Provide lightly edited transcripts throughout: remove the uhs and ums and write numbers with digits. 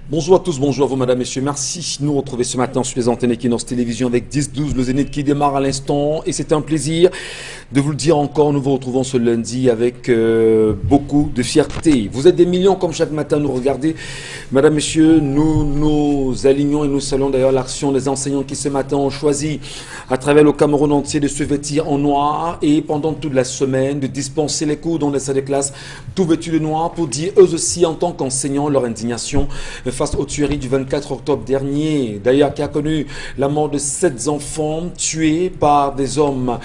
Bonjour à tous, bonjour à vous madame, messieurs, merci de nous retrouver ce matin sur les antennes Equinox Télévision avec 10-12, le Zénith qui démarre à l'instant et c'est un plaisir de vous le dire encore, nous vous retrouvons ce lundi avec beaucoup de fierté. Vous êtes des millions comme chaque matin nous regardez, madame, messieurs, nous alignons et nous saluons d'ailleurs l'action des enseignants qui ce matin ont choisi à travers le Cameroun entier de se vêtir en noir et pendant toute la semaine de dispenser les cours dans les salles de classe tout vêtus de noir pour dire eux aussi en tant qu'enseignants leur indignation face aux tueries du 24 octobre dernier, d'ailleurs qui a connu la mort de 7 enfants tués par des hommes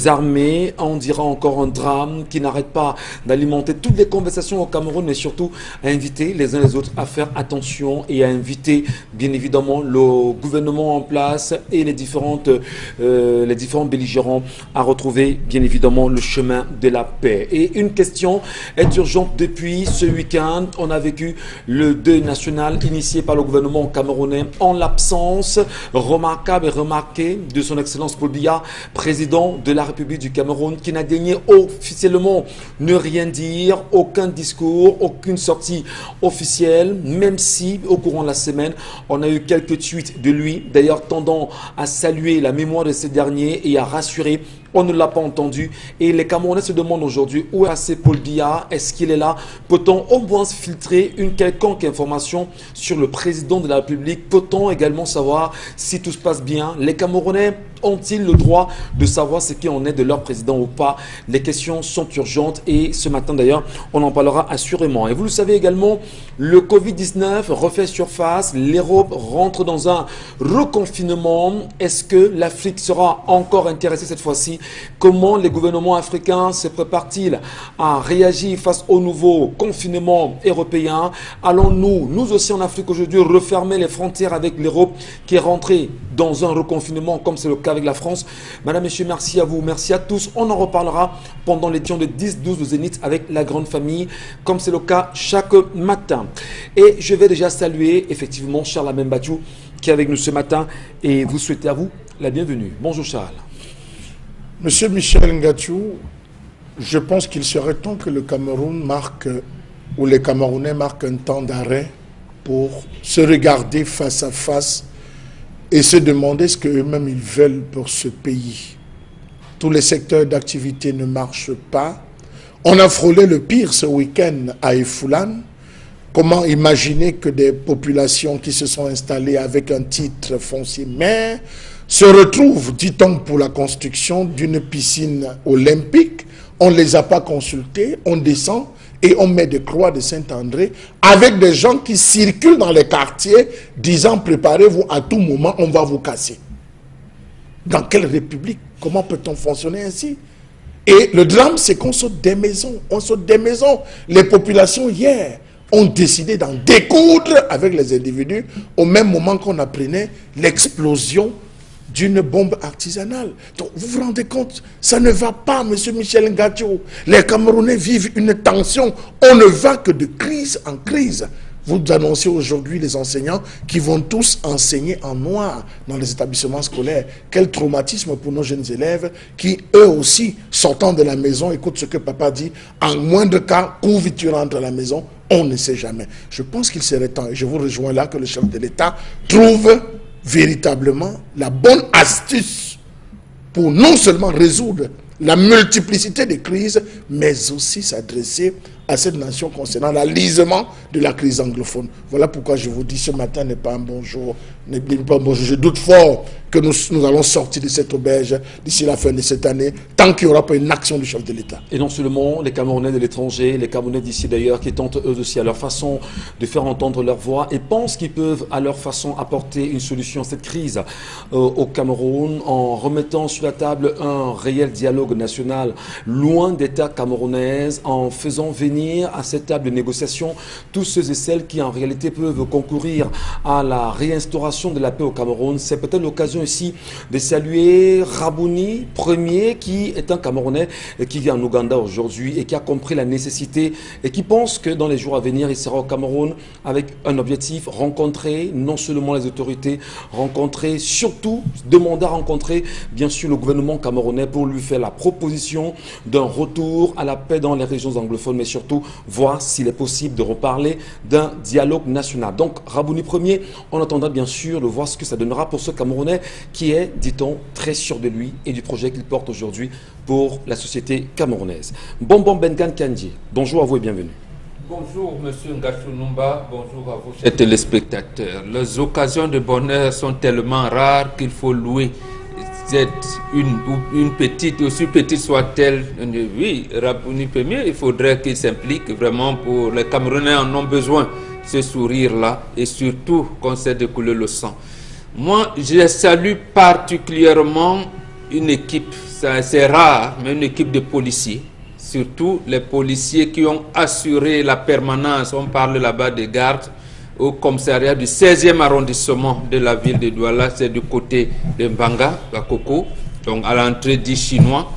armés. On dira encore un drame qui n'arrête pas d'alimenter toutes les conversations au Cameroun, mais surtout à inviter les uns les autres à faire attention et à inviter bien évidemment le gouvernement en place et les différents belligérants à retrouver bien évidemment le chemin de la paix. Et une question est urgente depuis ce week-end. On a vécu le deuil national initié par le gouvernement camerounais en l'absence remarquable et remarquée de son Excellence Paul Biya, président de la République du Cameroun, qui n'a daigné officiellement ne rien dire, aucun discours, aucune sortie officielle, même si au courant de la semaine, on a eu quelques tweets de lui, d'ailleurs tendant à saluer la mémoire de ces derniers et à rassurer. On ne l'a pas entendu et les Camerounais se demandent aujourd'hui où est Paul Biya, est-ce qu'il est là? Peut-on au moins filtrer une quelconque information sur le président de la République? Peut-on également savoir si tout se passe bien? Les Camerounais ont-ils le droit de savoir ce qu'il en est de leur président ou pas? Les questions sont urgentes et ce matin d'ailleurs, on en parlera assurément. Et vous le savez également, le Covid-19 refait surface, l'Europe rentre dans un reconfinement. Est-ce que l'Afrique sera encore intéressée cette fois-ci? Comment les gouvernements africains se préparent-ils à réagir face au nouveau confinement européen? Allons-nous, nous aussi en Afrique aujourd'hui, refermer les frontières avec l'Europe qui est rentrée dans un reconfinement comme c'est le cas avec la France? Madame, messieurs, merci à vous, merci à tous. On en reparlera pendant l'édition de 10-12 de Zénith avec la grande famille, comme c'est le cas chaque matin. Et je vais déjà saluer effectivement Charles Amembadjou qui est avec nous ce matin et vous souhaitez à vous la bienvenue. Bonjour Charles. Monsieur Michel Ngatiou, je pense qu'il serait temps que le Cameroun marque, ou les Camerounais marquent un temps d'arrêt pour se regarder face à face et se demander ce qu'eux-mêmes ils veulent pour ce pays. Tous les secteurs d'activité ne marchent pas. On a frôlé le pire ce week-end à Efoulan. Comment imaginer que des populations qui se sont installées avec un titre foncier mais se retrouvent, dit-on, pour la construction d'une piscine olympique? On ne les a pas consultés, on descend et on met des croix de Saint-André avec des gens qui circulent dans les quartiers disant préparez-vous, à tout moment on va vous casser. Dans quelle république? Comment peut-on fonctionner ainsi? Et le drame, c'est qu'on saute des maisons, on saute des maisons. Les populations hier ont décidé d'en découdre avec les individus au même moment qu'on apprenait l'explosion d'une bombe artisanale. Donc, vous vous rendez compte, ça ne va pas, monsieur Michel Ngatiou. Les Camerounais vivent une tension. On ne va que de crise en crise. Vous annoncez aujourd'hui les enseignants qui vont tous enseigner en noir dans les établissements scolaires. Quel traumatisme pour nos jeunes élèves qui, eux aussi, sortant de la maison, écoutent ce que papa dit. En moindre cas, cours vite, tu rentres à la maison. On ne sait jamais. Je pense qu'il serait temps, et je vous rejoins là, que le chef de l'État trouve véritablement la bonne astuce pour non seulement résoudre la multiplicité des crises, mais aussi s'adresser à cette nation concernant l'alisement de la crise anglophone. Voilà pourquoi je vous dis ce matin n'est pas un bon jour, n'est pas un bon jour. Je doute fort que nous allons sortir de cette auberge d'ici la fin de cette année, tant qu'il n'y aura pas une action du chef de l'État. Et non seulement les Camerounais de l'étranger, les Camerounais d'ici d'ailleurs, qui tentent eux aussi à leur façon de faire entendre leur voix et pensent qu'ils peuvent à leur façon apporter une solution à cette crise au Cameroun en remettant sur la table un réel dialogue national loin d'État camerounaise, en faisant venir à cette table de négociation tous ceux et celles qui en réalité peuvent concourir à la réinstauration de la paix au Cameroun. C'est peut-être l'occasion ici de saluer Rabouni, premier, qui est un Camerounais qui vit en Ouganda aujourd'hui et qui a compris la nécessité et qui pense que dans les jours à venir, il sera au Cameroun avec un objectif, rencontrer non seulement les autorités, rencontrer surtout, demander à rencontrer bien sûr le gouvernement camerounais pour lui faire la proposition d'un retour à la paix dans les régions anglophones, mais surtout surtout voir s'il est possible de reparler d'un dialogue national. Donc, Rabouni Premier, on attendra bien sûr de voir ce que ça donnera pour ce Camerounais qui est, dit-on, très sûr de lui et du projet qu'il porte aujourd'hui pour la société camerounaise. Bonbon Bengan Kandji, bonjour à vous et bienvenue. Bonjour Monsieur Ngachou Numba, bonjour à vous chers téléspectateurs. Les occasions de bonheur sont tellement rares qu'il faut louer une petite, aussi petite soit-elle. Oui, Rabouni Premier, il faudrait qu'il s'implique vraiment pour les Camerounais en ont besoin, ce sourire-là, et surtout qu'on sait découler le sang. Moi, je salue particulièrement une équipe, c'est rare, mais une équipe de policiers. Surtout les policiers qui ont assuré la permanence, on parle là-bas des gardes, au commissariat du 16e arrondissement de la ville de Douala, c'est du côté de Mbanga, à Koko, donc à l'entrée du Chinois.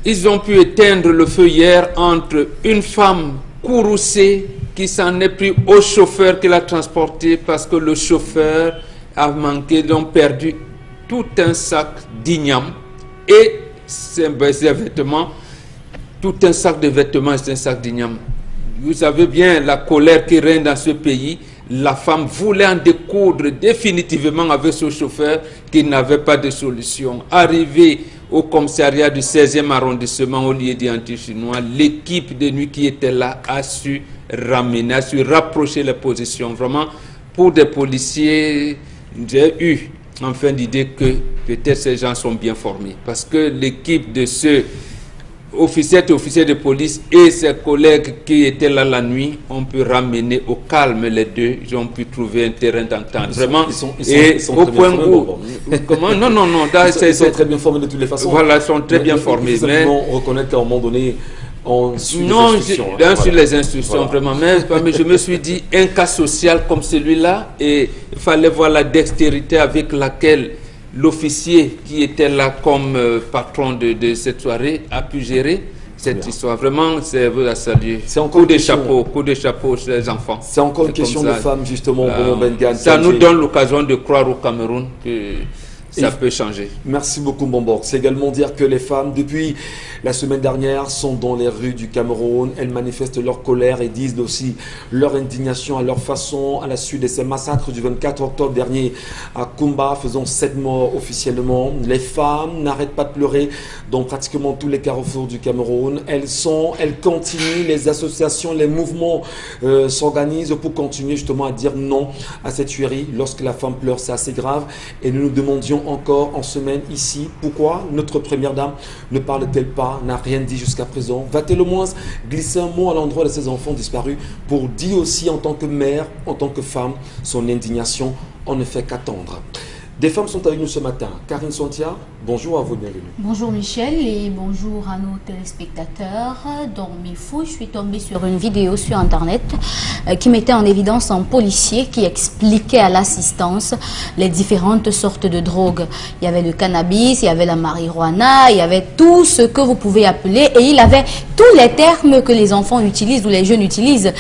Ils ont pu éteindre le feu hier entre une femme courroucée qui s'en est pris au chauffeur qui l'a transporté parce que le chauffeur a manqué, donc perdu tout un sac d'igname et ses vêtements. Tout un sac de vêtements, c'est un sac d'igname. Vous savez bien la colère qui règne dans ce pays. La femme voulait en découdre définitivement avec ce chauffeur qui n'avait pas de solution. Arrivé au commissariat du 16e arrondissement au lieu d'anti-chinois, l'équipe de nuit qui était là a su ramener, a su rapprocher les positions. Vraiment, pour des policiers, j'ai eu enfin l'idée que peut-être ces gens sont bien formés. Parce que l'équipe de ceux officiers et officiers de police et ses collègues qui étaient là la nuit ont pu ramener au calme les deux. Ils ont pu trouver un terrain d'entente. Vraiment, ils sont au point où... Comment? Non. Ils sont très bien formés de toutes les façons. Voilà, ils sont très bien formés. Mais reconnaître qu'à un moment donné, on suit les instructions. Non, sur les instructions, vraiment. Mais je me suis dit, un cas social comme celui-là, et il fallait voir la dextérité avec laquelle l'officier qui était là comme patron de cette soirée a pu gérer cette histoire. Vraiment, c'est à saluer. C'est encore coup de chapeau chez les enfants. C'est encore une question de femmes, justement. Ça nous donne l'occasion de croire au Cameroun que ça peut changer. Merci beaucoup, Bombok. C'est également dire que les femmes, depuis la semaine dernière, sont dans les rues du Cameroun. Elles manifestent leur colère et disent aussi leur indignation à leur façon à la suite de ces massacres du 24 octobre dernier à Kumba, faisant 7 morts officiellement. Les femmes n'arrêtent pas de pleurer dans pratiquement tous les carrefours du Cameroun. Elles continuent, les associations, les mouvements s'organisent pour continuer justement à dire non à cette tuerie. Lorsque la femme pleure, c'est assez grave. Et nous nous demandions encore en semaine ici, pourquoi notre première dame ne parle-t-elle pas, n'a rien dit jusqu'à présent? Va-t-elle au moins glisser un mot à l'endroit de ses enfants disparus pour dire aussi en tant que mère, en tant que femme, son indignation? On ne fait qu'attendre. Des femmes sont avec nous ce matin. Karine Santia, bonjour à vous, bienvenue. Bonjour Michel et bonjour à nos téléspectateurs. Dans mes fous, je suis tombée sur une vidéo sur internet qui mettait en évidence un policier qui expliquait à l'assistance les différentes sortes de drogues. Il y avait le cannabis, il y avait la marijuana, il y avait tout ce que vous pouvez appeler et il avait tous les termes que les enfants utilisent ou les jeunes utilisent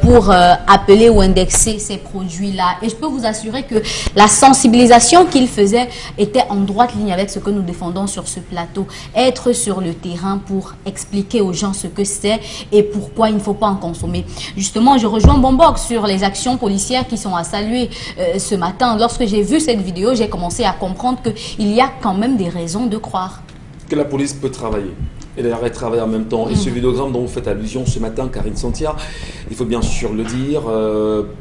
pour appeler ou indexer ces produits-là. Et je peux vous assurer que la sensibilisation qu'il faisait était en droite ligne avec ce que nous défendons sur ce plateau. Être sur le terrain pour expliquer aux gens ce que c'est et pourquoi il ne faut pas en consommer. Justement, je rejoins Bombok sur les actions policières qui sont à saluer ce matin. Lorsque j'ai vu cette vidéo, j'ai commencé à comprendre qu'il y a quand même des raisons de croire que la police peut travailler. Et l'arrêt travaille en même temps. Et ce vidéogramme dont vous faites allusion ce matin, Karine Santia, il faut bien sûr le dire,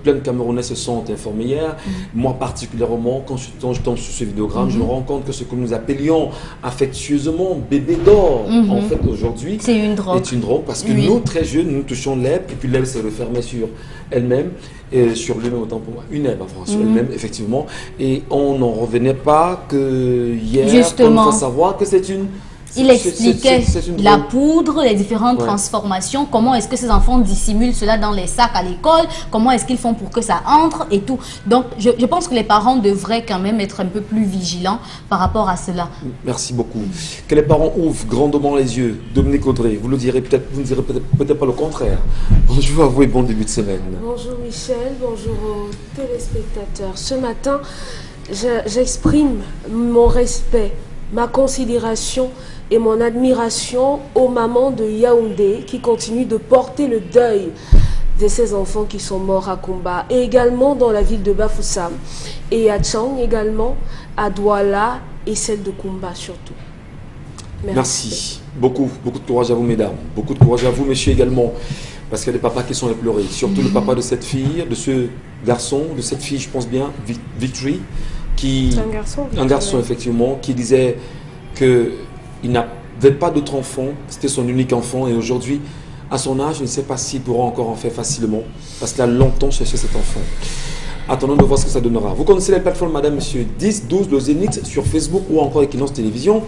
plein de Camerounais se sont informés hier. Moi particulièrement, quand je tombe sur ce vidéogramme, je me rends compte que ce que nous appelions affectueusement bébé d'or, en fait aujourd'hui, c'est une drogue. Est une drogue parce que nous, très jeunes, nous touchons l'herbe et puis l'herbe s'est refermée sur elle-même. Et sur lui-même, autant pour moi, une herbe sur elle-même, effectivement. Et on n'en revenait pas que hier, justement, il faut savoir que c'est une... Il expliquait la poudre, les différentes transformations, comment est-ce que ces enfants dissimulent cela dans les sacs à l'école, comment est-ce qu'ils font pour que ça entre et tout. Donc, je pense que les parents devraient quand même être un peu plus vigilants par rapport à cela. Merci beaucoup. Que les parents ouvrent grandement les yeux. Dominique Audrey, vous le direz peut-être, vous ne direz peut-être pas le contraire. Bonjour à vous et bon début de semaine. Bonjour Michel, bonjour aux téléspectateurs. Ce matin, j'exprime mon respect, ma considération et mon admiration aux mamans de Yaoundé qui continuent de porter le deuil de ces enfants qui sont morts à Kumba, et également dans la ville de Bafoussam, et à Tchang également, à Douala, et celle de Kumba surtout. Merci. Beaucoup de courage à vous, mesdames. Beaucoup de courage à vous, messieurs, également. Parce qu'il y a des papas qui sont éplorés. Surtout le papa de cette fille, de ce garçon, de cette fille, je pense bien, Victory, qui... C'est un garçon. Un garçon, effectivement, qui disait qu'il n'avait pas d'autre enfant. C'était son unique enfant. Et aujourd'hui, à son âge, je ne sais pas s'il pourra encore en faire facilement. Parce qu'il a longtemps cherché cet enfant. Attendons de voir ce que ça donnera. Vous connaissez les plateformes, madame, monsieur, 10, 12, le Zénith, sur Facebook ou encore Equinox Télévision.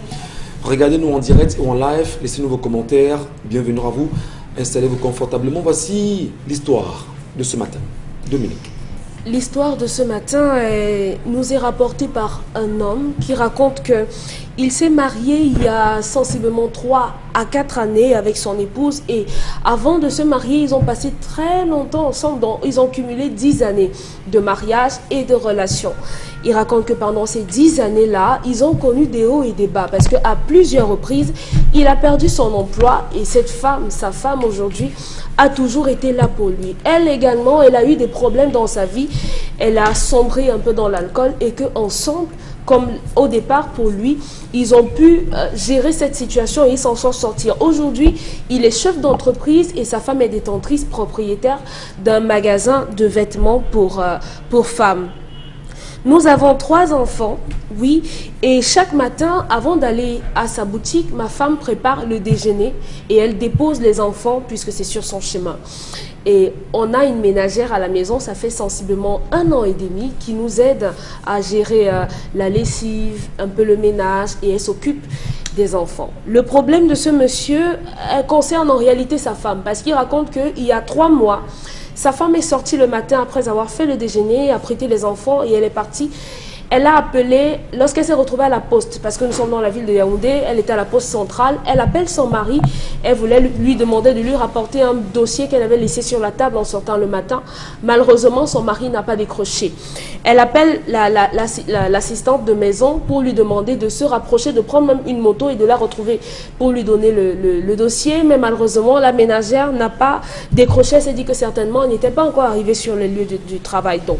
Regardez-nous en direct ou en live. Laissez-nous vos commentaires. Bienvenue à vous. Installez-vous confortablement. Voici l'histoire de ce matin. Dominique. L'histoire de ce matin nous est rapportée par un homme qui raconte que il s'est marié il y a sensiblement 3 à 4 années avec son épouse, et avant de se marier, ils ont passé très longtemps ensemble, ils ont cumulé 10 années de mariage et de relation. Il raconte que pendant ces 10 années-là, ils ont connu des hauts et des bas, parce qu'à plusieurs reprises, il a perdu son emploi, et cette femme, sa femme aujourd'hui, a toujours été là pour lui. Elle également, elle a eu des problèmes dans sa vie, elle a sombré un peu dans l'alcool, et qu'ensemble, comme au départ pour lui, ils ont pu gérer cette situation et ils s'en sont sortis. Aujourd'hui, il est chef d'entreprise et sa femme est détentrice propriétaire d'un magasin de vêtements pour femmes. Nous avons 3 enfants, oui, et chaque matin, avant d'aller à sa boutique, ma femme prépare le déjeuner et elle dépose les enfants puisque c'est sur son chemin. Et on a une ménagère à la maison, ça fait sensiblement 1 an et demi, qui nous aide à gérer la lessive, un peu le ménage, et elle s'occupe des enfants. Le problème de ce monsieur concerne en réalité sa femme, parce qu'il raconte qu'il y a 3 mois, sa femme est sortie le matin après avoir fait le déjeuner, a prêté les enfants et elle est partie. Elle a appelé, lorsqu'elle s'est retrouvée à la poste, parce que nous sommes dans la ville de Yaoundé, elle était à la poste centrale, elle appelle son mari, elle voulait lui demander de lui rapporter un dossier qu'elle avait laissé sur la table en sortant le matin. Malheureusement, son mari n'a pas décroché. Elle appelle l'assistante de maison pour lui demander de se rapprocher, de prendre même une moto et de la retrouver pour lui donner le dossier, mais malheureusement, la ménagère n'a pas décroché, elle s'est dit que certainement, elle n'était pas encore arrivée sur le lieu du travail. Donc,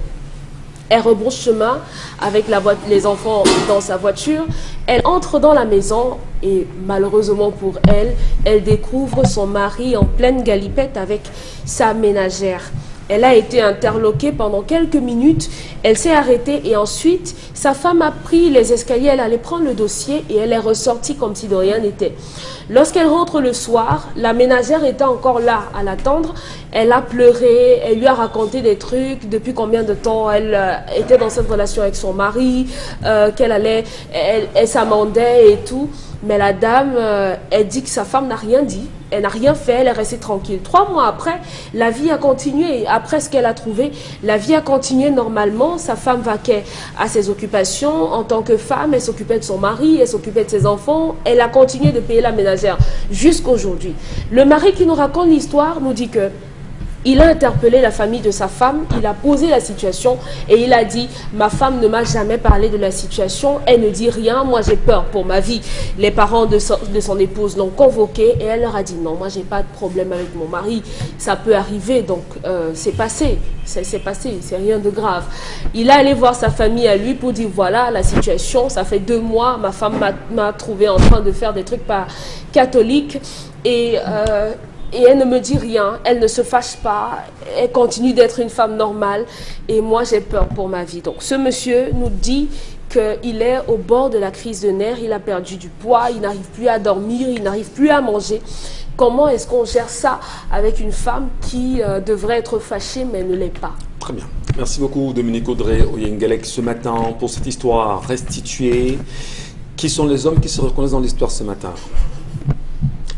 elle rebrousse chemin avec les enfants dans sa voiture. Elle entre dans la maison et malheureusement pour elle, elle découvre son mari en pleine galipette avec sa ménagère. Elle a été interloquée pendant quelques minutes, elle s'est arrêtée et ensuite, sa femme a pris les escaliers, elle allait prendre le dossier et elle est ressortie comme si de rien n'était. Lorsqu'elle rentre le soir, la ménagère était encore là à l'attendre. Elle a pleuré, elle lui a raconté des trucs, depuis combien de temps elle était dans cette relation avec son mari, elle s'amendait et tout. Mais la dame, elle dit que sa femme n'a rien dit, elle n'a rien fait, elle est restée tranquille. 3 mois après, la vie a continué. Après ce qu'elle a trouvé, la vie a continué normalement. Sa femme vaquait à ses occupations. En tant que femme, elle s'occupait de son mari, elle s'occupait de ses enfants. Elle a continué de payer la ménagère jusqu'aujourd'hui. Le mari qui nous raconte l'histoire nous dit que il a interpellé la famille de sa femme, il a posé la situation et il a dit « Ma femme ne m'a jamais parlé de la situation, elle ne dit rien, moi j'ai peur pour ma vie. » Les parents de son épouse l'ont convoqué et elle leur a dit « Non, moi j'ai pas de problème avec mon mari, ça peut arriver, donc c'est passé, c'est rien de grave. » Il est allé voir sa famille à lui pour dire « Voilà la situation, ça fait 2 mois, ma femme m'a trouvé en train de faire des trucs pas catholiques et elle ne me dit rien, elle ne se fâche pas, elle continue d'être une femme normale et moi j'ai peur pour ma vie. » Donc ce monsieur nous dit qu'il est au bord de la crise de nerfs, il a perdu du poids, il n'arrive plus à dormir, il n'arrive plus à manger. Comment est-ce qu'on gère ça avec une femme qui devrait être fâchée mais ne l'est pas? Très bien. Merci beaucoup Dominique Audrey Oyengalek ce matin pour cette histoire restituée. Qui sont les hommes qui se reconnaissent dans l'histoire ce matin?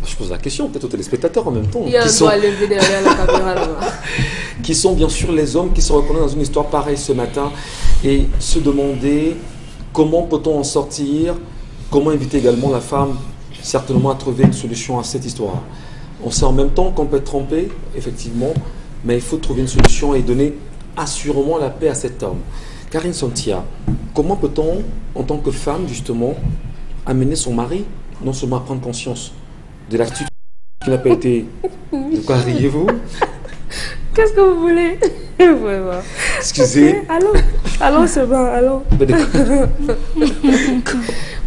Je pose la question, peut-être aux téléspectateurs en même temps. Il y a un doigt levé derrière la caméra là-bas. Qui sont bien sûr les hommes qui se reconnaissent dans une histoire pareille ce matin et se demander comment peut-on en sortir, comment inviter également la femme certainement à trouver une solution à cette histoire. On sait en même temps qu'on peut être trompé, effectivement, mais il faut trouver une solution et donner assurément la paix à cet homme. Karine Santia, comment peut-on, en tant que femme justement, amener son mari non seulement à prendre conscience de l'attitude qui n'a pas été... De quoi riez-vous? Qu'est-ce que vous voulez? Vraiment. Excusez. Okay, allons, c'est bon, allons.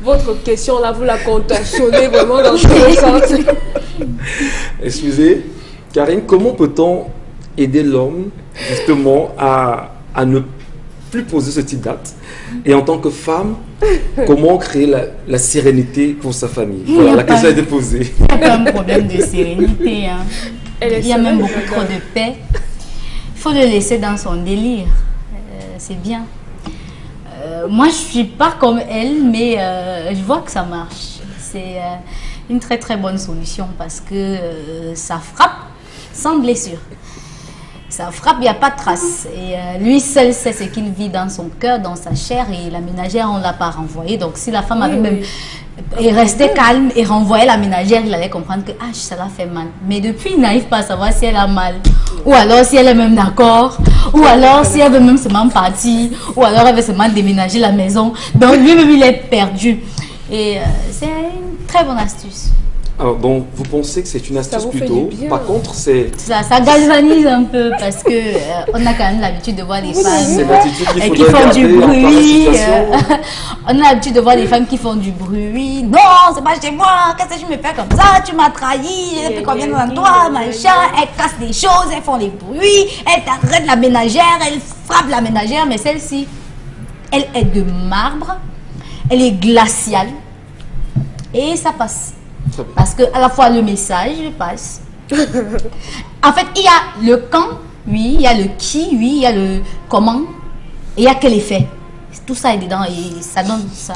Votre question là, vous la contorsionnez vraiment dans tous les sens. Excusez, Karine, comment peut-on aider l'homme justement à ne plus poser ce type d'acte? Et en tant que femme, comment créer la sérénité pour sa famille? Voilà, la question a été posée. Il n'y a pas un problème de sérénité. Hein. Il y a même beaucoup trop de paix. Il faut le laisser dans son délire. C'est bien. Moi, je ne suis pas comme elle, mais je vois que ça marche. C'est une très très bonne solution parce que ça frappe sans blessure. Ça frappe, il n'y a pas de trace. Et lui seul sait ce qu'il vit dans son cœur, dans sa chair. Et la ménagère, on ne l'a pas renvoyée. Donc si la femme avait même resté calme et renvoyé la ménagère, il allait comprendre que ça l'a fait mal. Mais depuis, il n'arrive pas à savoir si elle a mal. Ou alors si elle est même d'accord. Ou alors si elle veut même seulement partir. Ou alors elle veut seulement déménager la maison. Donc lui-même, il est perdu. Et c'est une très bonne astuce. Alors, donc, vous pensez que c'est une astuce plutôt. Par contre, c'est... Ça galvanise un peu parce que on a quand même l'habitude de voir des femmes qui font du bruit. On a l'habitude de voir des femmes qui font du bruit. Non, c'est pas chez moi. Qu'est-ce que je me fais comme ça? Tu m'as trahi. Depuis combien de temps toi, machin? Elles cassent des choses, elles font des bruits. Elles t'arrêtent la ménagère, elles frappent la ménagère. Mais celle-ci, elle est de marbre. Elle est glaciale. Et ça passe. Parce que à la fois le message passe. En fait, il y a le quand, oui, il y a le qui, oui, il y a le comment, et il y a quel effet. Tout ça est dedans et ça donne ça.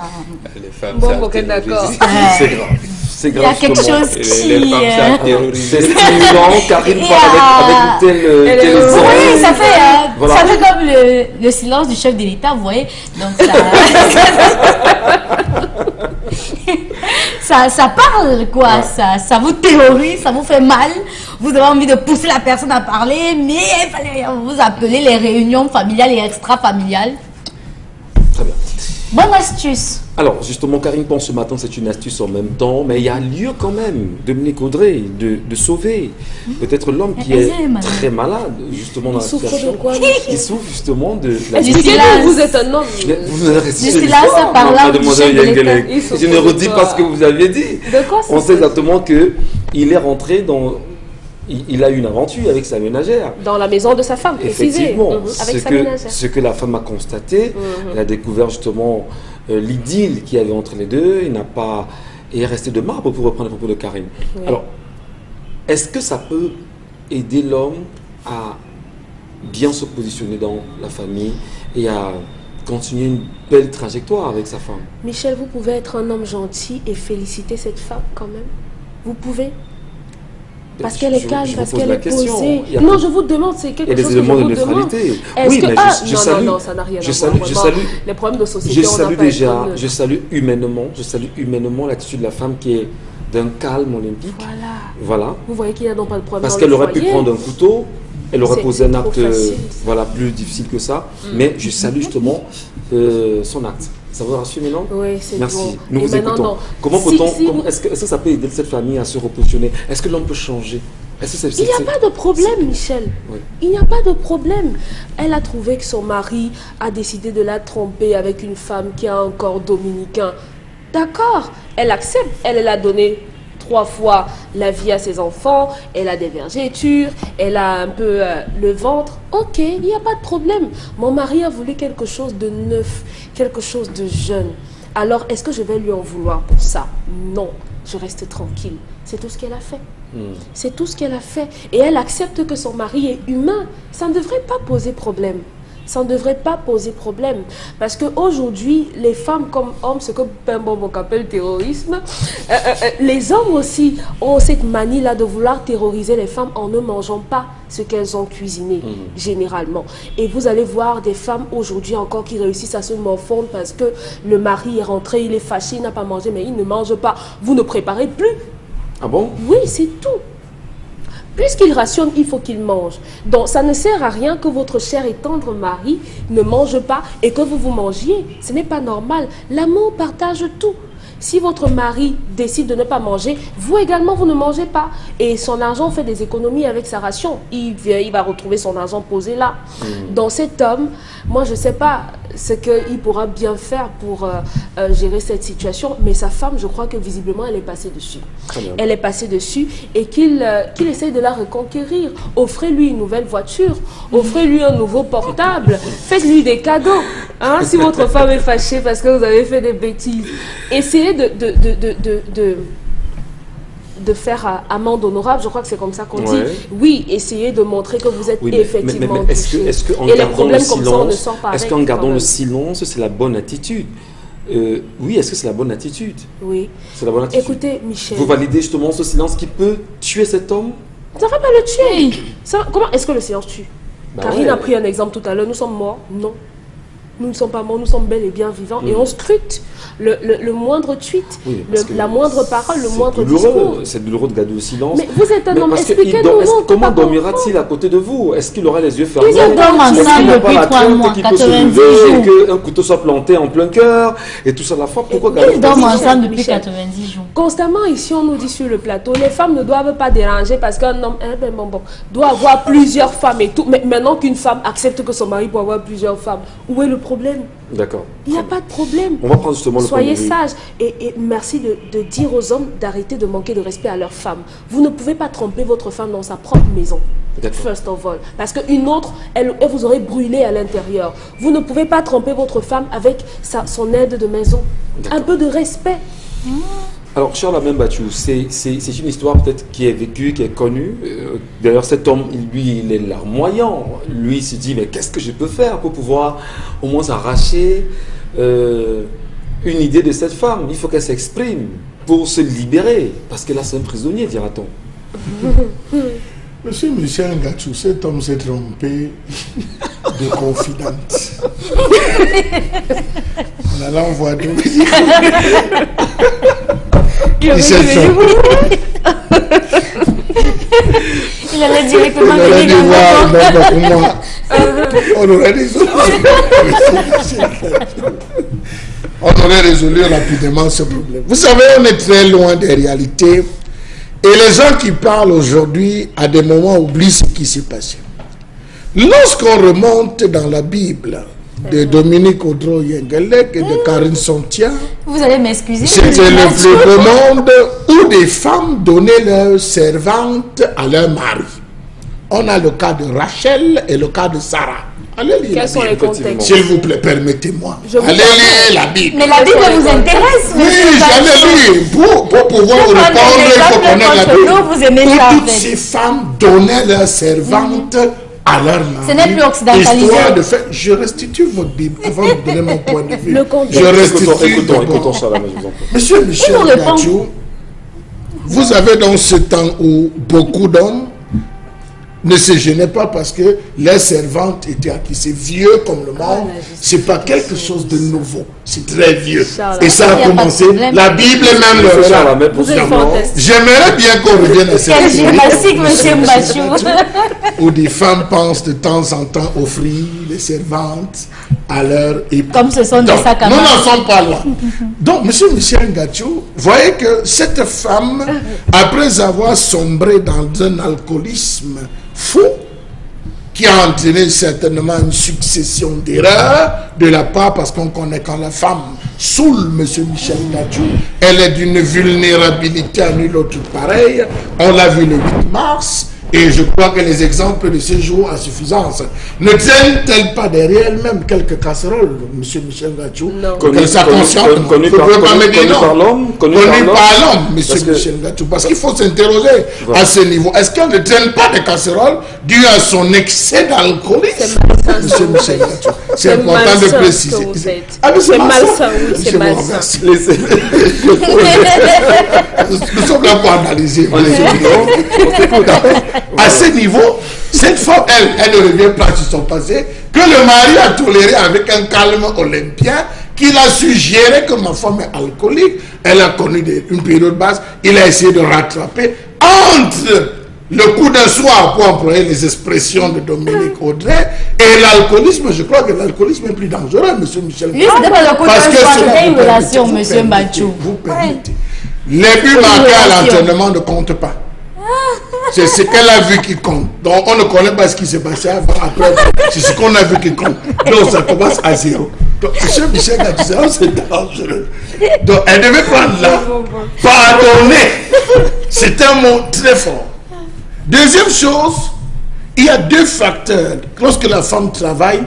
Les femmes, bon, ok, d'accord. C'est grave. C'est grave. Il y a quelque chose qui. C'est stimulant, Karine parle avec tel oui, ça fait, voilà. Ça fait comme le silence du chef de l'État, vous voyez. Donc ça parle, quoi. Ouais. Ça vous terrorise, ça vous fait mal. Vous avez envie de pousser la personne à parler, mais il fallait vous appeler les réunions familiales et extra-familiales. Très bien. Bonne astuce. Alors, justement, Karine pense ce matin, c'est une astuce en même temps, mais il y a lieu quand même, Dominique Audrey, de sauver peut-être l'homme qui est très malade, justement, dans la situation. Il souffre justement de la... Vous êtes un homme. Du silence par là. Je ne redis pas ce que vous aviez dit. On sait exactement qu'il est rentré dans... Il a eu une aventure avec sa ménagère. Dans la maison de sa femme, effectivement. Avec sa ménagère. Ce que la femme a constaté, elle a découvert justement l'idylle qu'il y avait entre les deux. Il n'a pas... Et est resté de marbre pour reprendre les propos de Karine. Oui. Alors, est-ce que ça peut aider l'homme à bien se positionner dans la famille et à continuer une belle trajectoire avec sa femme? Michel, vous pouvez être un homme gentil et féliciter cette femme quand même. Vous pouvez. Parce qu'elle est calme, parce qu'elle est posée. Non, je vous demande, c'est quelque chose que je vous demande. Oui, mais je salue. Non, ça n'a rien à voir. Je salue. Les problèmes de société, je salue humainement l'attitude de la femme qui est d'un calme olympique. Voilà. Vous voyez qu'il n'y a donc pas de problème. Parce qu'elle aurait pu prendre un couteau, elle aurait posé un acte plus difficile que ça. Mais je salue justement son acte. Ça vous rassure maintenant? Oui, c'est bon. Merci. Nous vous écoutons. Comment peut-on, est-ce que ça peut aider cette famille à se repositionner? Est-ce que l'homme peut changer? Il n'y a pas de problème, Michel. Oui. Il n'y a pas de problème. Elle a trouvé que son mari a décidé de la tromper avec une femme qui a un corps dominicain. D'accord, elle accepte. Elle a donné 3 fois la vie à ses enfants, elle a des vergetures, elle a un peu le ventre. Ok, il n'y a pas de problème. Mon mari a voulu quelque chose de neuf, quelque chose de jeune. Alors, est-ce que je vais lui en vouloir pour ça? Non, je reste tranquille. C'est tout ce qu'elle a fait. C'est tout ce qu'elle a fait. Et elle accepte que son mari est humain. Ça ne devrait pas poser problème. Ça ne devrait pas poser problème. Parce qu'aujourd'hui, les femmes comme hommes, ce que Pembo appelle le terrorisme, les hommes aussi ont cette manie-là de vouloir terroriser les femmes en ne mangeant pas ce qu'elles ont cuisiné, généralement. Et vous allez voir des femmes aujourd'hui encore qui réussissent à se morfondre parce que le mari est rentré, il est fâché, il n'a pas mangé, mais il ne mange pas. Vous ne préparez plus. Ah bon? Oui, c'est tout. Puisqu'il rationne, il faut qu'il mange. Donc, ça ne sert à rien que votre cher et tendre mari ne mange pas et que vous mangiez. Ce n'est pas normal. L'amour partage tout. Si votre mari décide de ne pas manger, vous également, vous ne mangez pas. Et son argent fait des économies avec sa ration. Il va retrouver son argent posé là. Dans cet homme, moi, je ne sais pas ce qu'il pourra bien faire pour gérer cette situation. Mais sa femme, je crois que visiblement, elle est passée dessus. Elle est passée dessus et qu'il essaye de la reconquérir. Offrez-lui une nouvelle voiture. Offrez-lui un nouveau portable. Faites-lui des cadeaux. Hein, si votre femme est fâchée parce que vous avez fait des bêtises, essayez de faire amende honorable, je crois que c'est comme ça qu'on dit. Oui, essayez de montrer que vous êtes effectivement touché. Et les problèmes comme ça, on ne sort pas avec. Est-ce qu'en gardant le silence, c'est la bonne attitude? Oui, est-ce que c'est la bonne attitude? Oui. C'est la bonne attitude. Écoutez, Michel. Vous validez justement ce silence qui peut tuer cet homme? Ça ne va pas le tuer. Comment est-ce que le silence tue? Karine a pris un exemple tout à l'heure. Nous sommes morts? Non. Nous ne sommes pas morts, nous sommes bel et bien vivants et on scrute le moindre tweet, la moindre parole, le moindre discours. C'est douloureux de garder le silence. Mais vous êtes un homme, expliquez-nous. Comment dormira-t-il à côté de vous? Est-ce qu'il aura les yeux fermés? Ils dorment ensemble depuis 3 mois, 90 jours. Qu'un couteau soit planté en plein cœur et tout ça à la fois. Pourquoi garder? Ils dorment ensemble depuis 90 jours. Constamment ici, on nous dit sur le plateau, les femmes ne doivent pas déranger parce qu'un homme doit avoir plusieurs femmes et tout. Mais maintenant qu'une femme accepte que son mari peut avoir plusieurs femmes, où est le problème? D'accord. Il n'y a pas de problème. On va prendre justement le Soyez sages et merci de dire aux hommes d'arrêter de manquer de respect à leurs femmes. Vous ne pouvez pas tromper votre femme dans sa propre maison. First of all. Parce qu'une autre, elle vous aurait brûlé à l'intérieur. Vous ne pouvez pas tromper votre femme avec son aide de maison. Un peu de respect. Alors, Charles Amen Bachou, c'est une histoire peut-être qui est vécue, qui est connue. D'ailleurs, cet homme, lui, il est larmoyant. Lui, il se dit, mais qu'est-ce que je peux faire pour pouvoir au moins arracher une idée de cette femme? Il faut qu'elle s'exprime pour se libérer. Parce que là, c'est un prisonnier, dira-t-on. Monsieur Michel Ngachou, cet homme s'est trompé de confidente. En allant voir deux. Il allait directement voir. On aurait résolu. On aurait résolu rapidement ce problème. Vous savez, on est très loin des réalités. Et les gens qui parlent aujourd'hui, à des moments, oublient ce qui s'est passé. Lorsqu'on remonte dans la Bible, de Dominique Audreau-Yengelek et de Karine Sontia, vous allez m'excuser. C'était le beau monde où des femmes donnaient leurs servantes à leur mari. On a le cas de Rachel et le cas de Sarah. Allez lire. Quels sont les contextes? S'il vous plaît, permettez-moi. Allez lire la Bible. Mais la Bible vous intéresse? Oui, j'allais lire. Pour pouvoir répondre, il faut connaître la Bible. Vous aimez où ça, toutes ces femmes donnaient leurs servantes à leur mari. Ce n'est plus occidentalisé. Histoire de faire, je restitue votre Bible avant de donner mon point de vue. Le contexte. Je restitue. Écoutons ça là, je vous en prie. Monsieur Michel Ngachou, vous avez dans ce temps où beaucoup d'hommes ne se gênaient pas parce que les servantes étaient acquises. C'est vieux comme le monde. C'est pas quelque chose de nouveau. C'est très vieux. Et ça a commencé. La Bible même le verra. J'aimerais bien qu'on revienne à cette où des femmes pensent de temps en temps offrir les servantes à leur époux. Comme ce sont des sacs à main. Nous n'en sommes pas là. Donc, monsieur Michel Ngachou, voyez que cette femme, après avoir sombré dans un alcoolisme fou, qui a entraîné certainement une succession d'erreurs de la part, parce qu'on connaît quand la femme saoule monsieur Michel Ngachou, elle est d'une vulnérabilité à nul autre pareil. On l'a vu le 8 mars. Et je crois que les exemples de ces jours à suffisance ne traînent-elles pas derrière elles-mêmes quelques casseroles, monsieur Michel Ngachou? Connu par l'homme, monsieur Michel Ngachou. Parce qu'il faut s'interroger à ce niveau. Est-ce qu'elle ne traîne pas des casseroles dues à son excès d'alcoolisme, monsieur Michel Ngachou? C'est important de préciser. C'est malsain, oui, c'est malsain. Nous sommes là pour analyser. À ce niveau, cette femme, elle ne revient pas sur son passé, que le mari a toléré avec un calme olympien, qu'il a su gérer que ma femme est alcoolique, elle a connu une période basse, il a essayé de rattraper entre le coup d'un soir, pour employer les expressions de Dominique Audrey, et l'alcoolisme, je crois que l'alcoolisme est plus dangereux, monsieur Michel. Oui, c'était pas le coup d'un soir, c'était une relation, monsieur Mbachou. Vous permettez. Les buts marqués à l'entraînement ne comptent pas. C'est ce qu'elle a vu qui compte. Donc on ne connaît pas ce qui s'est passé avant, après. C'est ce qu'on a vu qui compte. Donc ça commence à zéro. Donc monsieur Michel a dit ça, c'est dangereux. Donc elle devait prendre là. Pardonner. C'est un mot très fort. Deuxième chose, il y a deux facteurs. Lorsque la femme travaille,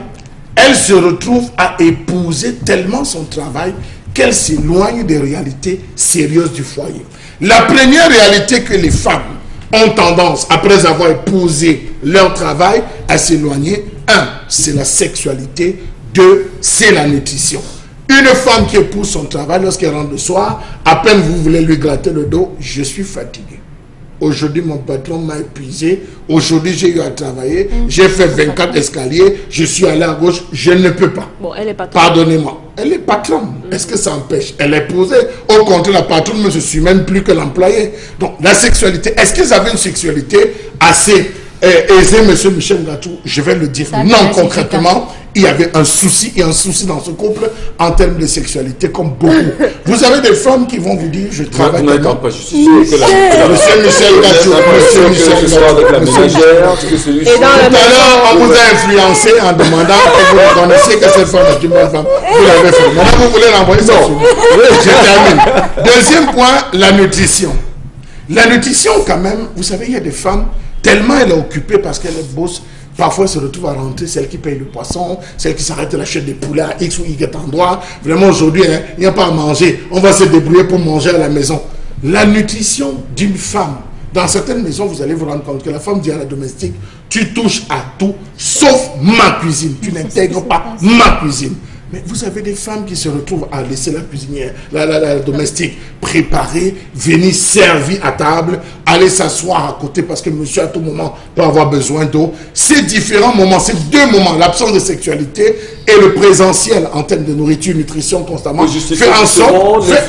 elle se retrouve à épouser tellement son travail qu'elle s'éloigne des réalités sérieuses du foyer. La première réalité que les femmes ont tendance, après avoir épousé leur travail, à s'éloigner, un, c'est la sexualité, deux, c'est la nutrition. Une femme qui épouse son travail, lorsqu'elle rentre le soir, à peine vous voulez lui gratter le dos, je suis fatigué. Aujourd'hui, mon patron m'a épuisé. Aujourd'hui, j'ai eu à travailler. J'ai fait 24 escaliers. Je suis allé à gauche. Je ne peux pas. Bon, elle est patronne. Pardonnez-moi. Elle est patronne. Est-ce que ça empêche? Elle est posée. Au contraire, la patronne ne se suit même plus que l'employé. Donc, la sexualité. Est-ce qu'ils avaient une sexualité assez aisée, monsieur Michel Ngatou? Je vais le dire. Ça, non, concrètement, il y avait un souci et un souci dans ce couple en termes de sexualité, comme beaucoup. Vous avez des femmes qui vont vous dire, je travaille tellement. Je suis sûr que la... Monsieur Michel Ngatou, monsieur Michel Ngatou. Et dans Tout à l'heure, on vous a influencé en demandant que vous reconnaissiez que cette femme est une bonne femme. Vous l'avez fait. Maintenant, vous voulez l'envoyer ça. Je termine. Deuxième point, la nutrition. La nutrition, quand même, vous savez, il y a des femmes, tellement elle est occupée parce qu'elle bosse, parfois elle se retrouve à rentrer, celle qui paye le poisson, celle qui s'arrête de l'acheter des poulets à X ou Y endroit. Vraiment, aujourd'hui, hein, il n'y a pas à manger. On va se débrouiller pour manger à la maison. La nutrition d'une femme, dans certaines maisons, vous allez vous rendre compte que la femme dit à la domestique, tu touches à tout, sauf ma cuisine. Tu n'intègres pas ma cuisine. Mais vous avez des femmes qui se retrouvent à laisser la cuisinière, la domestique, préparer, venir servir à table, aller s'asseoir à côté parce que monsieur à tout moment peut avoir besoin d'eau. Ces différents moments, ces deux moments, l'absence de sexualité et le présentiel en termes de nourriture, nutrition constamment, fait en sorte...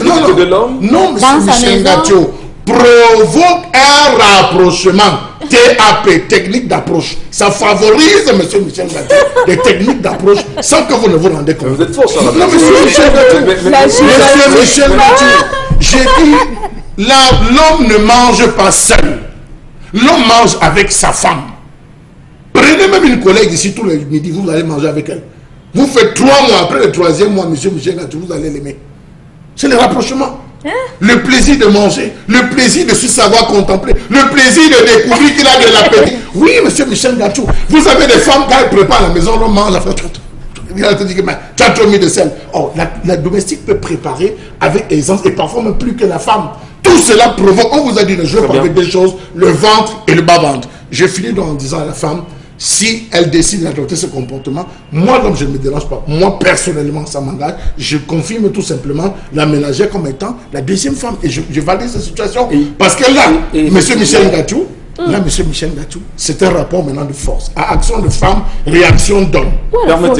Non, monsieur Michel Ngatou, provoque un rapprochement. TAP, technique d'approche. Ça favorise, monsieur Michel Ngatou, des techniques d'approche sans que vous ne vous rendez compte. Vous êtes fort, ça. Non, monsieur Michel Ngatou. Monsieur Michel Ngatou, j'ai dit, l'homme ne mange pas seul. L'homme mange avec sa femme. Prenez même une collègue ici tous les midis, vous allez manger avec elle. Vous faites 3 mois, après le 3e mois, monsieur Michel Ngatou, vous allez l'aimer. C'est le rapprochement. Le plaisir de manger, le plaisir de se savoir contempler, le plaisir de découvrir qu'il a de l'appétit. Oui, monsieur Michel Ngatou, vous avez des femmes qui préparent à la maison, on mange, il a dit que tu as trop mis de sel. Oh, la domestique peut préparer avec aisance et parfois même plus que la femme. Tout cela provoque, on vous a dit de jouer avec des choses, le ventre et le bas-ventre. Je finis donc en disant à la femme, si elle décide d'adopter ce comportement, moi donc je ne me dérange pas. Moi personnellement ça m'engage. Je confirme tout simplement la ménagère comme étant la deuxième femme. Et je valide cette situation. Parce que là, monsieur Michel Ngatou, c'est un rapport maintenant de force. À action de femme, réaction d'homme.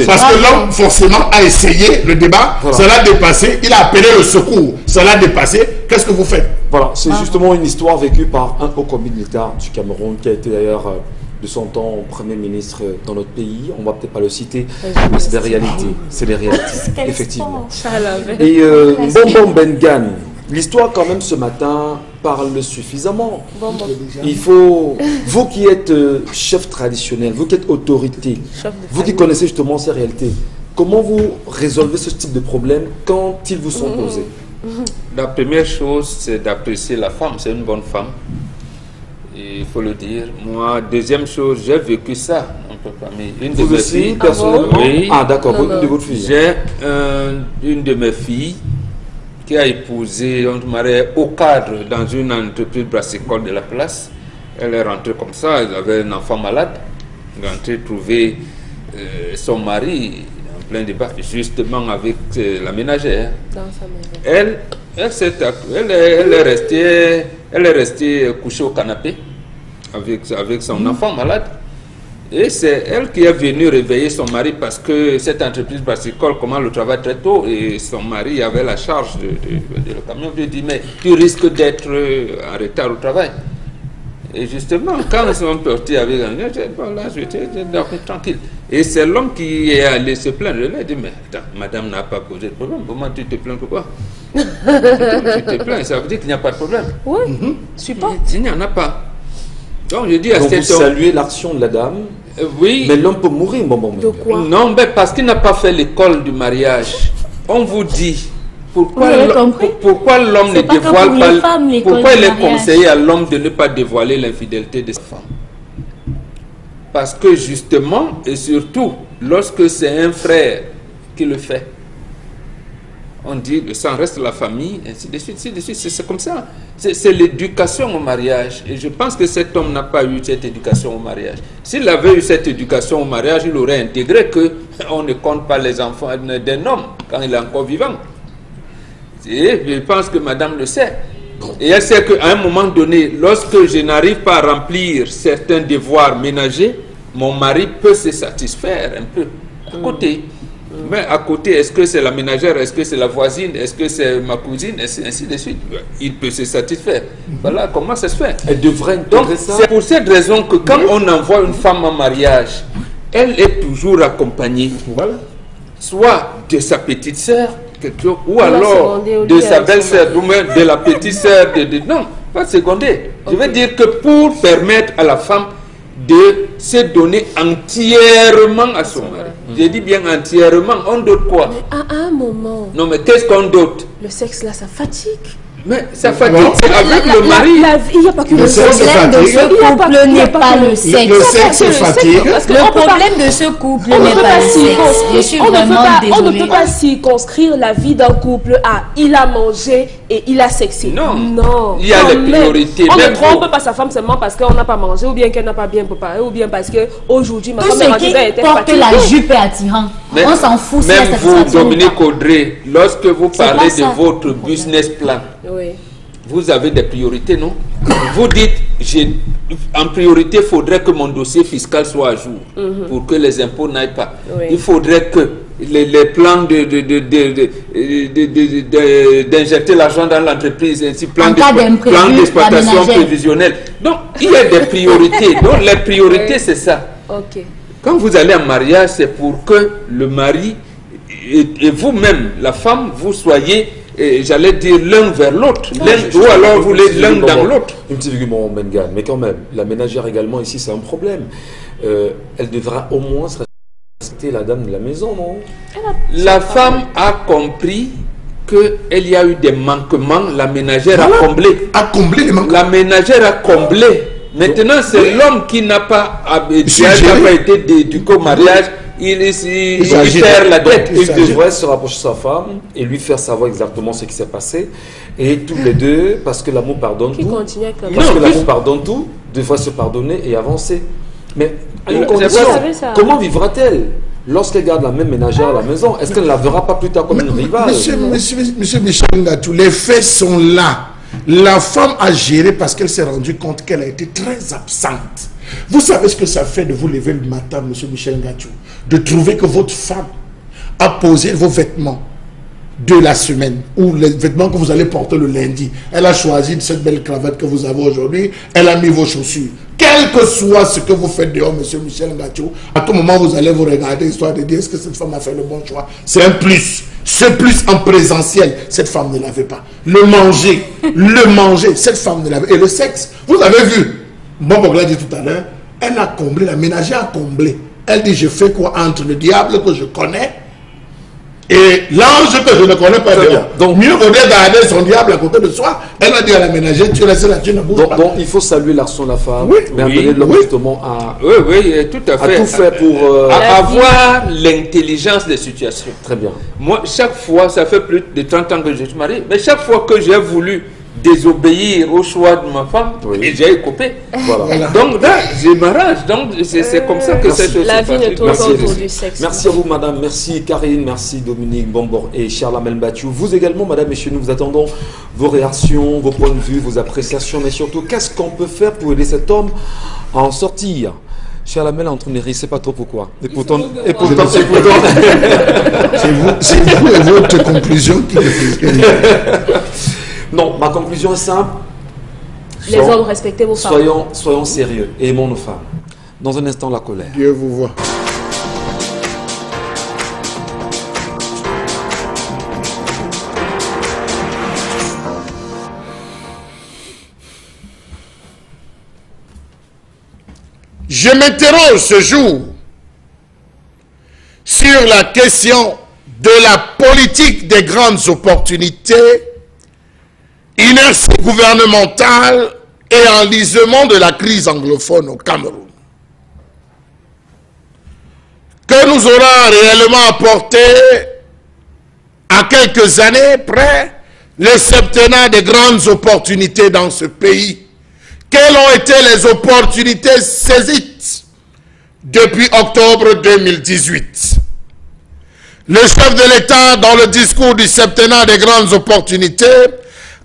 Parce que l'homme forcément a essayé le débat, ça l'a dépassé, il a appelé le secours, ça l'a dépassé. Qu'est-ce que vous faites? Voilà, c'est justement une histoire vécue par un haut commis militaire du Cameroun qui a été d'ailleurs de son temps Premier ministre dans notre pays. On va peut-être pas le citer, mais c'est des réalités. C'est des réalités, effectivement. Et Bonbon Bengan, l'histoire quand même ce matin parle suffisamment. Il faut, vous qui êtes chef traditionnel, vous qui êtes autorité, vous qui connaissez justement ces réalités, comment vous résolvez ce type de problème quand ils vous sont posés? La première chose, c'est d'apprécier la femme. C'est une bonne femme. Il faut le dire. Moi, deuxième chose, j'ai vécu ça un peu parmi une de mes filles. Personnellement? Oui. Ah d'accord, une de votre fille. J'ai une de mes filles qui a épousé, on se mariait au cadre dans une entreprise brassicole de la place. Elle est rentrée comme ça, elle avait un enfant malade. Elle est rentrée trouver son mari en plein débat, justement avec la ménagère. Dans sa maison. Elle est restée couchée au canapé avec son enfant malade. Et c'est elle qui est venue réveiller son mari parce que cette entreprise brassicole commence le travail très tôt et son mari avait la charge de le camion. Je lui ai dit, mais tu risques d'être en retard au travail. Et justement, quand ils sont partis avec un gars, j'étais tranquille. Et c'est l'homme qui est allé se plaindre. Je lui ai dit, mais attends, madame n'a pas posé de problème. Comment tu te plains, pourquoi? Tu te plains, ça veut dire qu'il n'y a pas de problème. Oui, super. Il n'y en a pas. Donc je dis à Donc vous cet homme... saluez l'action de la dame, oui. mais l'homme peut mourir un moment. De quoi? Non, mais parce qu'il n'a pas fait l'école du mariage. On vous dit... Pourquoi l'homme ne dévoile pas... Pourquoi il est conseillé à l'homme de ne pas dévoiler l'infidélité de sa femme? Parce que justement, et surtout, lorsque c'est un frère qui le fait, on dit le sang reste la famille, ainsi de suite, c'est comme ça. C'est l'éducation au mariage. Et je pense que cet homme n'a pas eu cette éducation au mariage. S'il avait eu cette éducation au mariage, il aurait intégré qu'on ne compte pas les enfants d'un homme quand il est encore vivant. Et je pense que madame le sait. Et elle sait qu'à un moment donné, lorsque je n'arrive pas à remplir certains devoirs ménagers, mon mari peut se satisfaire un peu à côté. Mais à côté, est-ce que c'est la ménagère, est-ce que c'est la voisine, est-ce que c'est ma cousine, ainsi de suite. Il peut se satisfaire. Voilà comment ça se fait. Elle devrait intégrer ça. C'est pour cette raison que quand on envoie une femme en mariage, elle est toujours accompagnée. Voilà. Soit de sa petite sœur, ou alors de sa belle-sœur, ou même de la petite sœur. Non, pas seconder. Je veux dire que pour permettre à la femme de se donner entièrement à son mari. J'ai dit bien entièrement. On dote quoi? Mais à un moment. Non, mais qu'est-ce qu'on dote? Le sexe là, ça fatigue. Mais ça fatigue, c'est avec le mari. Il n'y a pas que le sexe. Le problème de ce couple n'est pas le sexe. Le sexe fatigue. Le problème de ce couple n'est pas le sexe. Je suis vraiment désolée. On ne peut pas circonscrire la vie d'un couple à il a mangé et il a sexé. Non. Il y a des priorités. On ne trompe pas sa femme seulement parce qu'on n'a pas mangé ou bien qu'elle n'a pas bien préparé ou bien parce qu'aujourd'hui ma femme est rentrée et était fatiguée. Porte la jupe est attirant. On s'en fout. Même vous, Dominique Audrey, lorsque vous parlez de votre business plan, vous avez des priorités, non? Vous dites, en priorité, il faudrait que mon dossier fiscal soit à jour pour que les impôts n'aillent pas. Il faudrait que les plans d'injecter l'argent dans l'entreprise, ainsi plan d'exploitation prévisionnelle. Donc, il y a des priorités. Donc, les priorités, c'est ça. Quand vous allez en mariage, c'est pour que le mari et vous-même, la femme, vous soyez, j'allais dire, l'un vers l'autre. Ou alors vous l'êtes l'un dans l'autre. Une petite virgule, mon Bengan, mais quand même, la ménagère également, ici, c'est un problème. Elle devra au moins respecter la dame de la maison, non? La femme a compris qu'il y a eu des manquements, la ménagère a comblé. A comblé les manquements. La ménagère a comblé. Maintenant, c'est l'homme qui n'a pas été éduqué au mariage. Il perd la tête. Il devrait se rapprocher de sa femme et lui faire savoir exactement ce qui s'est passé. Et tous les deux, parce que l'amour pardonne tout. Parce que l'amour pardonne tout, devraient se pardonner et avancer. Mais à une condition, comment vivra-t-elle lorsqu'elle garde la même ménagère à la maison? Est-ce qu'elle ne la verra pas plus tard comme une rivale? Monsieur Michel Ngatou, les faits sont là. La femme a géré parce qu'elle s'est rendue compte qu'elle a été très absente. Vous savez ce que ça fait de vous lever le matin, monsieur Michel Ngatou, de trouver que votre femme a posé vos vêtements de la semaine ou les vêtements que vous allez porter le lundi. Elle a choisi cette belle cravate que vous avez aujourd'hui. Elle a mis vos chaussures. Quel que soit ce que vous faites dehors, monsieur Michel Ngatou, à tout moment vous allez vous regarder histoire de dire est-ce que cette femme a fait le bon choix. C'est un plus. Ce plus en présentiel, cette femme ne l'avait pas. Le manger, cette femme ne l'avait pas. Et le sexe, vous avez vu. Bon, on l'a dit tout à l'heure, elle a comblé, la ménagère a comblé. Elle dit, je fais quoi entre le diable que je connais et l'ange que je ne connais pas. Donc, mieux vaudrait garder son diable à côté de soi. Elle a dit à la ménagère, tu restes là, tu ne bouges pas. Donc, il faut saluer l'action de la femme, mais amener l'homme justement à, tout à fait. À tout faire pour avoir l'intelligence des situations. Très bien. Moi, chaque fois, ça fait plus de 30 ans que je suis marié, mais chaque fois que j'ai voulu désobéir au choix de ma femme, et j'ai coupé. Voilà. Donc là, je m'arrange. Donc c'est comme ça que cette chose se passe. La vie ne tourne pas autour du sexe. Merci à vous, madame. Merci Karine. Merci Dominique Bombor et Charles Amel Bathiou. Vous également, madame, et chez nous, vous attendons vos réactions, vos points de vue, vos appréciations, mais surtout, qu'est-ce qu'on peut faire pour aider cet homme à en sortir? Charles Amel est en train de rire, c'est pas trop pourquoi. Et pourtant, c'est vous et votre conclusion qui Non, ma conclusion est simple. les hommes, respectez vos femmes. Soyons sérieux et aimons nos femmes. Dans un instant, la colère. Dieu vous voit. Je m'interroge ce jour sur la question de la politique des grandes opportunités, inertie gouvernementale et enlisement de la crise anglophone au Cameroun. Que nous aura réellement apporté à quelques années près le septennat des grandes opportunités dans ce pays? Quelles ont été les opportunités saisies depuis octobre 2018? Le chef de l'État, dans le discours du septennat des grandes opportunités,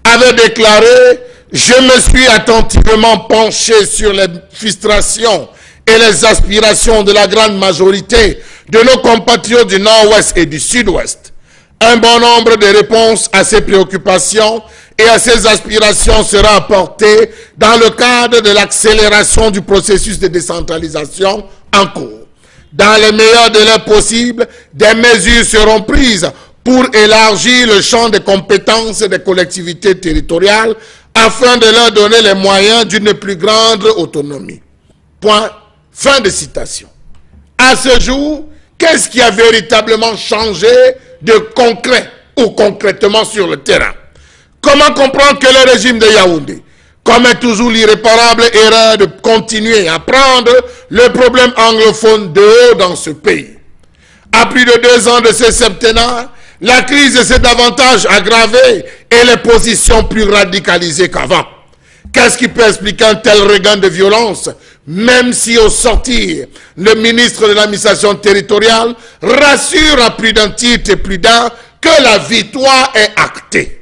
avait déclaré « Je me suis attentivement penché sur les frustrations et les aspirations de la grande majorité de nos compatriotes du Nord-Ouest et du Sud-Ouest. Un bon nombre de réponses à ces préoccupations et à ces aspirations sera apporté dans le cadre de l'accélération du processus de décentralisation en cours. Dans les meilleurs délais possibles, des mesures seront prises pour élargir le champ des compétences des collectivités territoriales afin de leur donner les moyens d'une plus grande autonomie. » Point. Fin de citation. À ce jour, qu'est-ce qui a véritablement changé de concret ou concrètement sur le terrain? Comment comprendre que le régime de Yaoundé commet toujours l'irréparable erreur de continuer à prendre le problème anglophone de haut dans ce pays? À plus de 2 ans de ce septennat, la crise s'est davantage aggravée et les positions plus radicalisées qu'avant. Qu'est-ce qui peut expliquer un tel regain de violence, même si au sortir, le ministre de l'administration territoriale rassure à plus d'un titre et plus d'un que la victoire est actée?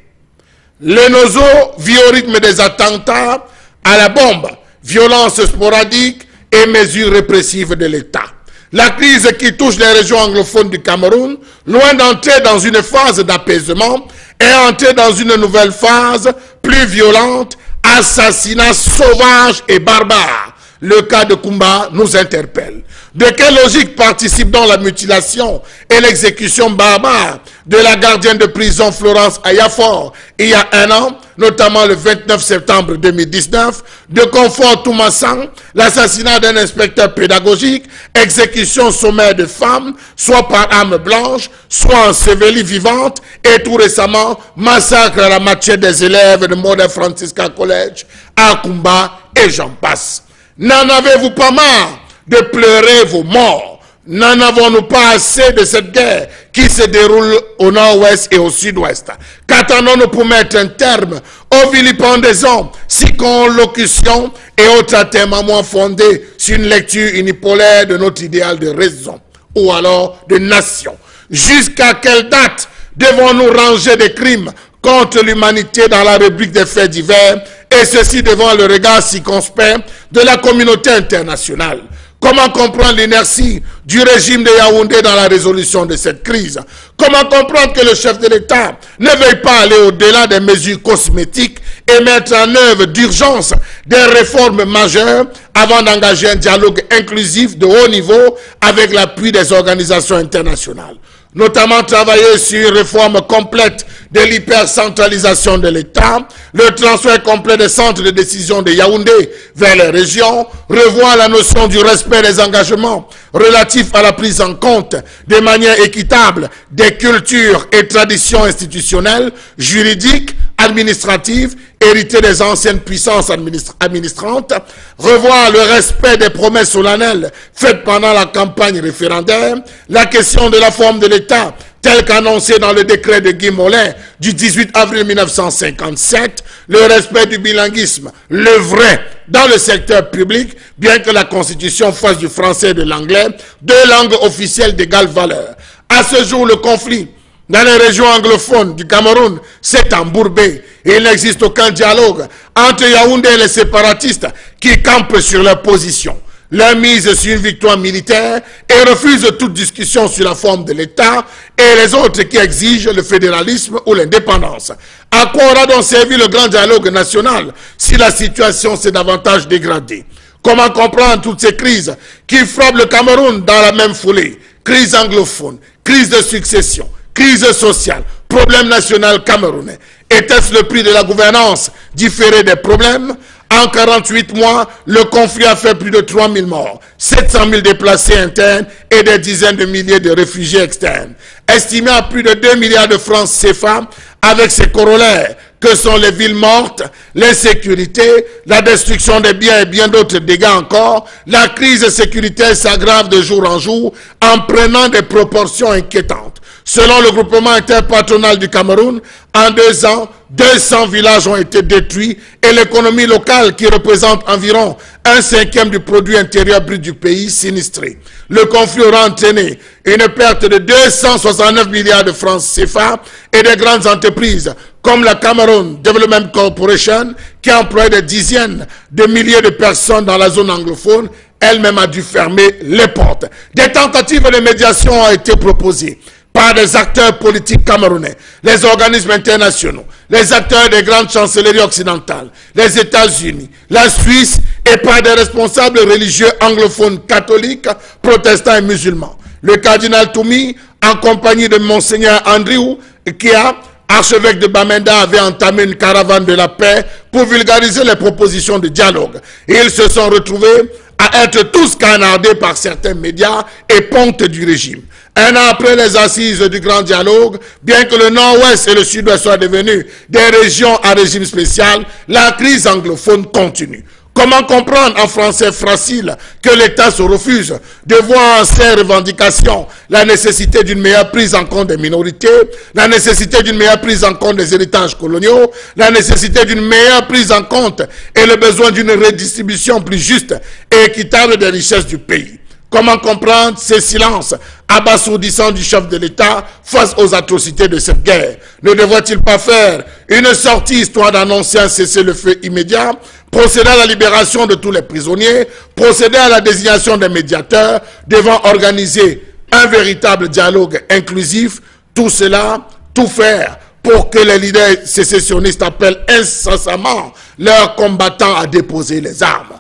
Le Nozo vit au rythme des attentats à la bombe, violences sporadiques et mesures répressives de l'État. La crise qui touche les régions anglophones du Cameroun, loin d'entrer dans une phase d'apaisement, est entrée dans une nouvelle phase plus violente, assassinats sauvages et barbares. Le cas de Kumba nous interpelle. De quelle logique participe donc la mutilation et l'exécution barbare de la gardienne de prison Florence Ayafor il y a 1 an, notamment le 29 septembre 2019, de Confort Toumassan, l'assassinat d'un inspecteur pédagogique, exécution sommaire de femmes, soit par arme blanche, soit ensevelie vivante, et tout récemment, massacre à la machette des élèves de Modern Franciscan College à Kumba, et j'en passe. N'en avez-vous pas marre de pleurer vos morts? N'en avons-nous pas assez de cette guerre qui se déroule au nord-ouest et au sud-ouest? Qu'attendons-nous pour mettre un terme aux vilipendaisons, circonlocutions et autres atermoiements fondés sur une lecture unipolaire de notre idéal de raison ou alors de nation? Jusqu'à quelle date devons-nous ranger des crimes contre l'humanité dans la rubrique des faits divers, et ceci devant le regard circonspect de la communauté internationale? Comment comprendre l'inertie du régime de Yaoundé dans la résolution de cette crise? Comment comprendre que le chef de l'État ne veuille pas aller au-delà des mesures cosmétiques et mettre en œuvre d'urgence des réformes majeures avant d'engager un dialogue inclusif de haut niveau avec l'appui des organisations internationales? Notamment travailler sur une réforme complète de l'hypercentralisation de l'État, le transfert complet des centres de décision de Yaoundé vers les régions, revoir la notion du respect des engagements relatifs à la prise en compte de manière équitable des cultures et traditions institutionnelles, juridiques, administratives, héritées des anciennes puissances administrantes, revoir le respect des promesses solennelles faites pendant la campagne référendaire, la question de la forme de l'État, tel qu'annoncé dans le décret de Guy Molin du 18 avril 1957, le respect du bilinguisme, le vrai, dans le secteur public, bien que la Constitution fasse du français et de l'anglais 2 langues officielles d'égale valeur. À ce jour, le conflit dans les régions anglophones du Cameroun s'est embourbé et il n'existe aucun dialogue entre Yaoundé et les séparatistes qui campent sur leur position. Leur mise sur une victoire militaire et refusent toute discussion sur la forme de l'État, et les autres qui exigent le fédéralisme ou l'indépendance. À quoi aura donc servi le grand dialogue national si la situation s'est davantage dégradée? Comment comprendre toutes ces crises qui frappent le Cameroun dans la même foulée? Crise anglophone, crise de succession, crise sociale, problème national camerounais. Était-ce le prix de la gouvernance différée des problèmes? En 48 mois, le conflit a fait plus de 3000 morts, 700 000 déplacés internes et des dizaines de milliers de réfugiés externes. Estimé à plus de 2 milliards de francs CFA, avec ses corollaires que sont les villes mortes, l'insécurité, la destruction des biens et bien d'autres dégâts encore, la crise sécuritaire s'aggrave de jour en jour en prenant des proportions inquiétantes. Selon le groupement interpatronal du Cameroun, en 2 ans, 200 villages ont été détruits et l'économie locale, qui représente environ 1/5 du produit intérieur brut du pays, sinistré. Le conflit aura entraîné une perte de 269 milliards de francs CFA et des grandes entreprises comme la Cameroon Development Corporation, qui emploie des dizaines de milliers de personnes dans la zone anglophone, elle-même a dû fermer les portes. Des tentatives de médiation ont été proposées par des acteurs politiques camerounais, les organismes internationaux, les acteurs des grandes chancelleries occidentales, les États-Unis, la Suisse et par des responsables religieux anglophones catholiques, protestants et musulmans. Le cardinal Toumi, en compagnie de Monseigneur Andrew Kia, archevêque de Bamenda, avait entamé une caravane de la paix pour vulgariser les propositions de dialogue. Et ils se sont retrouvés à être tous canardés par certains médias et pontes du régime. 1 an après les assises du grand dialogue, bien que le nord-ouest et le sud-ouest soient devenus des régions à régime spécial, la crise anglophone continue. Comment comprendre en français facile que l'État se refuse de voir en ces revendications la nécessité d'une meilleure prise en compte des minorités, la nécessité d'une meilleure prise en compte des héritages coloniaux, la nécessité d'une meilleure prise en compte et le besoin d'une redistribution plus juste et équitable des richesses du pays? Comment comprendre ces silences abasourdissants du chef de l'État face aux atrocités de cette guerre? Ne devrait-il pas faire une sortie histoire d'annoncer un cessez-le-feu immédiat, procéder à la libération de tous les prisonniers, procéder à la désignation des médiateurs, devant organiser un véritable dialogue inclusif, tout cela, tout faire pour que les leaders sécessionnistes appellent incessamment leurs combattants à déposer les armes?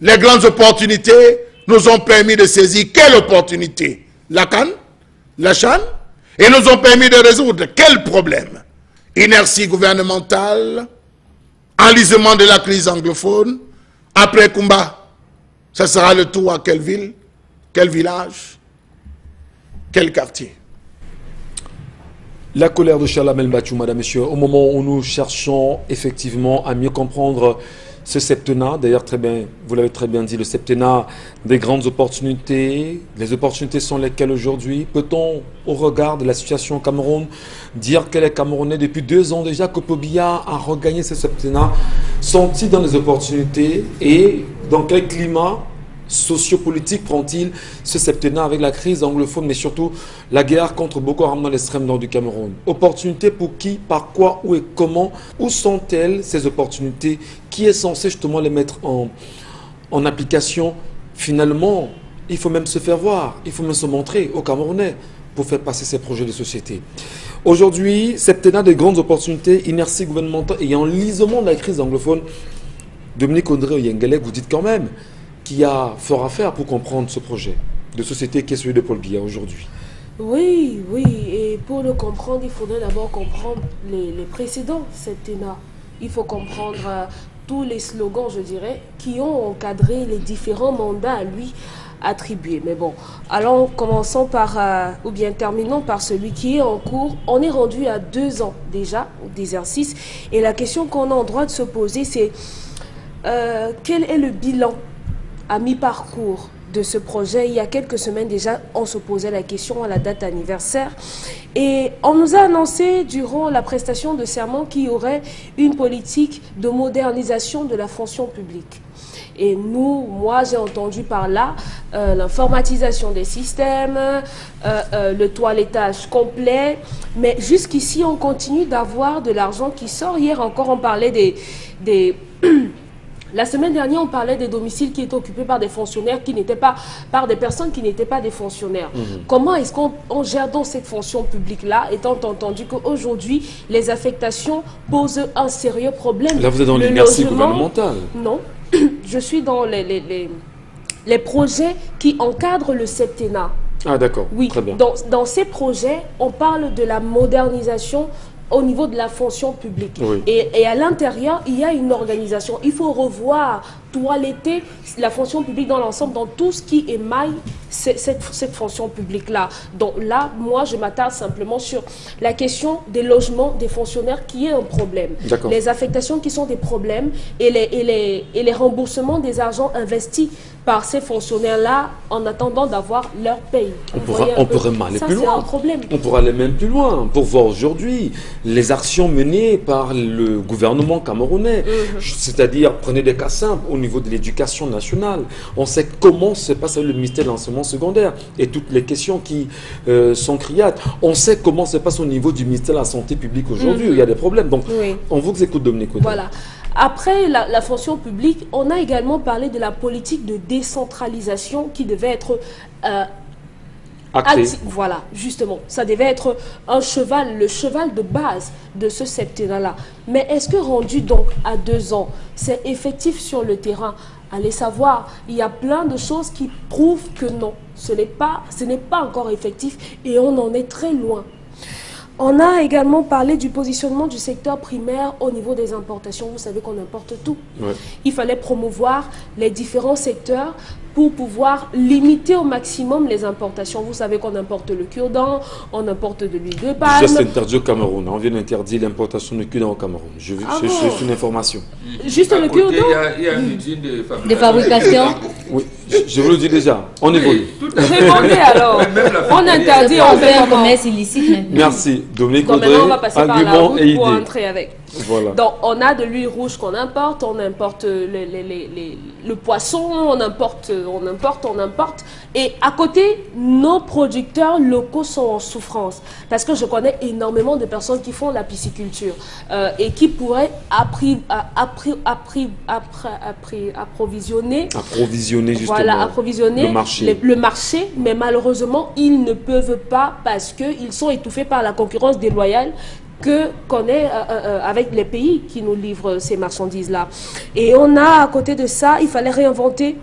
Les grandes opportunités nous ont permis de saisir quelle opportunité? La canne? La Chane? Et nous ont permis de résoudre quel problème? Inertie gouvernementale, enlisement de la crise anglophone. Après Kumba, ce sera le tour à quelle ville, quel village, quel quartier? La colère de Chalamel Mbachou, madame, monsieur, au moment où nous cherchons effectivement à mieux comprendre ce septennat, d'ailleurs très bien, vous l'avez très bien dit, le septennat des grandes opportunités. Les opportunités sont lesquelles aujourd'hui? Peut-on, au regard de la situation au Cameroun, dire que les Camerounais, depuis 2 ans déjà, que Pobia a regagné ce septennat, sont-ils dans les opportunités et dans quel climat sociopolitique prend-il ce septennat avec la crise anglophone, mais surtout la guerre contre Boko Haram dans l'extrême nord du Cameroun? Opportunités pour qui, par quoi, où et comment? Où sont-elles ces opportunités? Qui est censé justement les mettre en application? Finalement, il faut même se faire voir, il faut même se montrer aux Camerounais pour faire passer ces projets de société. Aujourd'hui, septennat des grandes opportunités, inertie gouvernementale et enlisement de la crise anglophone. Dominique Ondré Yengelek, vous dites quand même qu'il y a fort à faire pour comprendre ce projet de société qui est celui de Paul Biya aujourd'hui. Oui, et pour le comprendre, il faudrait d'abord comprendre les précédents septennats. Il faut comprendre tous les slogans, je dirais, qui ont encadré les différents mandats à lui attribués. Mais bon, allons, commençons par, ou bien terminons par celui qui est en cours. On est rendu à 2 ans déjà d'exercice et la question qu'on a en droit de se poser, c'est quel est le bilan à mi-parcours de ce projet? Il y a quelques semaines déjà, on se posait la question à la date anniversaire et on nous a annoncé durant la prestation de serment qu'il y aurait une politique de modernisation de la fonction publique. Et moi j'ai entendu par là l'informatisation des systèmes, le toilettage complet, mais jusqu'ici on continue d'avoir de l'argent qui sort. Hier encore on parlait des La semaine dernière, on parlait des domiciles qui étaient occupés par des fonctionnaires qui n'étaient pas, par des personnes qui n'étaient pas des fonctionnaires. Comment est-ce qu'on gère donc cette fonction publique-là, étant entendu qu'aujourd'hui, les affectations posent un sérieux problème? Là, vous êtes dans l'inertie gouvernementale. Non, je suis dans les projets qui encadrent le septennat. Ah d'accord, oui, très bien. Dans ces projets, on parle de la modernisation au niveau de la fonction publique. Oui. Et à l'intérieur, il y a une organisation. Il faut revoir, toiletter la fonction publique dans l'ensemble, dans tout ce qui émaille cette fonction publique-là. Donc là, moi, je m'attarde simplement sur la question des logements des fonctionnaires qui est un problème. Les affectations qui sont des problèmes et les remboursements des argents investis par ces fonctionnaires-là en attendant d'avoir leur paye. On pourrait aller plus loin. Un problème. On pourrait aller même plus loin pour voir aujourd'hui les actions menées par le gouvernement camerounais. C'est-à-dire, prenez des cas simples au niveau de l'éducation nationale. On sait comment se passe le ministère de l'enseignement secondaire et toutes les questions qui sont criates. On sait comment se passe au niveau du ministère de la Santé publique aujourd'hui. Il y a des problèmes. Donc, on vous écoute, Dominique. Voilà. Après la fonction publique, on a également parlé de la politique de décentralisation qui devait être voilà, justement. Ça devait être le cheval de base de ce septennat-là. Mais est-ce que rendu donc à 2 ans, c'est effectif sur le terrain? Allez savoir, il y a plein de choses qui prouvent que non, ce n'est pas encore effectif et on en est très loin. On a également parlé du positionnement du secteur primaire au niveau des importations. Vous savez qu'on importe tout. Il fallait promouvoir les différents secteurs pour pouvoir limiter au maximum les importations. Vous savez qu'on importe le cure-dent, on importe de l'huile de palme. Juste interdit au Cameroun. On vient d'interdire l'importation de cure-dent au Cameroun. Je suis une information. Juste le cure-dent. Il y a une usine de fabrication. Oui, je vous le dis déjà. On évolue. Répondez alors. On interdit, on fait un commerce illicite maintenant. Merci. Dominique Audrey, maintenant, on va passer par la route et pour idée. entrer avec. Voilà. Donc, on a de l'huile rouge qu'on importe, on importe le poisson, on importe. Et à côté, nos producteurs locaux sont en souffrance. Parce que je connais énormément de personnes qui font la pisciculture et qui pourraient approvisionner le marché, mais malheureusement, ils ne peuvent pas parce qu'ils sont étouffés par la concurrence déloyale qu'on est avec les pays qui nous livrent ces marchandises-là. Et on a, à côté de ça, il fallait réinventer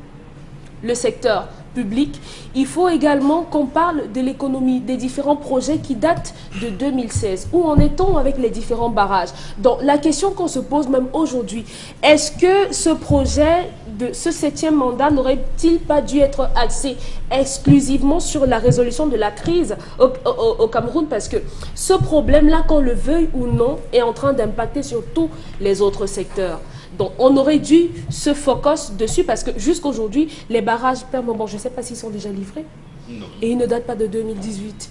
le secteur public. Il faut également qu'on parle de l'économie, des différents projets qui datent de 2016. Où en est-on avec les différents barrages? Donc, la question qu'on se pose même aujourd'hui, est-ce que ce projet de ce 7e mandat n'aurait-il pas dû être axé exclusivement sur la résolution de la crise au Cameroun? Parce que ce problème-là, qu'on le veuille ou non, est en train d'impacter sur tous les autres secteurs. Donc, on aurait dû se focus dessus parce que jusqu'aujourd'hui, les barrages, bon, je ne sais pas s'ils sont déjà livrés. Non. Et ils ne datent pas de 2018.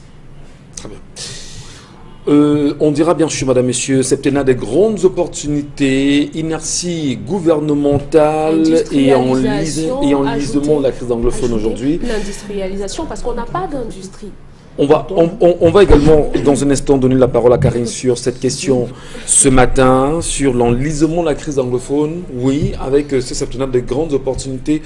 Très bien. On dira bien sûr, madame, messieurs, septennat des grandes opportunités, inertie gouvernementale et enlisement de la crise anglophone aujourd'hui. L'industrialisation, parce qu'on n'a pas d'industrie. On va également, dans un instant, donner la parole à Karine sur cette question ce matin, sur l'enlisement de la crise anglophone. Oui, avec ce septennat de grandes opportunités.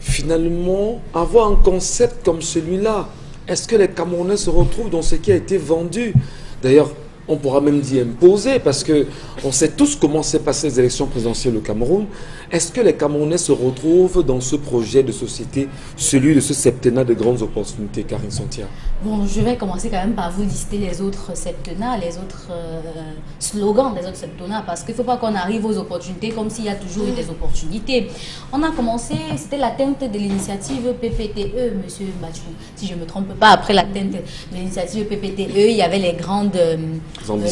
Finalement, avoir un concept comme celui-là, est-ce que les Camerounais se retrouvent dans ce qui a été vendu? D'ailleurs, on pourra même dire imposé, parce qu'on sait tous comment s'est passé les élections présidentielles au Cameroun. Est-ce que les Camerounais se retrouvent dans ce projet de société, celui de ce septennat de grandes opportunités, Karine Santia? Bon, je vais commencer quand même par vous lister les autres septennats, les autres slogans des autres septennats, parce qu'il ne faut pas qu'on arrive aux opportunités comme s'il y a toujours eu des opportunités. On a commencé, c'était l'atteinte de l'initiative PPTE, monsieur Mbachou, si je ne me trompe pas. Après l'atteinte de l'initiative PPTE, il y avait les grandes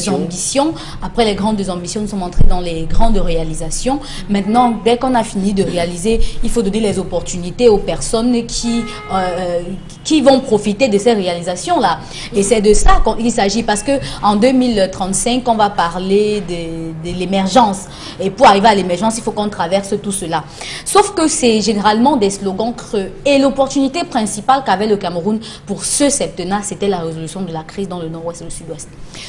ambitions. Après les grandes ambitions, nous sommes entrés dans les grandes réalisations. Maintenant, dès qu'on a fini de réaliser, il faut donner les opportunités aux personnes qui vont profiter de ces réalisations-là. Et c'est de ça qu'il s'agit, parce qu'en 2035, on va parler de l'émergence. Et pour arriver à l'émergence, il faut qu'on traverse tout cela. Sauf que c'est généralement des slogans creux. Et l'opportunité principale qu'avait le Cameroun pour ce septennat, c'était la résolution de la crise dans le nord-ouest et le sud-ouest.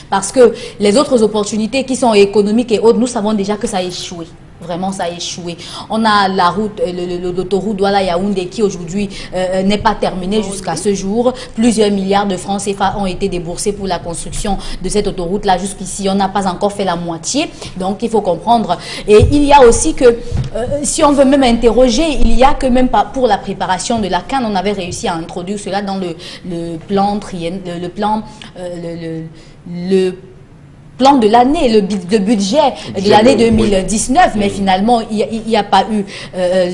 Parce que les autres opportunités qui sont économiques et autres, nous savons déjà que ça a échoué. Vraiment, ça a échoué. On a la route, l'autoroute Douala-Yaoundé qui aujourd'hui n'est pas terminée jusqu'à ce jour. Plusieurs milliards de francs CFA ont été déboursés pour la construction de cette autoroute-là. Jusqu'ici, on n'a pas encore fait la moitié. Donc, il faut comprendre. Et il y a aussi que, si on veut même interroger, il y a que même pas pour la préparation de la CAN, on avait réussi à introduire cela dans le plan plan de l'année, le budget de l'année 2019, mais finalement, il n'y a pas eu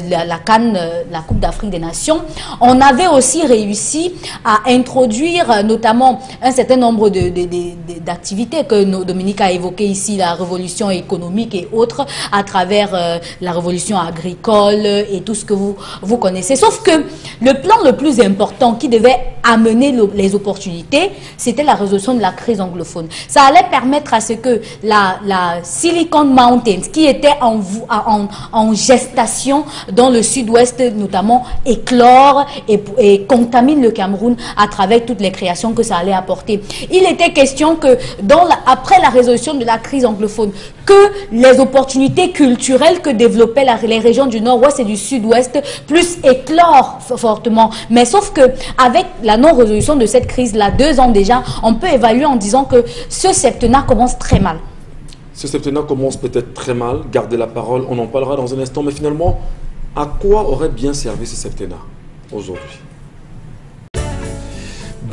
la CAN, la Coupe d'Afrique des Nations. On avait aussi réussi à introduire notamment un certain nombre d'activités que Dominique a évoquées ici, la révolution économique et autres, à travers la révolution agricole et tout ce que vous connaissez. Sauf que le plan le plus important qui devait amener les opportunités, c'était la résolution de la crise anglophone. Ça allait permettre à ce que la Silicon Mountains, qui était en gestation dans le sud-ouest notamment, éclore et contamine le Cameroun à travers toutes les créations que ça allait apporter. Il était question que après la résolution de la crise anglophone, que les opportunités culturelles que développaient les régions du nord-ouest et du sud-ouest plus éclore fortement. Mais sauf que avec la non-résolution de cette crise-là, 2 ans déjà, on peut évaluer en disant que ce septennat commence très mal. Ce septennat commence peut-être très mal, gardez la parole, on en parlera dans un instant, mais finalement, à quoi aurait bien servi ce septennat aujourd'hui?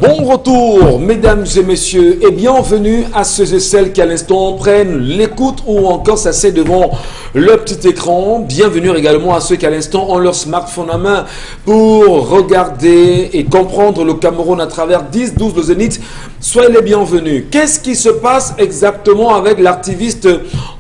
Bon retour, mesdames et messieurs, et bienvenue à ceux et celles qui à l'instant prennent l'écoute ou encore s'asseyent devant le petit écran. Bienvenue également à ceux qui à l'instant ont leur smartphone à main pour regarder et comprendre le Cameroun à travers 10-12 le Zénith. Soyez les bienvenus. Qu'est-ce qui se passe exactement avec l'activiste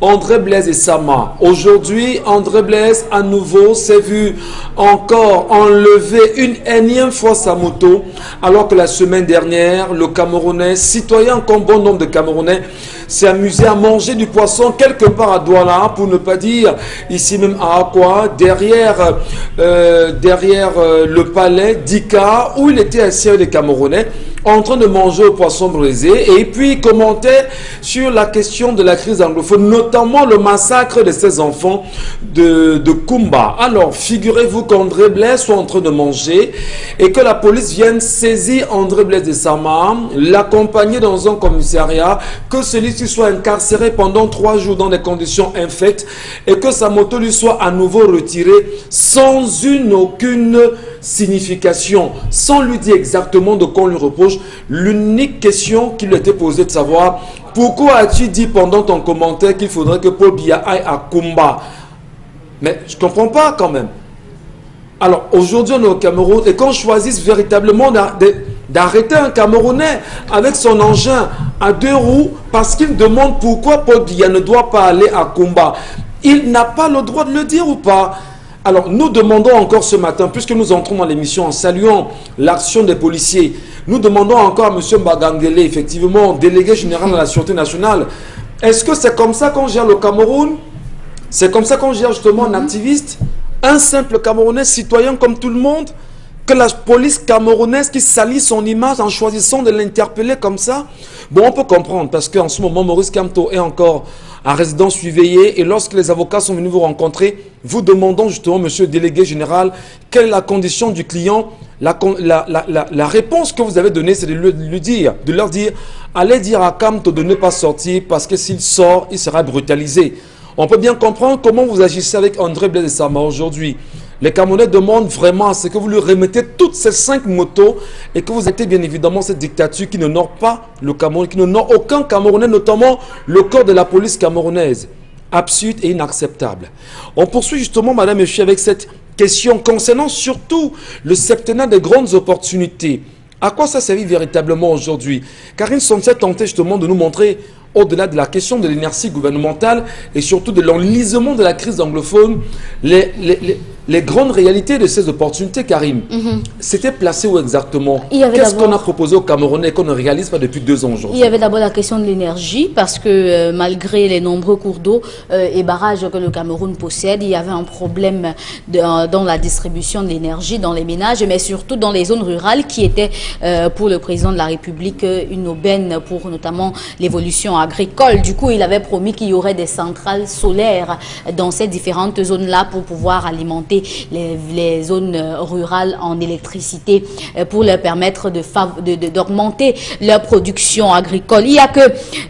André Blaise et Sama? Aujourd'hui, André Blaise à nouveau s'est vu encore enlever une énième fois sa moto, alors que la semaine dernière, le Camerounais, citoyen comme bon nombre de Camerounais, s'est amusé à manger du poisson quelque part à Douala, pour ne pas dire ici même à Akwa, derrière le palais d'Ika, où il était assis avec les Camerounais, en train de manger au poisson brisé, et puis il commentait sur la question de la crise anglophone, notamment le massacre de ces enfants de Kumba. Alors, figurez-vous qu'André Blaise soit en train de manger et que la police vienne saisir André Blaise de Sama, l'accompagner dans un commissariat, que celui-ci soit incarcéré pendant 3 jours dans des conditions infectes et que sa moto lui soit à nouveau retirée sans aucune signification, sans lui dire exactement de quoi on lui reproche. L'unique question qui lui était posée de savoir: pourquoi as-tu dit pendant ton commentaire qu'il faudrait que Paul Biya aille à Kumba? Mais je ne comprends pas quand même. Alors aujourd'hui on est au Cameroun et qu'on choisisse véritablement d'arrêter un Camerounais avec son engin à 2 roues parce qu'il demande pourquoi Paul Biya ne doit pas aller à Kumba, il n'a pas le droit de le dire ou pas? Alors, nous demandons encore ce matin, puisque nous entrons dans l'émission en saluant l'action des policiers, nous demandons encore à M. Mbagangele, effectivement, délégué général de la Sûreté nationale, est-ce que c'est comme ça qu'on gère le Cameroun? C'est comme ça qu'on gère justement un activiste, un simple Camerounais citoyen comme tout le monde? Que la police camerounaise qui salit son image en choisissant de l'interpeller comme ça? Bon, on peut comprendre, parce qu'en ce moment, Maurice Kamto est encore en résidence surveillée, et lorsque les avocats sont venus vous rencontrer, vous demandons justement, monsieur le délégué général, quelle est la condition du client? La réponse que vous avez donnée, c'est de leur dire, allez dire à Kamto de ne pas sortir, parce que s'il sort, il sera brutalisé. On peut bien comprendre comment vous agissez avec André Blaise et Sama aujourd'hui. Les Camerounais demandent vraiment à ce que vous lui remettez toutes ces 5 motos et que vous arrêtez bien évidemment cette dictature qui n'honore pas le Cameroun, qui n'honore aucun Camerounais, notamment le corps de la police camerounaise. Absurde et inacceptable. On poursuit justement, madame et monsieur, avec cette question concernant surtout le septennat des grandes opportunités. À quoi ça servit véritablement aujourd'hui? Karine Sonset tentait justement de nous montrer, au-delà de la question de l'inertie gouvernementale et surtout de l'enlisement de la crise anglophone, les grandes réalités de ces opportunités, Karim, c'était placé où exactement? Il y avait Qu'est-ce qu'on a proposé aux Camerounais qu'on ne réalise pas depuis 2 ans aujourd'hui? Il y avait d'abord la question de l'énergie, parce que malgré les nombreux cours d'eau et barrages que le Cameroun possède, il y avait un problème dans la distribution de l'énergie dans les ménages, mais surtout dans les zones rurales qui étaient pour le président de la République une aubaine pour notamment l'évolution agricole. Du coup, il avait promis qu'il y aurait des centrales solaires dans ces différentes zones-là pour pouvoir alimenter les zones rurales en électricité pour leur permettre d'augmenter leur production agricole.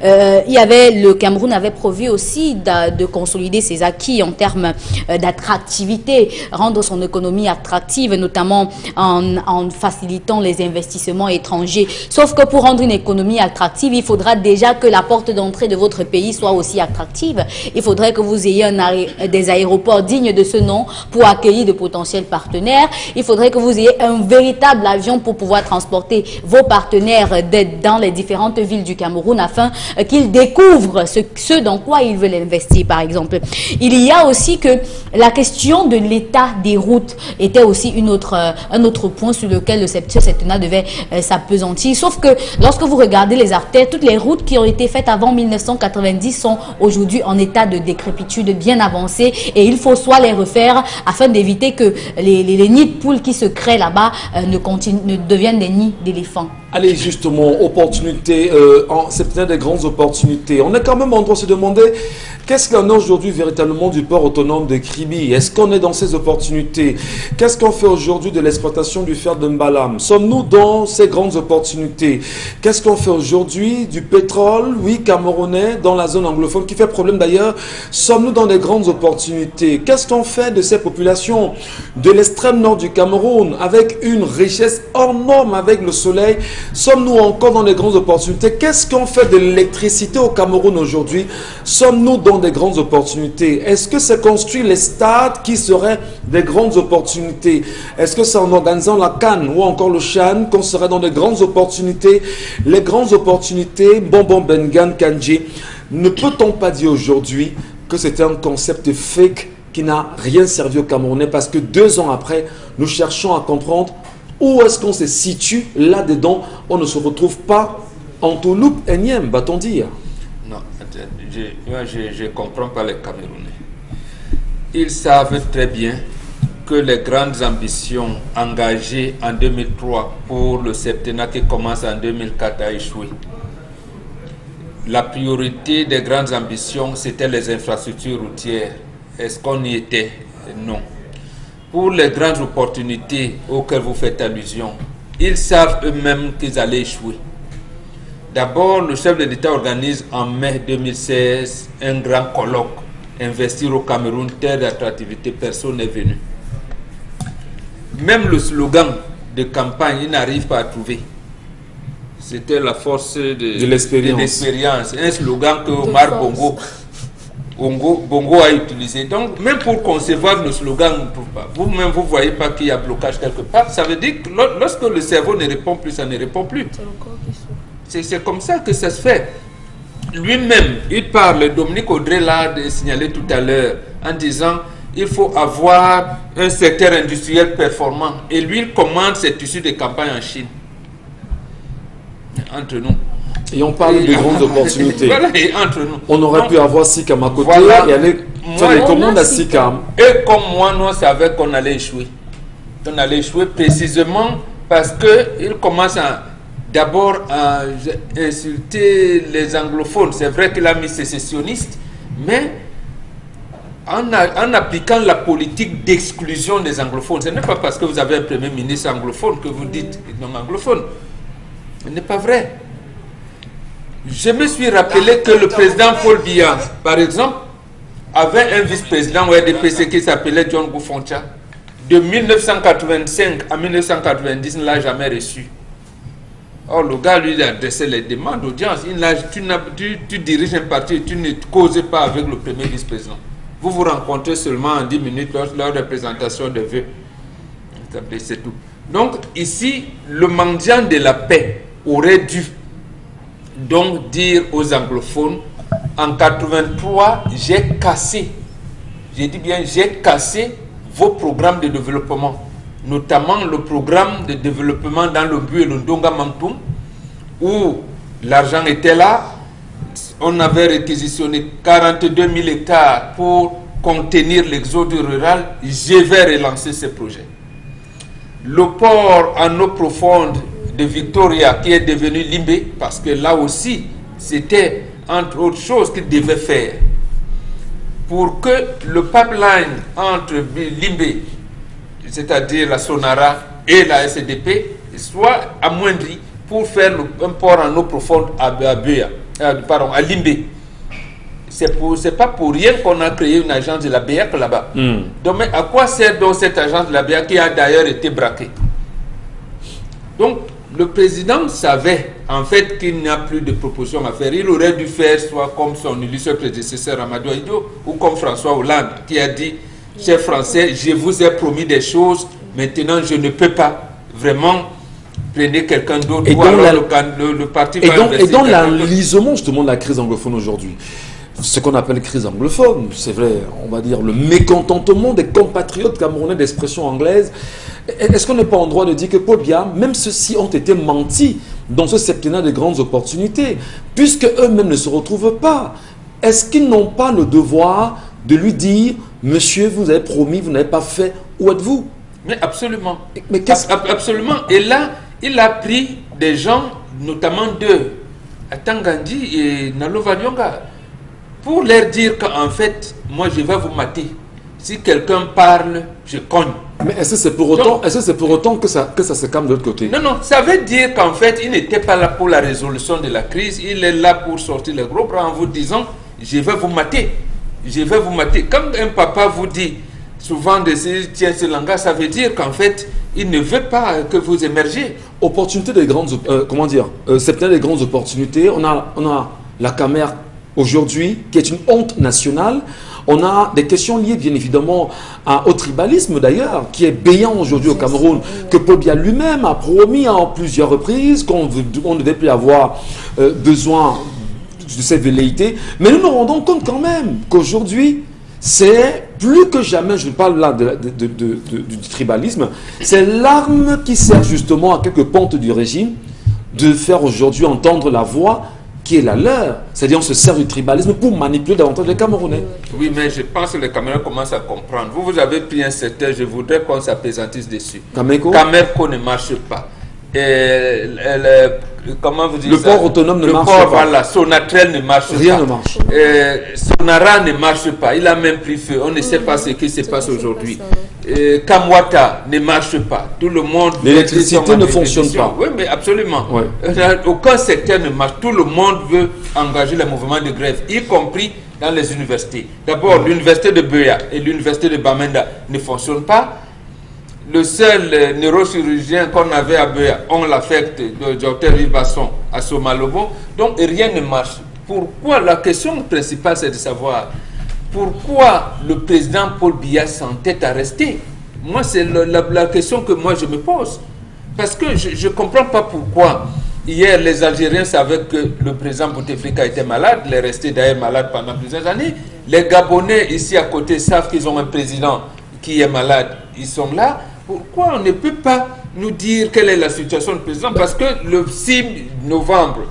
Le Cameroun avait prévu aussi de consolider ses acquis en termes d'attractivité, rendre son économie attractive, notamment en facilitant les investissements étrangers. Sauf que pour rendre une économie attractive, il faudra déjà que la porte d'entrée de votre pays soit aussi attractive. Il faudrait que vous ayez des aéroports dignes de ce nom pour accueillir de potentiels partenaires. Il faudrait que vous ayez un véritable avion pour pouvoir transporter vos partenaires dans les différentes villes du Cameroun afin qu'ils découvrent ce dans quoi ils veulent investir, par exemple. Il y a aussi que la question de l'état des routes était aussi un autre point sur lequel ce septennat devait s'appesantir. Sauf que lorsque vous regardez les artères, toutes les routes qui ont été faites avant 1990 sont aujourd'hui en état de décrépitude bien avancé et il faut soit les refaire afin d'éviter que les nids de poules qui se créent là-bas ne deviennent des nids d'éléphants. Allez, justement, opportunités, c'est peut-être des grandes opportunités. On est quand même en train de se demander qu'est-ce qu'il y en a aujourd'hui véritablement du port autonome de Kribi? Est-ce qu'on est dans ces opportunités? Qu'est-ce qu'on fait aujourd'hui de l'exploitation du fer de Mbalam? Sommes-nous dans ces grandes opportunités? Qu'est-ce qu'on fait aujourd'hui du pétrole, oui, camerounais, dans la zone anglophone, qui fait problème d'ailleurs? Sommes-nous dans des grandes opportunités? Qu'est-ce qu'on fait de ces populations de l'extrême nord du Cameroun, avec une richesse hors norme, avec le soleil? Sommes-nous encore dans des grandes opportunités? Qu'est-ce qu'on fait de l'électricité au Cameroun aujourd'hui? Sommes-nous dans des grandes opportunités? Est-ce que c'est construire les stades qui seraient des grandes opportunités? Est-ce que c'est en organisant la CAN ou encore le CHAN qu'on serait dans des grandes opportunités? Les grandes opportunités, Bonbon Bengan Kandji, ne peut-on pas dire aujourd'hui que c'était un concept fake qui n'a rien servi aux Camerounais parce que 2 ans après, nous cherchons à comprendre où est-ce qu'on se situe là-dedans? On ne se retrouve pas en touloupe énième, va-t-on dire? Non, je ne comprends pas les Camerounais. Ils savent très bien que les grandes ambitions engagées en 2003 pour le septennat qui commence en 2004 a échoué. La priorité des grandes ambitions, c'était les infrastructures routières. Est-ce qu'on y était? Non. Pour les grandes opportunités auxquelles vous faites allusion, ils savent eux-mêmes qu'ils allaient échouer. D'abord, le chef de l'État organise en mai 2016 un grand colloque, investir au Cameroun, terre d'attractivité, personne n'est venu. Même le slogan de campagne, il n'arrive pas à trouver. C'était la force de l'expérience. Un slogan que Omar Bongo a utilisé. Donc, même pour concevoir le slogan, vous-même, vous ne voyez pas qu'il y a blocage quelque part. Ça veut dire que lorsque le cerveau ne répond plus, ça ne répond plus. C'est comme ça que ça se fait. Lui-même, il parle, Dominique Audrey l'a signalé tout à l'heure, en disant il faut avoir un secteur industriel performant. Et lui, il commande ses tissus de campagne en Chine. Entre nous. Et on parle de grandes opportunités. Voilà, et entre nous. On aurait pu avoir SICAM à côté voilà, et aller faire les commandes à SICAM. Et comme moi, nous, on savait qu'on allait échouer. On allait échouer précisément parce qu'il commence d'abord à insulter les anglophones. C'est vrai qu'il a mis sécessionniste, mais en appliquant la politique d'exclusion des anglophones. Ce n'est pas parce que vous avez un premier ministre anglophone que vous dites non anglophone. Ce n'est pas vrai. Je me suis rappelé que le président Paul Biya, par exemple, avait un vice-président au RDPC qui s'appelait John Goufoncha. De 1985 à 1990, il ne l'a jamais reçu. Or, le gars, lui, il adressait les demandes d'audience. Tu diriges un parti, tu ne causes pas avec le premier vice-président. Vous vous rencontrez seulement en 10 minutes lors de présentation de vœux. C'est tout. Donc, ici, le mendiant de la paix aurait dû donc dire aux anglophones, en 83, j'ai cassé, j'ai dit bien, j'ai cassé vos programmes de développement, notamment le programme de développement dans le but et le Ndonga Mamtoum, où l'argent était là. On avait réquisitionné 42 000 hectares pour contenir l'exode rural. Je vais relancer ce projet. Le port en eau profonde de Victoria, qui est devenu Limbé, parce que là aussi, c'était entre autres choses qu'il devait faire. Pour que le pipeline entre Limbé, c'est-à-dire la Sonara et la SDP, soit amoindri pour faire un port en eau profonde à Limbé. C'est pas pour rien qu'on a créé une agence de la BEAC là-bas. Donc, mais à quoi sert donc cette agence de la BEAC qui a d'ailleurs été braquée? Donc, le président savait en fait qu'il n'y a plus de propositions à faire. Il aurait dû faire soit comme son illustre prédécesseur Amadou Ahidjo ou comme François Hollande qui a dit: chers Français, je vous ai promis des choses, maintenant je ne peux pas. Vraiment, prenez quelqu'un d'autre ou alors le parti va investir. Et dans l'enlisement justement de la crise anglophone aujourd'hui, ce qu'on appelle crise anglophone, c'est vrai, on va dire le mécontentement des compatriotes camerounais d'expression anglaise. Est-ce qu'on n'est pas en droit de dire que Paul Biya, même ceux-ci ont été mentis dans ce septennat de grandes opportunités, puisque eux-mêmes ne se retrouvent pas? Est-ce qu'ils n'ont pas le devoir de lui dire: monsieur, vous avez promis, vous n'avez pas fait, où êtes-vous? Mais absolument. Mais absolument. Et là, il a pris des gens, notamment deux, Atangandi et Nalo Vanyonga, pour leur dire qu'en fait, moi je vais vous mater. Si quelqu'un parle, je cogne. Mais est-ce que c'est pour autant, que ça se calme de l'autre côté? Non, non, ça veut dire qu'en fait, il n'était pas là pour la résolution de la crise, il est là pour sortir les gros bras en vous disant: je vais vous mater. Je vais vous mater. Comme un papa vous dit souvent de tiens ce langage, ça veut dire qu'en fait, il ne veut pas que vous émergiez. Opportunité des grandes, septennat des grandes opportunités. On a la CAMER aujourd'hui, qui est une honte nationale. On a des questions liées bien évidemment au tribalisme d'ailleurs, qui est béant aujourd'hui au Cameroun, que Paul Biya lui-même a promis à plusieurs reprises qu'on ne devait plus avoir besoin de ces velléités. Mais nous nous rendons compte quand même qu'aujourd'hui, c'est plus que jamais, je parle là du tribalisme, c'est l'arme qui sert justement à quelques pentes du régime de faire aujourd'hui entendre la voix qui est la leur. C'est-à-dire on se sert du tribalisme pour manipuler davantage les Camerounais. Oui, mais je pense que les Camerounais commencent à comprendre. Vous avez pris un secteur, je voudrais qu'on s'apaisantisse dessus. Cameco ne marche pas. Comment vous dites le port autonome ne marche pas. Voilà, Sonatrel ne marche pas. Rien ne marche. Sonara ne marche pas. Il a même pris feu. On ne sait pas ce qui se passe aujourd'hui. Kamwata ne marche pas. Tout le monde... L'électricité ne fonctionne pas. Oui, mais absolument. Ouais. Aucun secteur ne marche. Tout le monde veut engager le mouvement de grève, y compris dans les universités. D'abord, l'université de Buea et l'université de Bamenda ne fonctionnent pas. Le seul neurochirurgien qu'on avait à Buea, on l'affecte, le docteur Ribasson, à Somalobo. Donc rien ne marche. Pourquoi? La question principale, c'est de savoir pourquoi le président Paul Biya s'entête à rester. Moi, c'est la question que moi je me pose. Parce que je ne comprends pas pourquoi. Hier, les Algériens savaient que le président Bouteflika était malade. Il est resté d'ailleurs malade pendant plusieurs années. Les Gabonais, ici à côté, savent qu'ils ont un président qui est malade. Ils sont là. Pourquoi on ne peut pas nous dire quelle est la situation du président? Parce que le 6 novembre